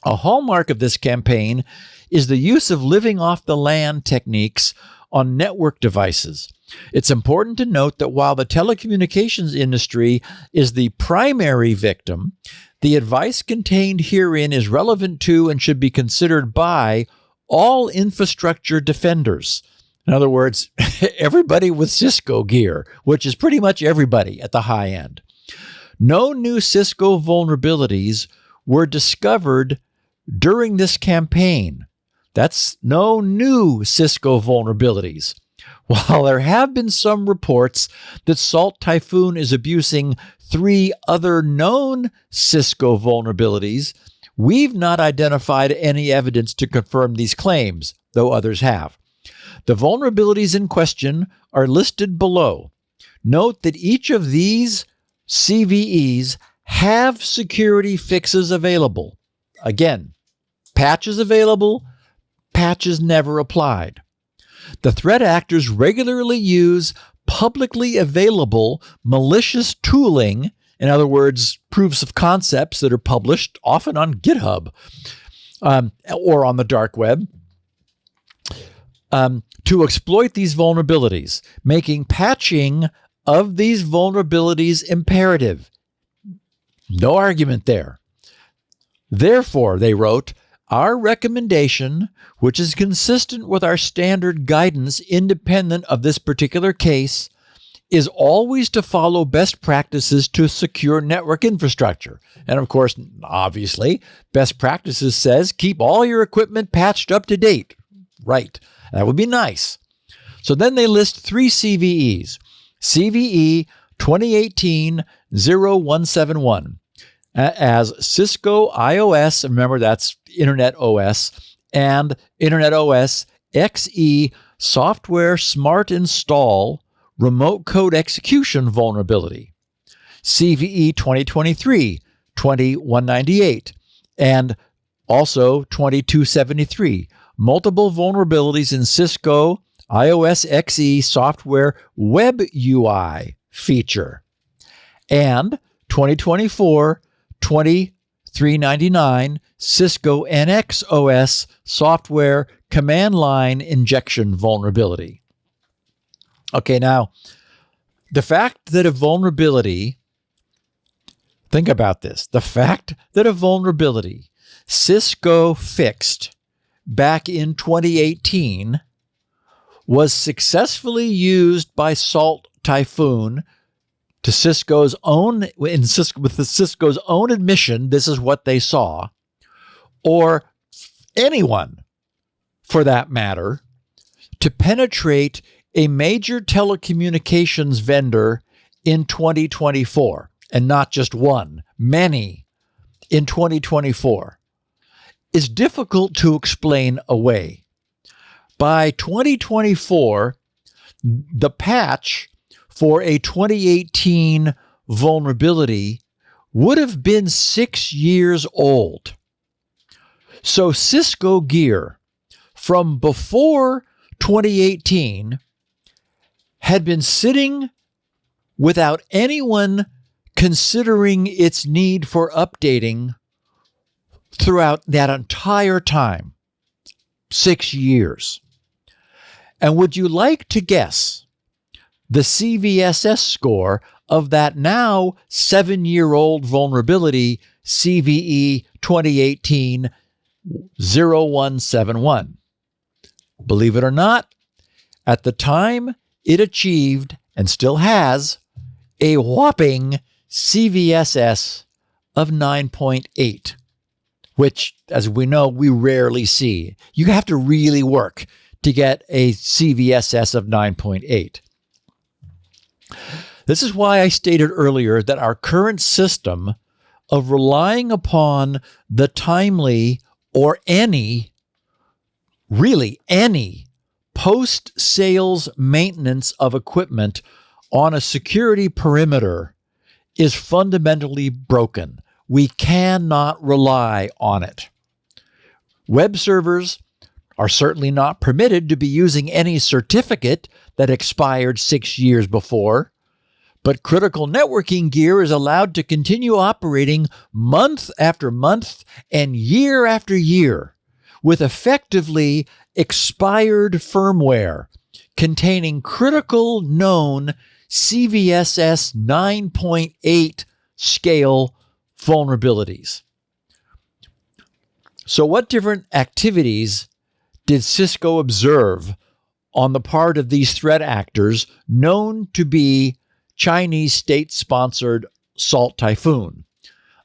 A hallmark of this campaign is the use of living off the land techniques on network devices. It's important to note that while the telecommunications industry is the primary victim, the advice contained herein is relevant to and should be considered by all infrastructure defenders. In other words, everybody with Cisco gear, which is pretty much everybody at the high end. No new Cisco vulnerabilities were discovered during this campaign. That's no new Cisco vulnerabilities. While there have been some reports that Salt Typhoon is abusing 3 other known Cisco vulnerabilities, we've not identified any evidence to confirm these claims, though others have. The vulnerabilities in question are listed below. Note that each of these CVEs have security fixes available. Again, patches available, patches never applied. The threat actors regularly use publicly available malicious tooling, in other words, proofs of concepts that are published often on GitHub or on the dark web, to exploit these vulnerabilities, making patching of these vulnerabilities imperative. No argument there. Therefore, they wrote, our recommendation, which is consistent with our standard guidance independent of this particular case, is always to follow best practices to secure network infrastructure. And of course, obviously, best practices says keep all your equipment patched up to date. Right. That would be nice. So then they list 3 CVEs. CVE 2018-0171 as Cisco iOS, remember that's Internet OS, and Internet OS XE Software Smart Install Remote Code Execution Vulnerability, CVE 2023-2198, and also 2273, multiple vulnerabilities in Cisco iOS XE Software Web UI feature, and 2024-2399 Cisco NX OS Software Command Line Injection Vulnerability. Okay, now, the fact that a vulnerability, think about this, the fact that a vulnerability Cisco fixed back in 2018 was successfully used by Salt Typhoon to Cisco's own, with Cisco's own admission, this is what they saw, or anyone for that matter, to penetrate a major telecommunications vendor in 2024, and not just one, many in 2024, is difficult to explain away. By 2024, the patch for a 2018 vulnerability would have been 6 years old. So Cisco gear from before 2018 had been sitting without anyone considering its need for updating throughout that entire time, 6 years. And would you like to guess the CVSS score of that now 7-year-old vulnerability, CVE 2018-0171? Believe it or not, at the time it achieved, and still has, a whopping CVSS of 9.8, which, as we know, we rarely see. You have to really work to get a CVSS of 9.8. This is why I stated earlier that our current system of relying upon the timely or any post-sales maintenance of equipment on a security perimeter is fundamentally broken. We cannot rely on it. Web servers are certainly not permitted to be using any certificate that expired 6 years before, but critical networking gear is allowed to continue operating month after month and year after year with effectively expired firmware containing critical known CVSS 9.8 scale vulnerabilities. So what different activities did Cisco observe on the part of these threat actors known to be Chinese state-sponsored Salt Typhoon?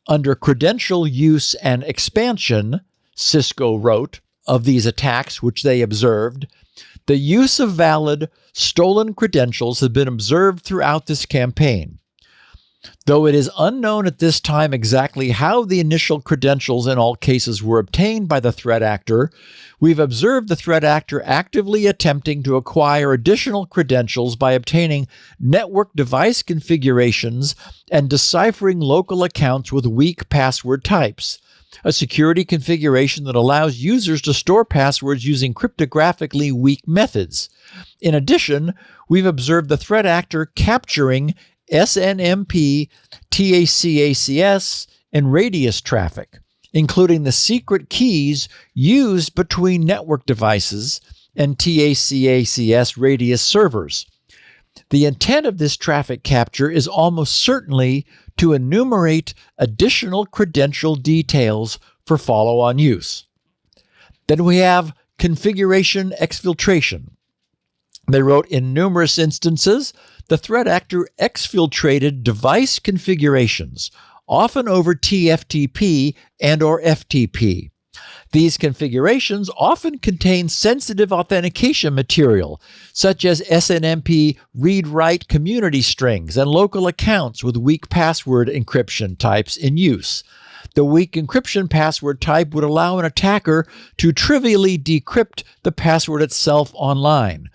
Under credential use and expansion, Cisco wrote of these attacks which they observed, the use of valid stolen credentials has been observed throughout this campaign. Though it is unknown at this time exactly how the initial credentials in all cases were obtained by the threat actor, we've observed the threat actor actively attempting to acquire additional credentials by obtaining network device configurations and deciphering local accounts with weak password types, a security configuration that allows users to store passwords using cryptographically weak methods. In addition, we've observed the threat actor capturing SNMP, TACACS, and radius traffic, including the secret keys used between network devices and TACACS radius servers. The intent of this traffic capture is almost certainly to enumerate additional credential details for follow-on use. Then we have configuration exfiltration. They wrote, in numerous instances, the threat actor exfiltrated device configurations, often over TFTP and or FTP. These configurations often contain sensitive authentication material, such as SNMP read-write community strings and local accounts with weak password encryption types in use. The weak encryption password type would allow an attacker to trivially decrypt the password itself online.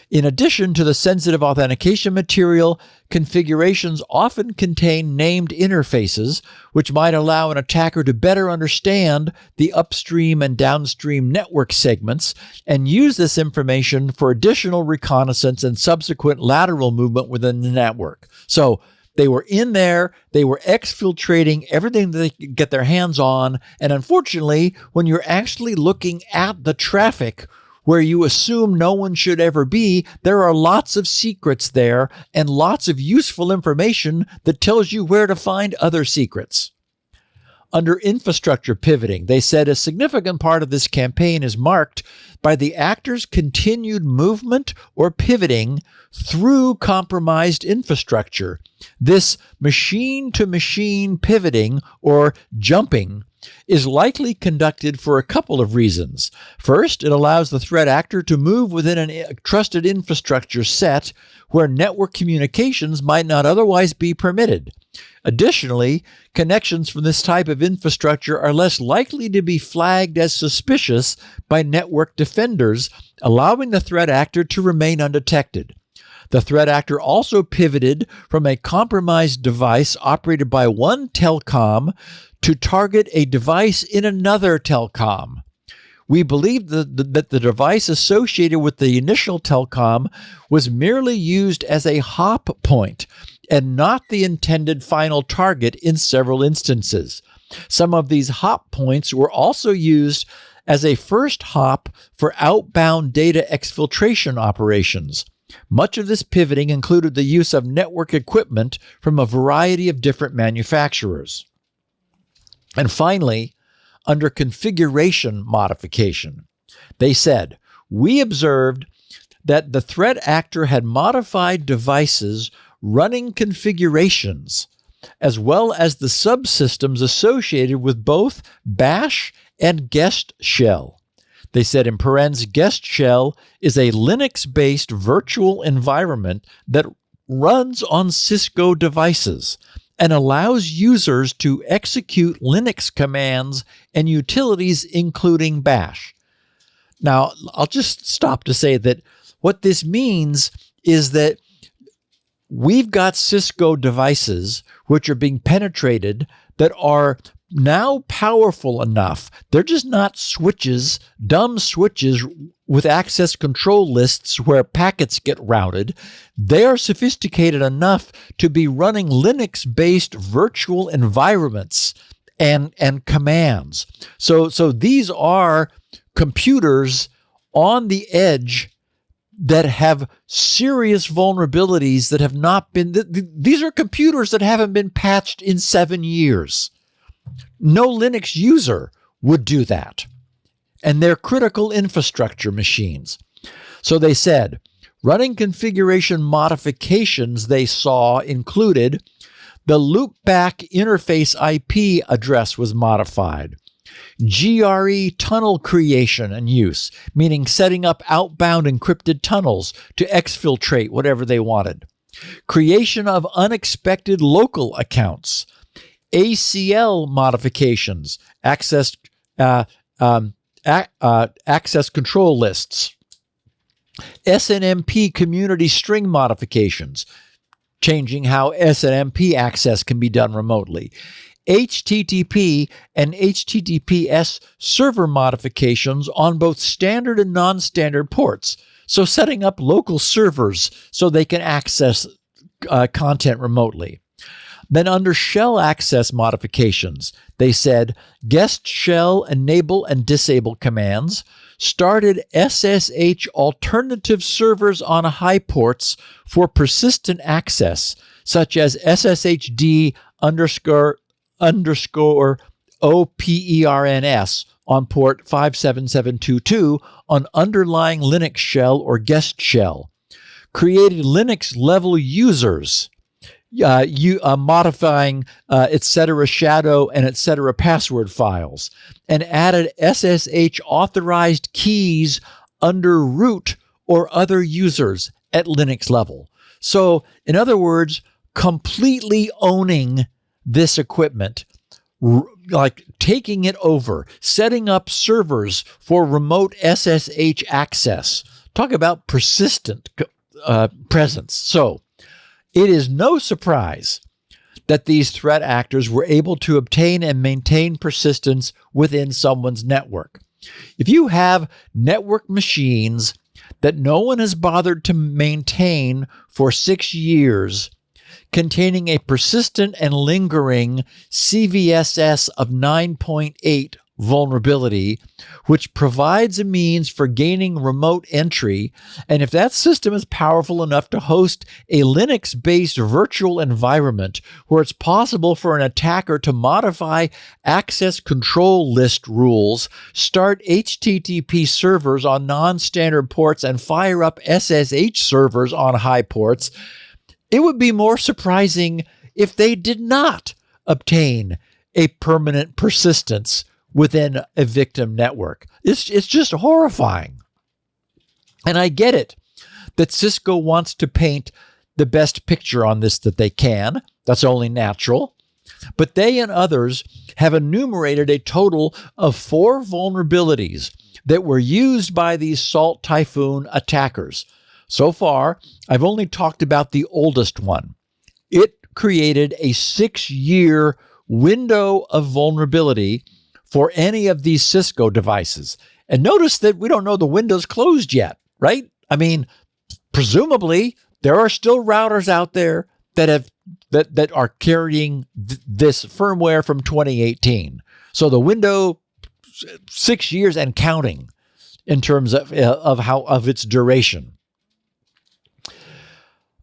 In addition to the sensitive authentication material, configurations often contain named interfaces, which might allow an attacker to better understand the upstream and downstream network segments and use this information for additional reconnaissance and subsequent lateral movement within the network. So they were in there, they were exfiltrating everything that they could get their hands on, and unfortunately, when you're actually looking at the traffic where you assume no one should ever be, there are lots of secrets there and lots of useful information that tells you where to find other secrets. Under infrastructure pivoting, they said a significant part of this campaign is marked by the actors' continued movement or pivoting through compromised infrastructure. This machine-to-machine pivoting or jumping is likely conducted for a couple of reasons. First, it allows the threat actor to move within a trusted infrastructure set where network communications might not otherwise be permitted. Additionally, connections from this type of infrastructure are less likely to be flagged as suspicious by network defenders, allowing the threat actor to remain undetected. The threat actor also pivoted from a compromised device operated by one telecom to target a device in another telecom. We believe that the device associated with the initial telecom was merely used as a hop point and not the intended final target in several instances. Some of these hop points were also used as a first hop for outbound data exfiltration operations. Much of this pivoting included the use of network equipment from a variety of different manufacturers. And finally, under configuration modification, they said, we observed that the threat actor had modified devices running configurations, as well as the subsystems associated with both bash and guest shell. They said in parens, guest shell is a Linux-based virtual environment that runs on Cisco devices and allows users to execute Linux commands and utilities, including bash. Now, I'll just stop to say that what this means is that we've got Cisco devices which are being penetrated that are now powerful enough. They're just not switches, dumb switches with access control lists where packets get routed. They are sophisticated enough to be running Linux-based virtual environments and commands. So these are computers on the edge that have serious vulnerabilities that have not been, these are computers that haven't been patched in 7 years. No Linux user would do that. And they're critical infrastructure machines. So they said, running configuration modifications they saw included the loopback interface IP address was modified. GRE tunnel creation and use, meaning setting up outbound encrypted tunnels to exfiltrate whatever they wanted. Creation of unexpected local accounts. ACL modifications, access control lists. SNMP community string modifications, changing how SNMP access can be done remotely. HTTP and HTTPS server modifications on both standard and non-standard ports. So setting up local servers so they can access content remotely. Then under shell access modifications, they said guest shell enable and disable commands, started SSH alternative servers on high ports for persistent access, such as SSHD __ OPERNS on port 57722 on underlying Linux shell or guest shell. Created Linux level users, modifying etc. shadow and etc. password files, and added SSH authorized keys under root or other users at Linux level. So, in other words, completely owning this equipment, like taking it over, setting up servers for remote SSH access. Talk about persistent presence. So it is no surprise that these threat actors were able to obtain and maintain persistence within someone's network. If you have network machines that no one has bothered to maintain for 6 years, containing a persistent and lingering CVSS of 9.8 vulnerability, which provides a means for gaining remote entry. And if that system is powerful enough to host a Linux-based virtual environment where it's possible for an attacker to modify access control list rules, start HTTP servers on non-standard ports, and fire up SSH servers on high ports, it would be more surprising if they did not obtain a permanent persistence within a victim network. It's just horrifying. And I get it that Cisco wants to paint the best picture on this that they can. That's only natural. But they and others have enumerated a total of 4 vulnerabilities that were used by these Salt Typhoon attackers. So far, I've only talked about the oldest one. It created a 6-year window of vulnerability for any of these Cisco devices. And notice that we don't know the window's closed yet, right? I mean, presumably there are still routers out there that are carrying this firmware from 2018. So the window, 6 years and counting in terms of its duration.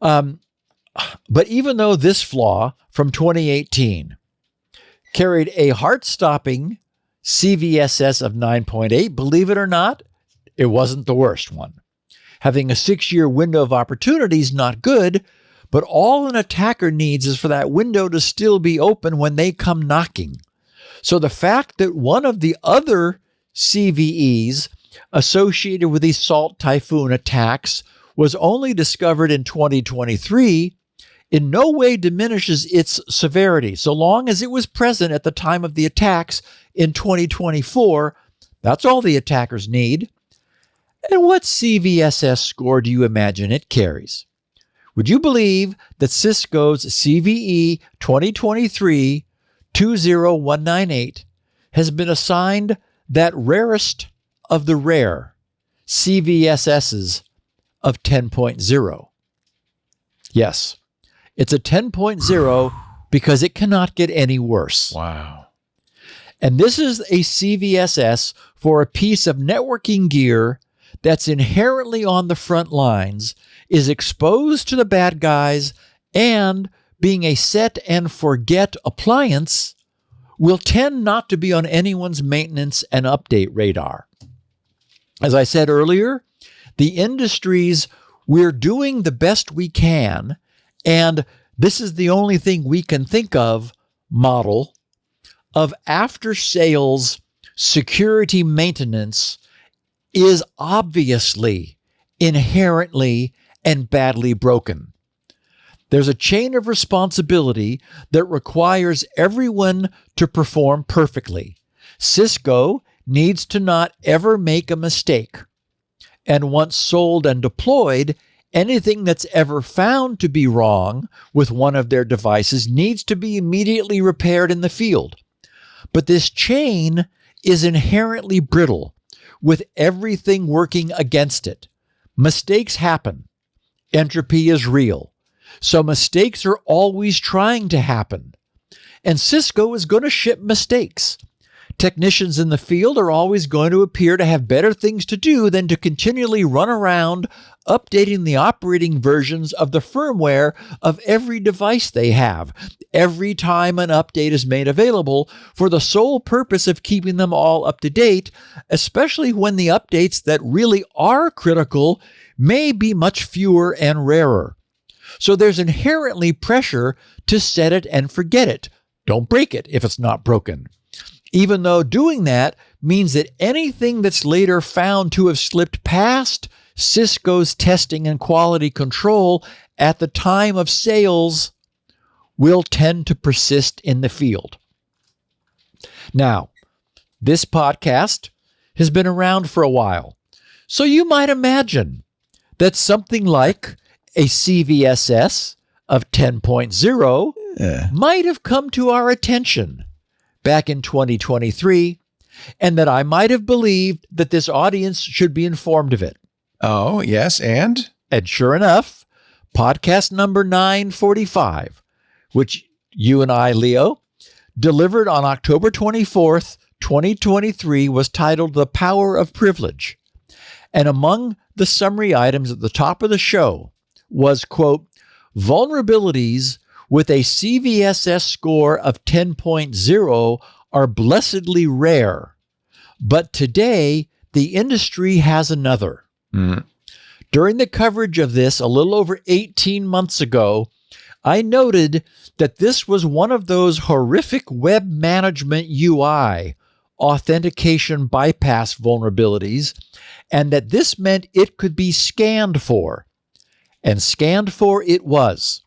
But even though this flaw from 2018 carried a heart-stopping CVSS of 9.8, believe it or not, it wasn't the worst one. Having a 6-year window of opportunity is not good, but all an attacker needs is for that window to still be open when they come knocking. So the fact that one of the other CVEs associated with these Salt Typhoon attacks was only discovered in 2023 in no way diminishes its severity. So long as it was present at the time of the attacks in 2024, that's all the attackers need. And what CVSS score do you imagine it carries? Would you believe that Cisco's CVE 2023-20198 has been assigned that rarest of the rare CVSSs of 10.0? Yes. It's a 10.0 because it cannot get any worse. Wow. And this is a CVSS for a piece of networking gear that's inherently on the front lines, is exposed to the bad guys, and being a set and forget appliance will tend not to be on anyone's maintenance and update radar. As I said earlier, the industry's "we're doing the best we can, and this is the only thing we can think of" model of after-sales security maintenance is obviously, inherently, and badly broken. There's a chain of responsibility that requires everyone to perform perfectly. Cisco needs to not ever make a mistake. And once sold and deployed, anything that's ever found to be wrong with one of their devices needs to be immediately repaired in the field. But this chain is inherently brittle, with everything working against it. Mistakes happen. Entropy is real. So mistakes are always trying to happen. And Cisco is going to ship mistakes. Technicians in the field are always going to appear to have better things to do than to continually run around updating the operating versions of the firmware of every device they have, every time an update is made available, for the sole purpose of keeping them all up to date, especially when the updates that really are critical may be much fewer and rarer. So there's inherently pressure to set it and forget it. Don't break it if it's not broken. Even though doing that means that anything that's later found to have slipped past Cisco's testing and quality control at the time of sales will tend to persist in the field. Now, this podcast has been around for a while, so you might imagine that something like a CVSS of 10.0 might have come to our attention back in 2023, and that I might have believed that this audience should be informed of it. Oh, yes, and? And sure enough, podcast number 945, which you and I, Leo, delivered on October 24th, 2023 was titled The Power of Privilege. And among the summary items at the top of the show was, quote, vulnerabilities with a CVSS score of 10.0 are blessedly rare. But today, the industry has another. During the coverage of this a little over 18 months ago, I noted that this was one of those horrific web management UI authentication bypass vulnerabilities, and that this meant it could be scanned for. And scanned for it was.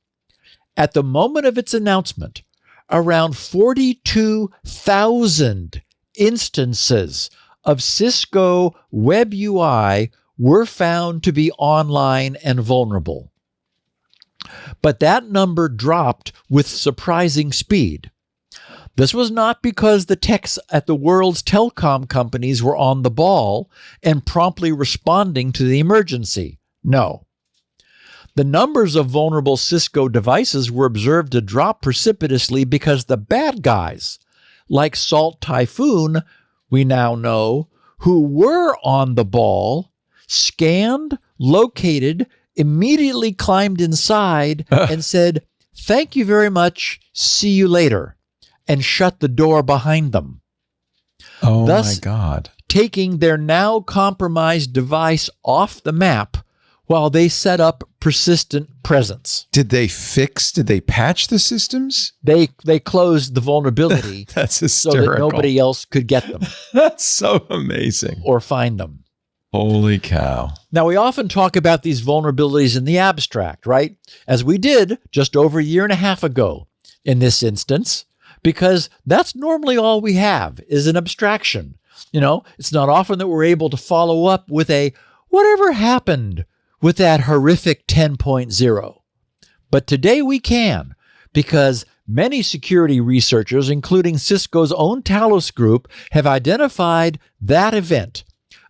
At the moment of its announcement, around 42,000 instances of Cisco Web UI were found to be online and vulnerable. But that number dropped with surprising speed. This was not because the techs at the world's telecom companies were on the ball and promptly responding to the emergency. No. The numbers of vulnerable Cisco devices were observed to drop precipitously because the bad guys, like Salt Typhoon, we now know, who were on the ball, scanned, located, immediately climbed inside and said, "Thank you very much, see you later," and shut the door behind them. Oh, Thus, my God. Taking their now compromised device off the map while they set up persistent presence. Did they patch the systems? They closed the vulnerability That's so hysterical. that nobody else could get them That's so amazing. or find them. Holy cow. Now, we often talk about these vulnerabilities in the abstract, right? As we did just over a year and a half ago in this instance, because that's normally all we have is an abstraction. It's not often that we're able to follow up with a whatever happened with that horrific 10.0. But today we can, because many security researchers, including Cisco's own Talos group, have identified that event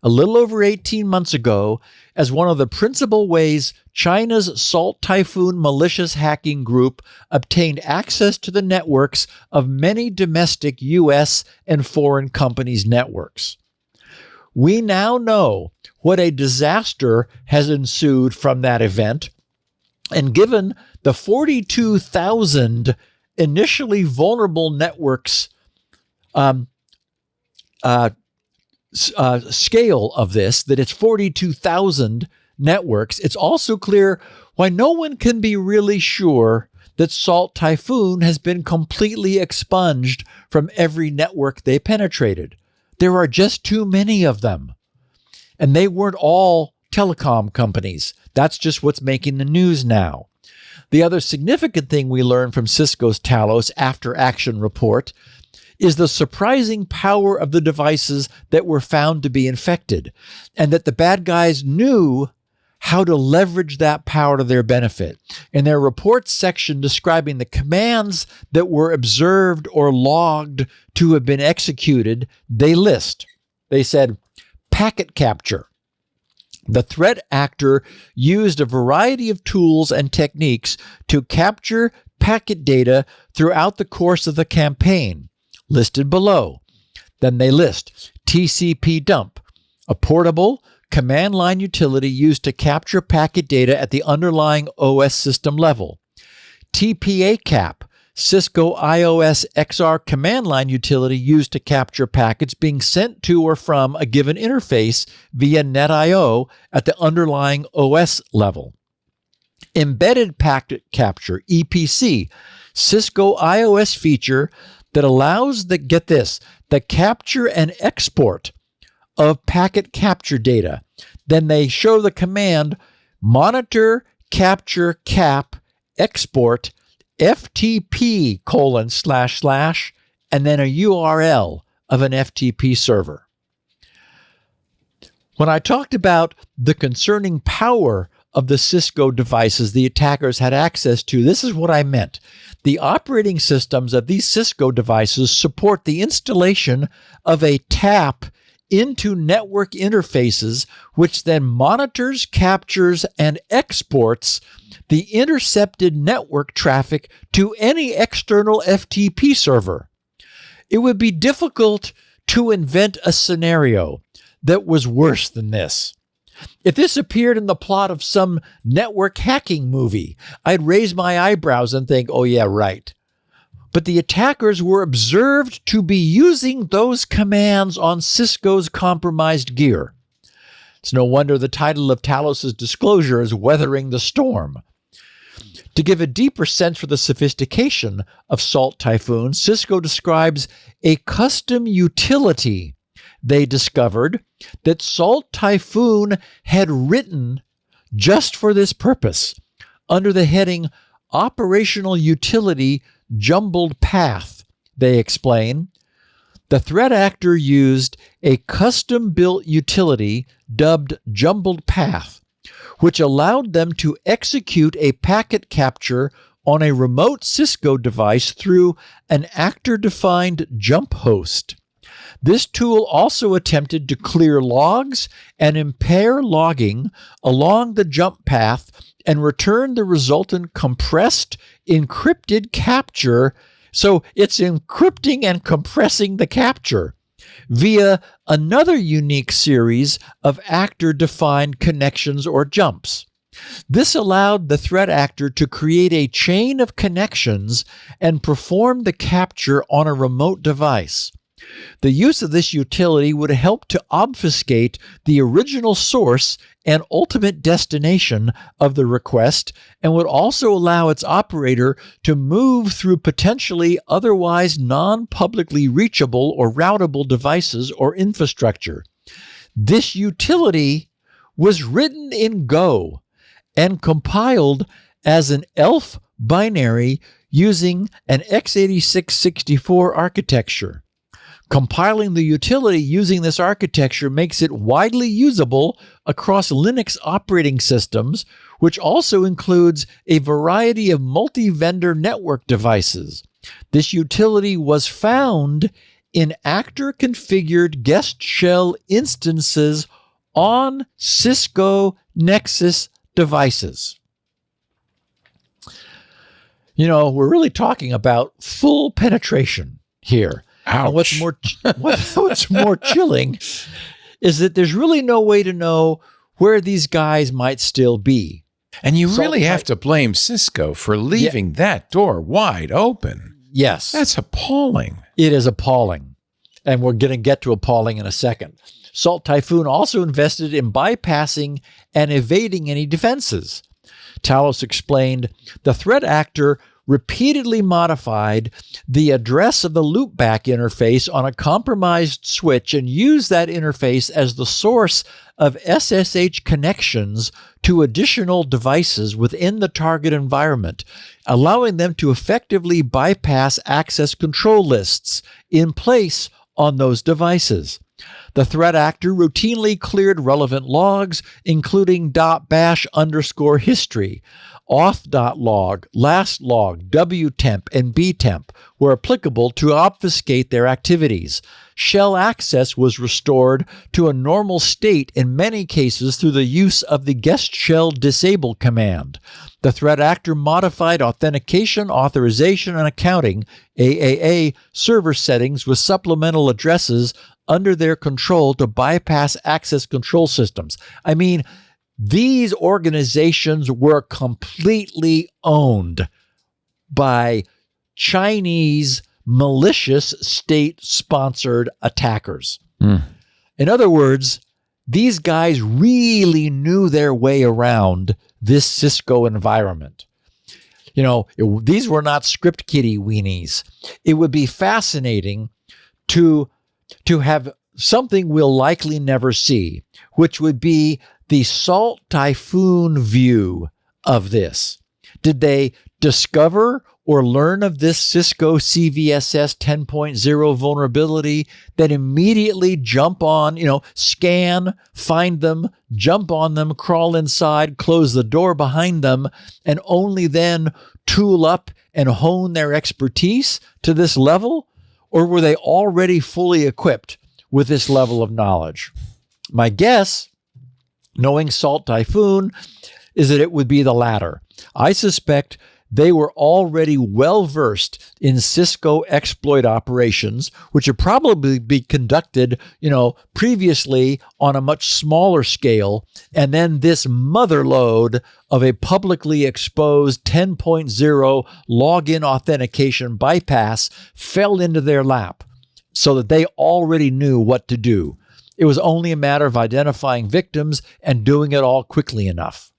a little over 18 months ago as one of the principal ways China's Salt Typhoon malicious hacking group obtained access to the networks of many domestic U.S. and foreign companies' networks. We now know what a disaster has ensued from that event, and given the 42,000 initially vulnerable networks scale of this, that it's 42,000 networks, it's also clear why no one can be really sure that Salt Typhoon has been completely expunged from every network they penetrated. There are just too many of them. And they weren't all telecom companies. That's just what's making the news now. The other significant thing we learned from Cisco's Talos After Action report is the surprising power of the devices that were found to be infected, and that the bad guys knew how to leverage that power to their benefit. In their report section describing the commands that were observed or logged to have been executed, they said, packet capture. The threat actor used a variety of tools and techniques to capture packet data throughout the course of the campaign, listed below. Then they list TCP dump, a portable command line utility used to capture packet data at the underlying OS system level. TPA cap, Cisco iOS XR command line utility used to capture packets being sent to or from a given interface via NetIO at the underlying OS level. Embedded packet capture, EPC, Cisco iOS feature that allows the capture and export of packet capture data. Then they show the command monitor capture cap export FTP : and then a URL of an FTP server. When I talked about the concerning power of the Cisco devices the attackers had access to, this is what I meant. The operating systems of these Cisco devices support the installation of a tap into network interfaces, which then monitors, captures, and exports the intercepted network traffic to any external FTP server. It would be difficult to invent a scenario that was worse than this. If this appeared in the plot of some network hacking movie, I'd raise my eyebrows and think, oh yeah, right. But the attackers were observed to be using those commands on Cisco's compromised gear. It's no wonder the title of Talos's disclosure is Weathering the Storm. To give a deeper sense for the sophistication of Salt Typhoon, Cisco describes a custom utility they discovered that Salt Typhoon had written just for this purpose under the heading Operational Utility Jumbled Path. They explain, the threat actor used a custom-built utility dubbed Jumbled Path, which allowed them to execute a packet capture on a remote Cisco device through an actor-defined jump host. This tool also attempted to clear logs and impair logging along the jump path and return the resultant compressed, encrypted capture. So it's encrypting and compressing the capture via another unique series of actor-defined connections or jumps. This allowed the threat actor to create a chain of connections and perform the capture on a remote device. The use of this utility would help to obfuscate the original source and ultimate destination of the request and would also allow its operator to move through potentially otherwise non-publicly reachable or routable devices or infrastructure. This utility was written in Go and compiled as an ELF binary using an x86-64 architecture. Compiling the utility using this architecture makes it widely usable across Linux operating systems, which also includes a variety of multi-vendor network devices. This utility was found in actor-configured guest shell instances on Cisco Nexus devices. You know, we're really talking about full penetration here. Ouch. And what's more chilling is that there's really no way to know where these guys might still be. And you really have to blame Cisco for leaving that door wide open. Yes. That's appalling. It is appalling. And we're going to get to appalling in a second. Salt Typhoon also invested in bypassing and evading any defenses. Talos explained, the threat actor repeatedly modified the address of the loopback interface on a compromised switch and used that interface as the source of SSH connections to additional devices within the target environment, allowing them to effectively bypass access control lists in place on those devices. The threat actor routinely cleared relevant logs, including .bash_history, auth.log, last log, wtemp, and btemp were applicable to obfuscate their activities. Shell access was restored to a normal state in many cases through the use of the guest shell disable command. The threat actor modified authentication, authorization, and accounting AAA server settings with supplemental addresses under their control to bypass access control systems. I mean, these organizations were completely owned by Chinese malicious state-sponsored attackers. In other words, these guys really knew their way around this Cisco environment. You know, these were not script kiddie weenies. It would be fascinating to have something we'll likely never see, which would be the Salt Typhoon view of this. Did they discover or learn of this Cisco CVSS 10.0 vulnerability, then immediately jump on, scan, find them, jump on them, crawl inside, close the door behind them, and only then tool up and hone their expertise to this level? Or were they already fully equipped with this level of knowledge? My guess, knowing Salt Typhoon, is that it would be the latter. I suspect they were already well versed in Cisco exploit operations, which had probably been conducted, previously on a much smaller scale. And then this mother lode of a publicly exposed 10.0 login authentication bypass fell into their lap so that they already knew what to do. It was only a matter of identifying victims and doing it all quickly enough.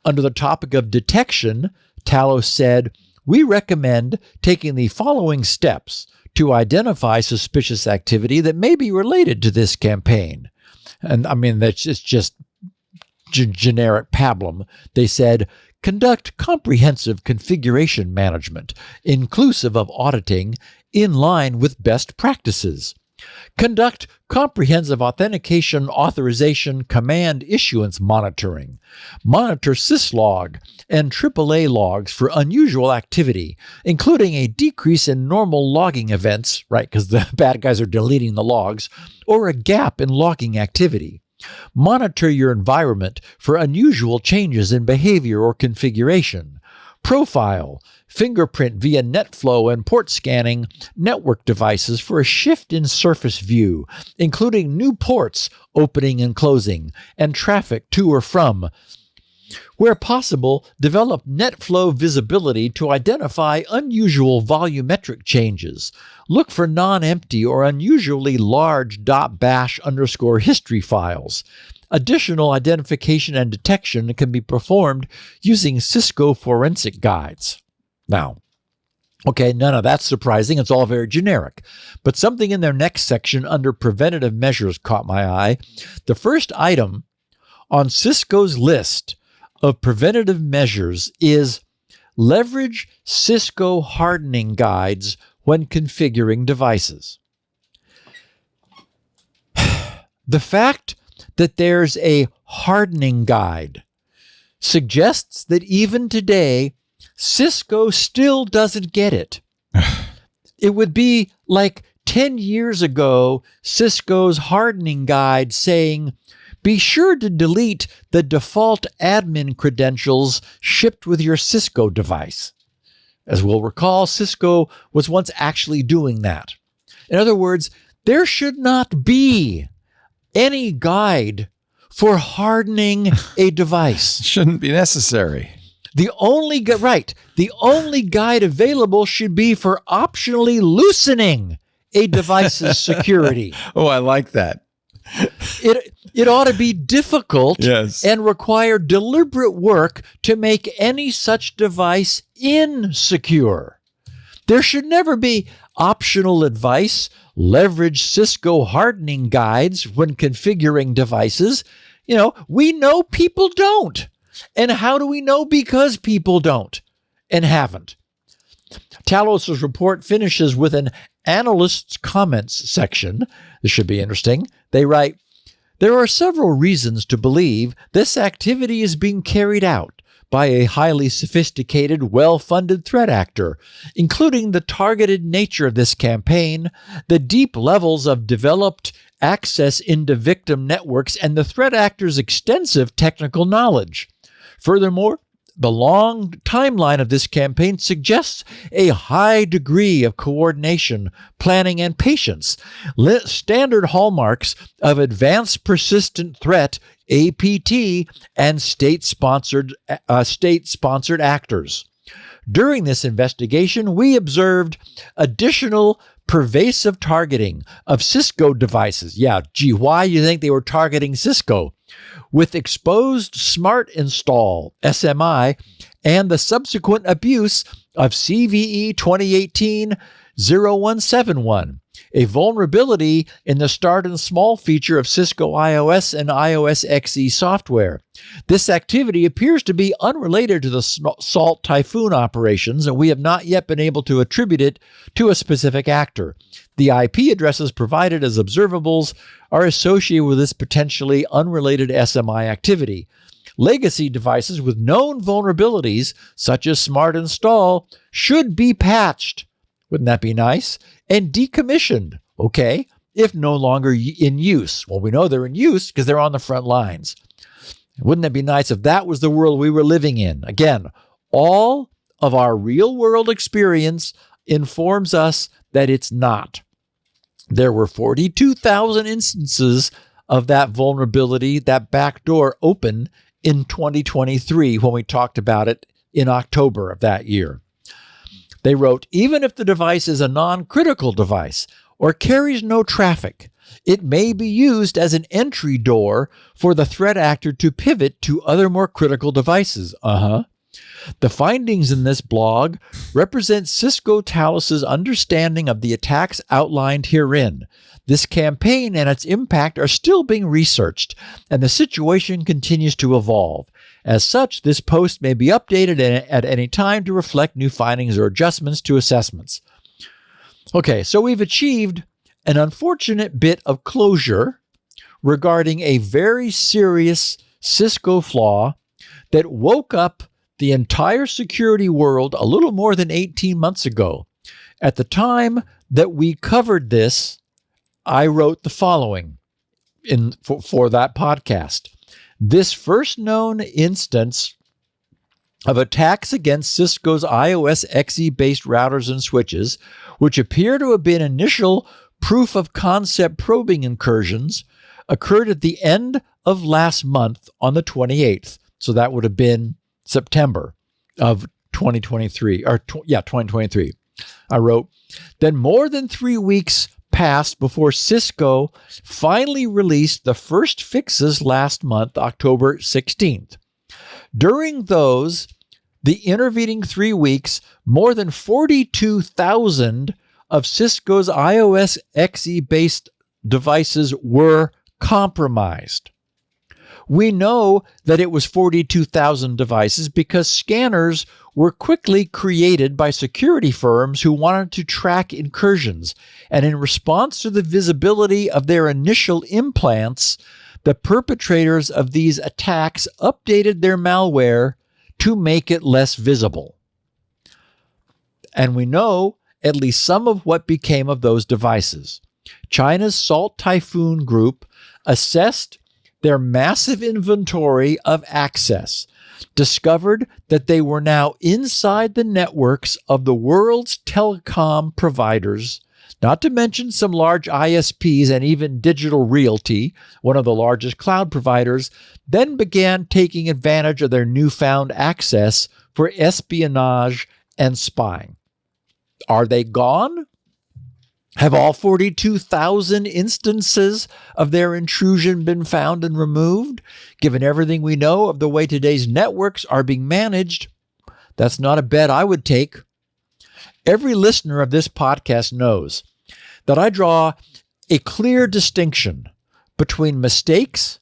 Under the topic of detection, Talos said, "We recommend taking the following steps to identify suspicious activity that may be related to this campaign." And I mean, it's just generic pablum. They said, "Conduct comprehensive configuration management, inclusive of auditing, in line with best practices. Conduct comprehensive authentication, authorization, command issuance monitoring. Monitor syslog and AAA logs for unusual activity, including a decrease in normal logging events," right, because the bad guys are deleting the logs, "or a gap in logging activity. Monitor your environment for unusual changes in behavior or configuration. Profile, fingerprint via NetFlow and port scanning network devices for a shift in surface view, including new ports opening and closing, and traffic to or from. Where possible, develop NetFlow visibility to identify unusual volumetric changes. Look for non-empty or unusually large .bash_history files. Additional identification and detection can be performed using Cisco forensic guides." Now, okay, none of that's surprising. It's all very generic. But something in their next section under preventative measures caught my eye. The first item on Cisco's list of preventative measures is leverage Cisco hardening guides when configuring devices. The fact that there's a hardening guide suggests that even today, Cisco still doesn't get it. It would be like 10 years ago, Cisco's hardening guide saying, "Be sure to delete the default admin credentials shipped with your Cisco device." As we'll recall, Cisco was once actually doing that. In other words, there should not be any guide for hardening a device. Shouldn't be necessary. The only guide available should be for optionally loosening a device's security. Oh, I like that. It ought to be difficult Yes. and require deliberate work to make any such device insecure. There should never be optional advice. Leverage Cisco hardening guides when configuring devices. We know people don't. And how do we know? Because people don't and haven't. Talos' report finishes with an analyst's comments section. This should be interesting. They write, "There are several reasons to believe this activity is being carried out by a highly sophisticated, well-funded threat actor, including the targeted nature of this campaign, the deep levels of developed access into victim networks, and the threat actor's extensive technical knowledge. Furthermore, the long timeline of this campaign suggests a high degree of coordination, planning, and patience, standard hallmarks of advanced persistent threat, APT, and state-sponsored actors. During this investigation, we observed additional pervasive targeting of Cisco devices." Yeah, gee, why do you think they were targeting Cisco? "With exposed smart install, SMI, and the subsequent abuse of CVE 2018-0171, a vulnerability in the start and small feature of Cisco iOS and iOS XE software. This activity appears to be unrelated to the Salt Typhoon operations, and we have not yet been able to attribute it to a specific actor. The IP addresses provided as observables are associated with this potentially unrelated SMI activity. Legacy devices with known vulnerabilities, such as Smart Install, should be patched." Wouldn't that be nice? "And decommissioned, okay, if no longer in use." Well, we know they're in use because they're on the front lines. Wouldn't it be nice if that was the world we were living in? Again, all of our real-world experience informs us that it's not. There were 42,000 instances of that vulnerability, that backdoor open in 2023 when we talked about it in October of that year. They wrote, even if the device is a non-critical device or carries no traffic, it may be used as an entry door for the threat actor to pivot to other more critical devices. The findings in this blog represent Cisco Talos' understanding of the attacks outlined herein. This campaign and its impact are still being researched, and the situation continues to evolve. As such, this post may be updated at any time to reflect new findings or adjustments to assessments. Okay, so we've achieved an unfortunate bit of closure regarding a very serious Cisco flaw that woke up the entire security world a little more than 18 months ago. At the time that we covered this, I wrote the following for that podcast. This first known instance of attacks against Cisco's iOS XE-based routers and switches, which appear to have been initial proof of concept probing incursions, occurred at the end of last month on the 28th. So that would have been September of 2023, 2023. I wrote, then more than 3 weeks passed before Cisco finally released the first fixes last month, October 16th. During the intervening 3 weeks, more than 42,000 of Cisco's iOS XE-based devices were compromised. We know that it was 42,000 devices because scanners were quickly created by security firms who wanted to track incursions. And in response to the visibility of their initial implants, the perpetrators of these attacks updated their malware to make it less visible. And we know at least some of what became of those devices. China's Salt Typhoon group assessed their massive inventory of access, discovered that they were now inside the networks of the world's telecom providers, not to mention some large ISPs and even Digital Realty, one of the largest cloud providers, then began taking advantage of their newfound access for espionage and spying. Are they gone? Have all 42,000 instances of their intrusion been found and removed? Given everything we know of the way today's networks are being managed, that's not a bet I would take. Every listener of this podcast knows that I draw a clear distinction between mistakes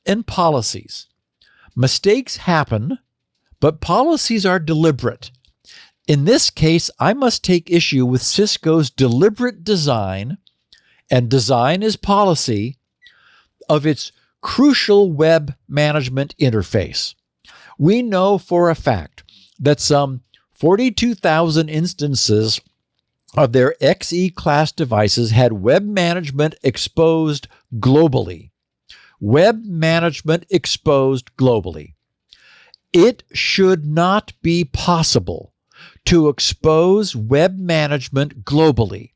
and policies. Mistakes happen, but policies are deliberate. In this case, I must take issue with Cisco's deliberate design, and design is policy, of its crucial web management interface. We know for a fact that some 42,000 instances of their XE-class devices had web management exposed globally. Web management exposed globally. It should not be possible to expose web management globally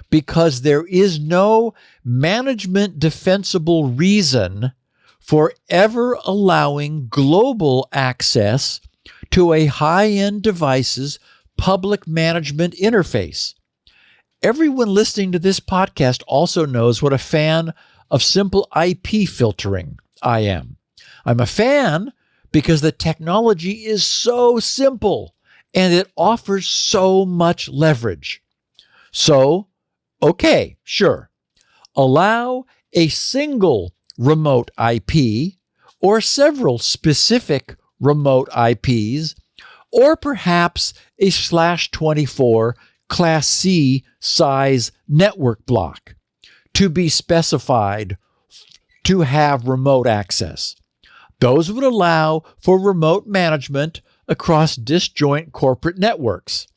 because there is no management defensible reason for ever allowing global access to a high-end device's public management interface. Everyone listening to this podcast also knows what a fan of simple IP filtering I am. I'm a fan because the technology is so simple and it offers so much leverage. So, okay, sure. Allow a single remote IP or several specific remote IPs, or perhaps a /24 Class C size network block to be specified to have remote access. Those would allow for remote management across disjoint corporate networks.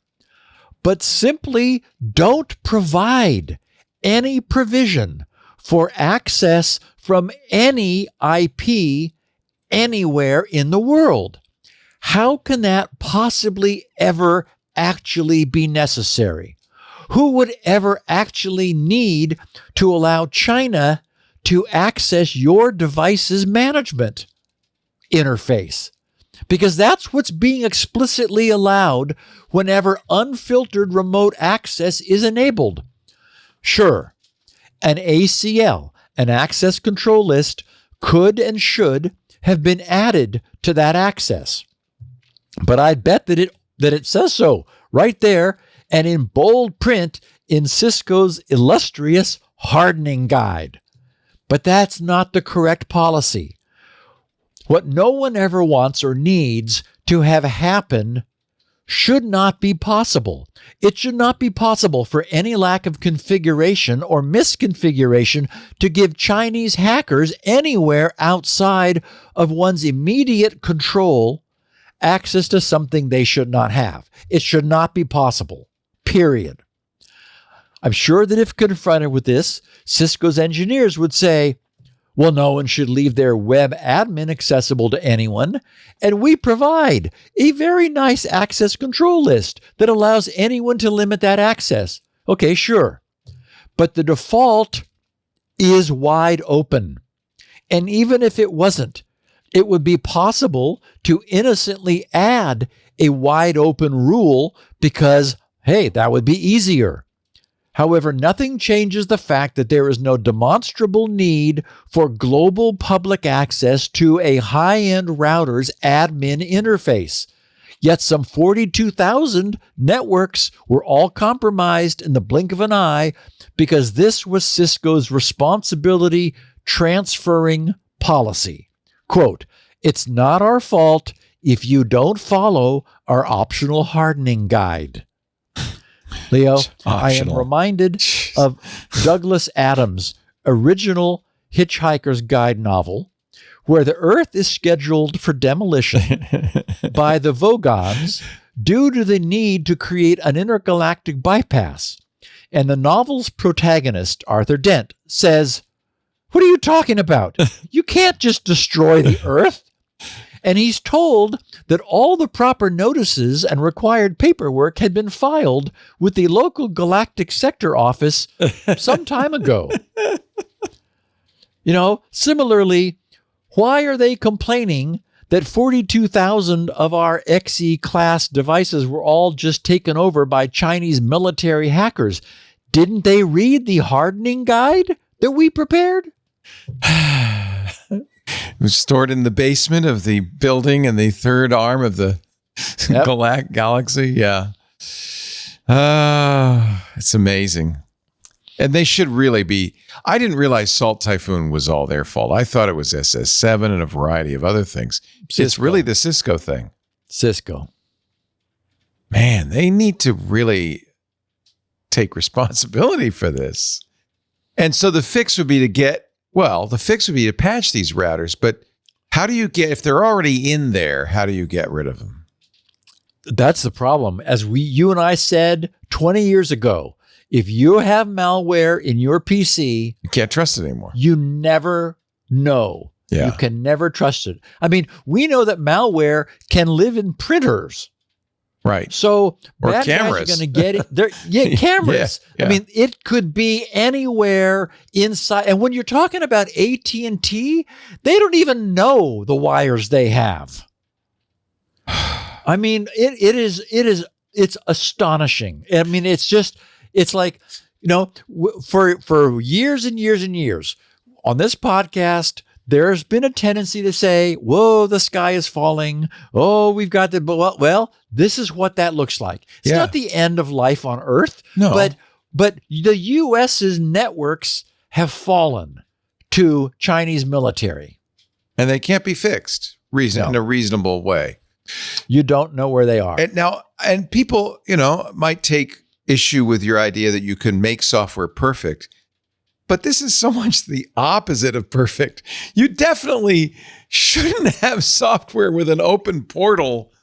But simply don't provide any provision for access from any IP anywhere in the world. How can that possibly ever actually be necessary? Who would ever actually need to allow China to access your device's management interface? Because that's what's being explicitly allowed whenever unfiltered remote access is enabled. Sure, an ACL, an access control list, could and should have been added to that access. But I bet that it says so right there and in bold print in Cisco's illustrious hardening guide. But that's not the correct policy. What no one ever wants or needs to have happen should not be possible. It should not be possible for any lack of configuration or misconfiguration to give Chinese hackers anywhere outside of one's immediate control access to something they should not have. It should not be possible, period. I'm sure that if confronted with this, Cisco's engineers would say, well, no one should leave their web admin accessible to anyone, and we provide a very nice access control list that allows anyone to limit that access. Okay, sure. But the default is wide open. And even if it wasn't, it would be possible to innocently add a wide open rule because, hey, that would be easier. However, nothing changes the fact that there is no demonstrable need for global public access to a high-end router's admin interface. Yet some 42,000 networks were all compromised in the blink of an eye because this was Cisco's responsibility transferring policy. Quote, "It's not our fault if you don't follow our optional hardening guide." Leo, I am reminded of Douglas Adams' original Hitchhiker's Guide novel, where the Earth is scheduled for demolition by the Vogons due to the need to create an intergalactic bypass. And the novel's protagonist, Arthur Dent, says, "What are you talking about? You can't just destroy the Earth." And he's told that all the proper notices and required paperwork had been filed with the local galactic sector office some time ago. Similarly, why are they complaining that 42,000 of our XE-class devices were all just taken over by Chinese military hackers? Didn't they read the hardening guide that we prepared? It was stored in the basement of the building in the third arm of the galaxy. Yeah. It's amazing. And they should really be. I didn't realize Salt Typhoon was all their fault. I thought it was SS7 and a variety of other things. Cisco. It's really the Cisco thing. Cisco. Man, they need to really take responsibility for this. And so the fix would be to patch these routers, but how do you if they're already in there, how do you get rid of them? That's the problem. As you and I said 20 years ago, if you have malware in your PC, you can't trust it anymore. You never know. Yeah. You can never trust it. I mean, we know that malware can live in printers. Right. So or bad cameras. Guys are going to get it. Cameras. Yeah. I mean, it could be anywhere inside. And when you're talking about AT&T, they don't even know the wires they have. I mean, it's astonishing. I mean, it's like, for years and years and years on this podcast, there's been a tendency to say, whoa, the sky is falling. Oh, we've got well, this is what that looks like. It's not the end of life on Earth, but the U.S.'s networks have fallen to Chinese military. And they can't be fixed in a reasonable way. You don't know where they are. And people, might take issue with your idea that you can make software perfect. But this is so much the opposite of perfect. You definitely shouldn't have software with an open portal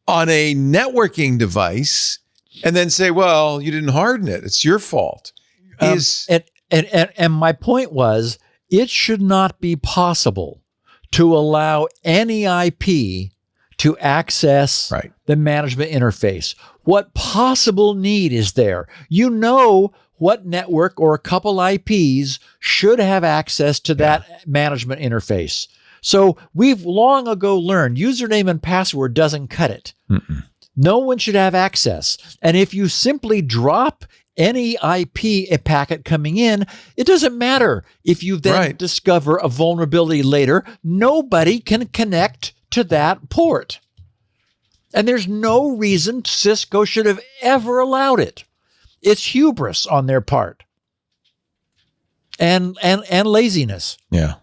on a networking device and then say, well, you didn't harden it. It's your fault. And my point was, it should not be possible to allow any IP to access the management interface? What possible need is there? You know what network or a couple IPs should have access to that management interface. So we've long ago learned username and password doesn't cut it. No one should have access. And if you simply drop any IP packet coming in, it doesn't matter if you then discover a vulnerability later. Nobody can connect to that port. And there's no reason Cisco should have ever allowed it. It's hubris on their part. And laziness. Yeah.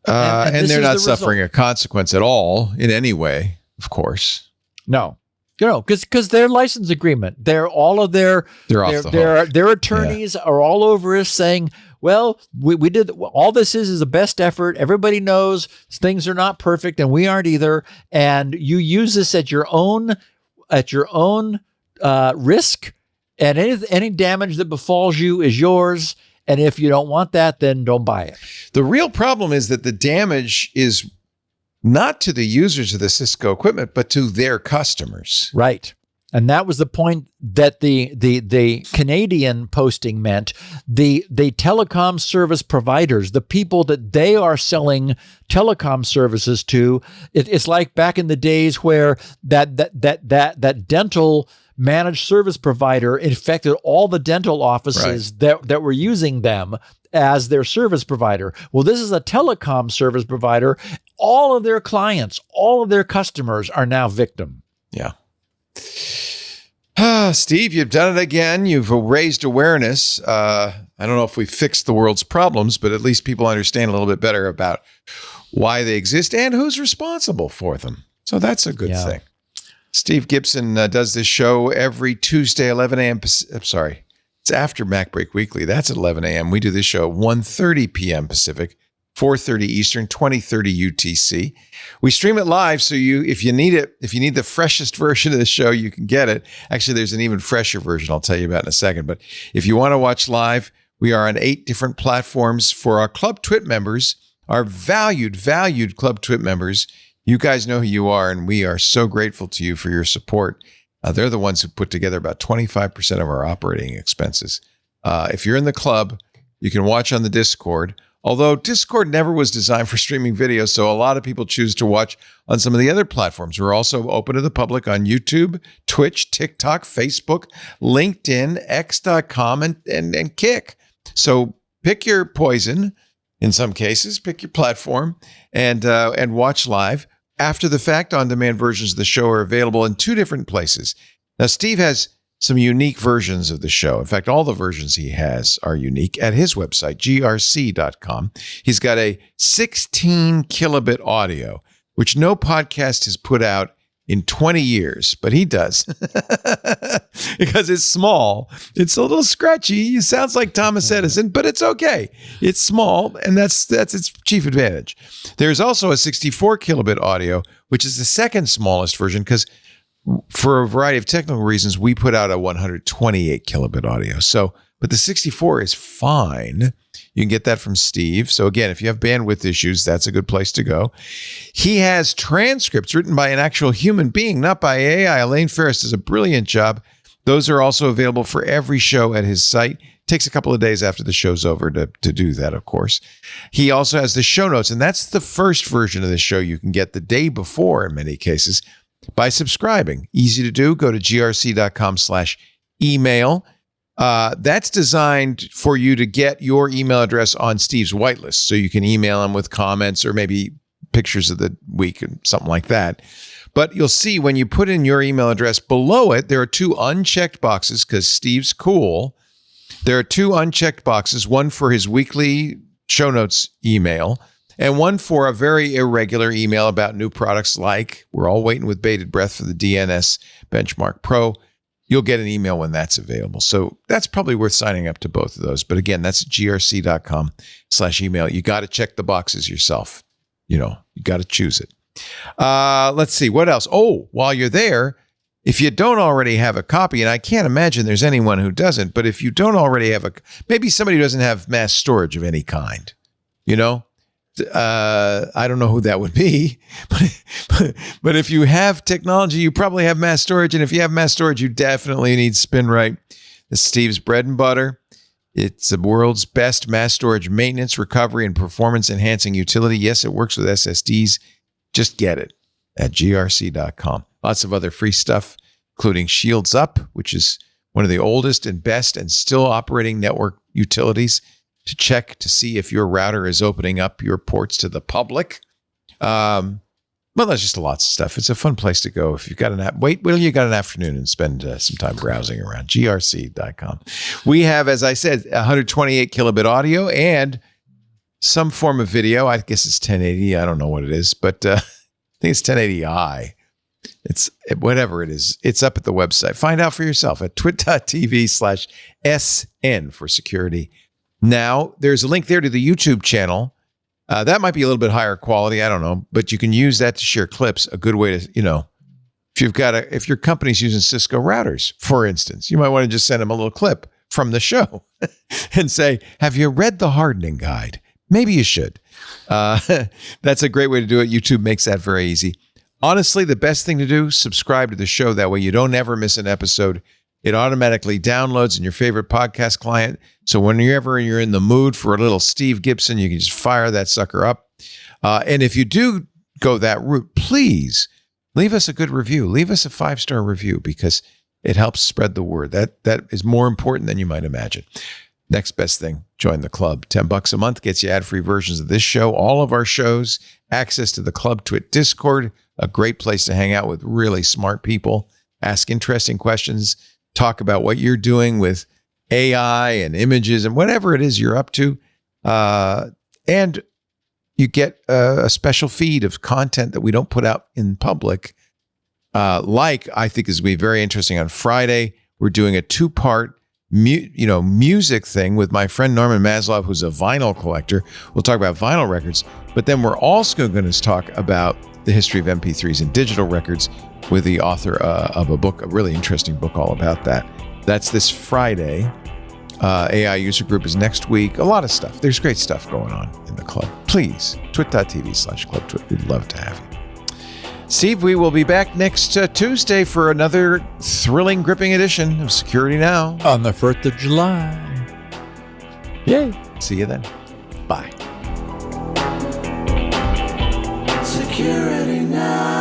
And they're not suffering a consequence at all in any way, of course. No. Because their license agreement, their attorneys are all over us saying, well, we did all this is the best effort. Everybody knows things are not perfect, and we aren't either. And you use this at your own risk, and any damage that befalls you is yours. And if you don't want that, then don't buy it. The real problem is that the damage is not to the users of the Cisco equipment, but to their customers. Right. And that was the point that the Canadian posting meant. The telecom service providers, the people that they are selling telecom services to, it's like back in the days where that dental managed service provider infected all the dental offices that were using them as their service provider. Well, this is a telecom service provider. All of their clients, all of their customers are now victim. Yeah. Steve, you've done it again. You've raised awareness. I don't know if we fixed the world's problems, but at least people understand a little bit better about why they exist and who's responsible for them. So that's a good thing. Steve Gibson does this show every Tuesday, 11 a.m. I'm sorry. It's after MacBreak Weekly. That's at 11 a.m. We do this show at 1:30 p.m. Pacific, 4:30 Eastern, 20:30 UTC. We stream it live, so if you need the freshest version of the show, you can get it. Actually, there's an even fresher version I'll tell you about in a second. But if you want to watch live, we are on 8 different platforms. For our Club TWiT members, our valued Club TWiT members, you guys know who you are, and we are so grateful to you for your support. They're the ones who put together about 25% of our operating expenses. If you're in the club, you can watch on the Discord. Although Discord never was designed for streaming video, so a lot of people choose to watch on some of the other platforms. We're also open to the public on YouTube, Twitch, TikTok, Facebook, LinkedIn, X.com, and Kick. So pick your poison. In some cases, pick your platform and watch live. After the fact, on-demand versions of the show are available in 2 different places. Now, Steve has some unique versions of the show. In fact, all the versions he has are unique at his website, grc.com. He's got a 16 kilobit audio, which no podcast has put out in 20 years, but he does because it's small. It's a little scratchy. It sounds like Thomas Edison, but it's okay. It's small, and that's its chief advantage. There's also a 64 kilobit audio, which is the second smallest version because for a variety of technical reasons, we put out a 128 kilobit audio. So, but the 64 is fine. You can get that from Steve. So again, if you have bandwidth issues, that's a good place to go. He has transcripts written by an actual human being, not by AI. Elaine Ferris does a brilliant job. Those are also available for every show at his site. Takes a couple of days after the show's over to do that, of course. He also has the show notes, and that's the first version of the show you can get the day before in many cases by subscribing. Easy to do. Go to grc.com/email. That's designed for you to get your email address on Steve's whitelist, so you can email him with comments or maybe pictures of the week and something like that. But you'll see when you put in your email address below it, there are 2 unchecked boxes because Steve's cool. There are 2 unchecked boxes, one for his weekly show notes email and one for a very irregular email about new products like we're all waiting with bated breath for the DNS Benchmark Pro. You'll get an email when that's available. So that's probably worth signing up to both of those. But again, that's grc.com/email. You got to check the boxes yourself. You got to choose it. Let's see. What else? Oh, while you're there, if you don't already have a copy, and I can't imagine there's anyone who doesn't, but if you don't already have maybe somebody who doesn't have mass storage of any kind, I don't know who that would be, but if you have technology, you probably have mass storage. And if you have mass storage, you definitely need SpinRite. It's Steve's bread and butter. It's the world's best mass storage maintenance, recovery, and performance-enhancing utility. Yes, it works with SSDs. Just get it at grc.com. Lots of other free stuff, including Shields Up, which is one of the oldest and best and still operating network utilities to check to see if your router is opening up your ports to the public. Well, that's just lots of stuff. It's a fun place to go if you've got an app. Wait till you got an afternoon and spend some time browsing around. grc.com. We have, as I said, 128 kilobit audio and some form of video. I guess it's 1080. I don't know what it is, but I think it's 1080i. It's whatever it is. It's up at the website. Find out for yourself at twit.tv/SN for security. Now, there's a link there to the YouTube channel. That might be a little bit higher quality. I don't know, but you can use that to share clips. A good way to, if your company's using Cisco routers, for instance, you might want to just send them a little clip from the show and say, have you read the hardening guide? Maybe you should. That's a great way to do it. YouTube makes that very easy. Honestly, the best thing to do, subscribe to the show. That way you don't ever miss an episode. It automatically downloads in your favorite podcast client. So whenever you're in the mood for a little Steve Gibson, you can just fire that sucker up. And if you do go that route, please leave us a good review. Leave us a 5-star review because it helps spread the word. That is more important than you might imagine. Next best thing, join the club. $10 a month gets you ad-free versions of this show, all of our shows, access to the Club TWiT Discord, a great place to hang out with really smart people, ask interesting questions, talk about what you're doing with AI and images and whatever it is you're up to. And you get a special feed of content that we don't put out in public. Like I think is going to be very interesting. On Friday, we're doing a 2-part music thing with my friend Norman Maslov, who's a vinyl collector. We'll talk about vinyl records, but then we're also going to talk about the history of MP3s and digital records with the author of a book, a really interesting book all about that. That's this Friday. AI User Group is next week. A lot of stuff. There's great stuff going on in the club. Please, twit.tv/clubtwit. We'd love to have you. Steve, we will be back next Tuesday for another thrilling, gripping edition of Security Now. On the 4th of July. Yay. See you then. Bye. Security Now.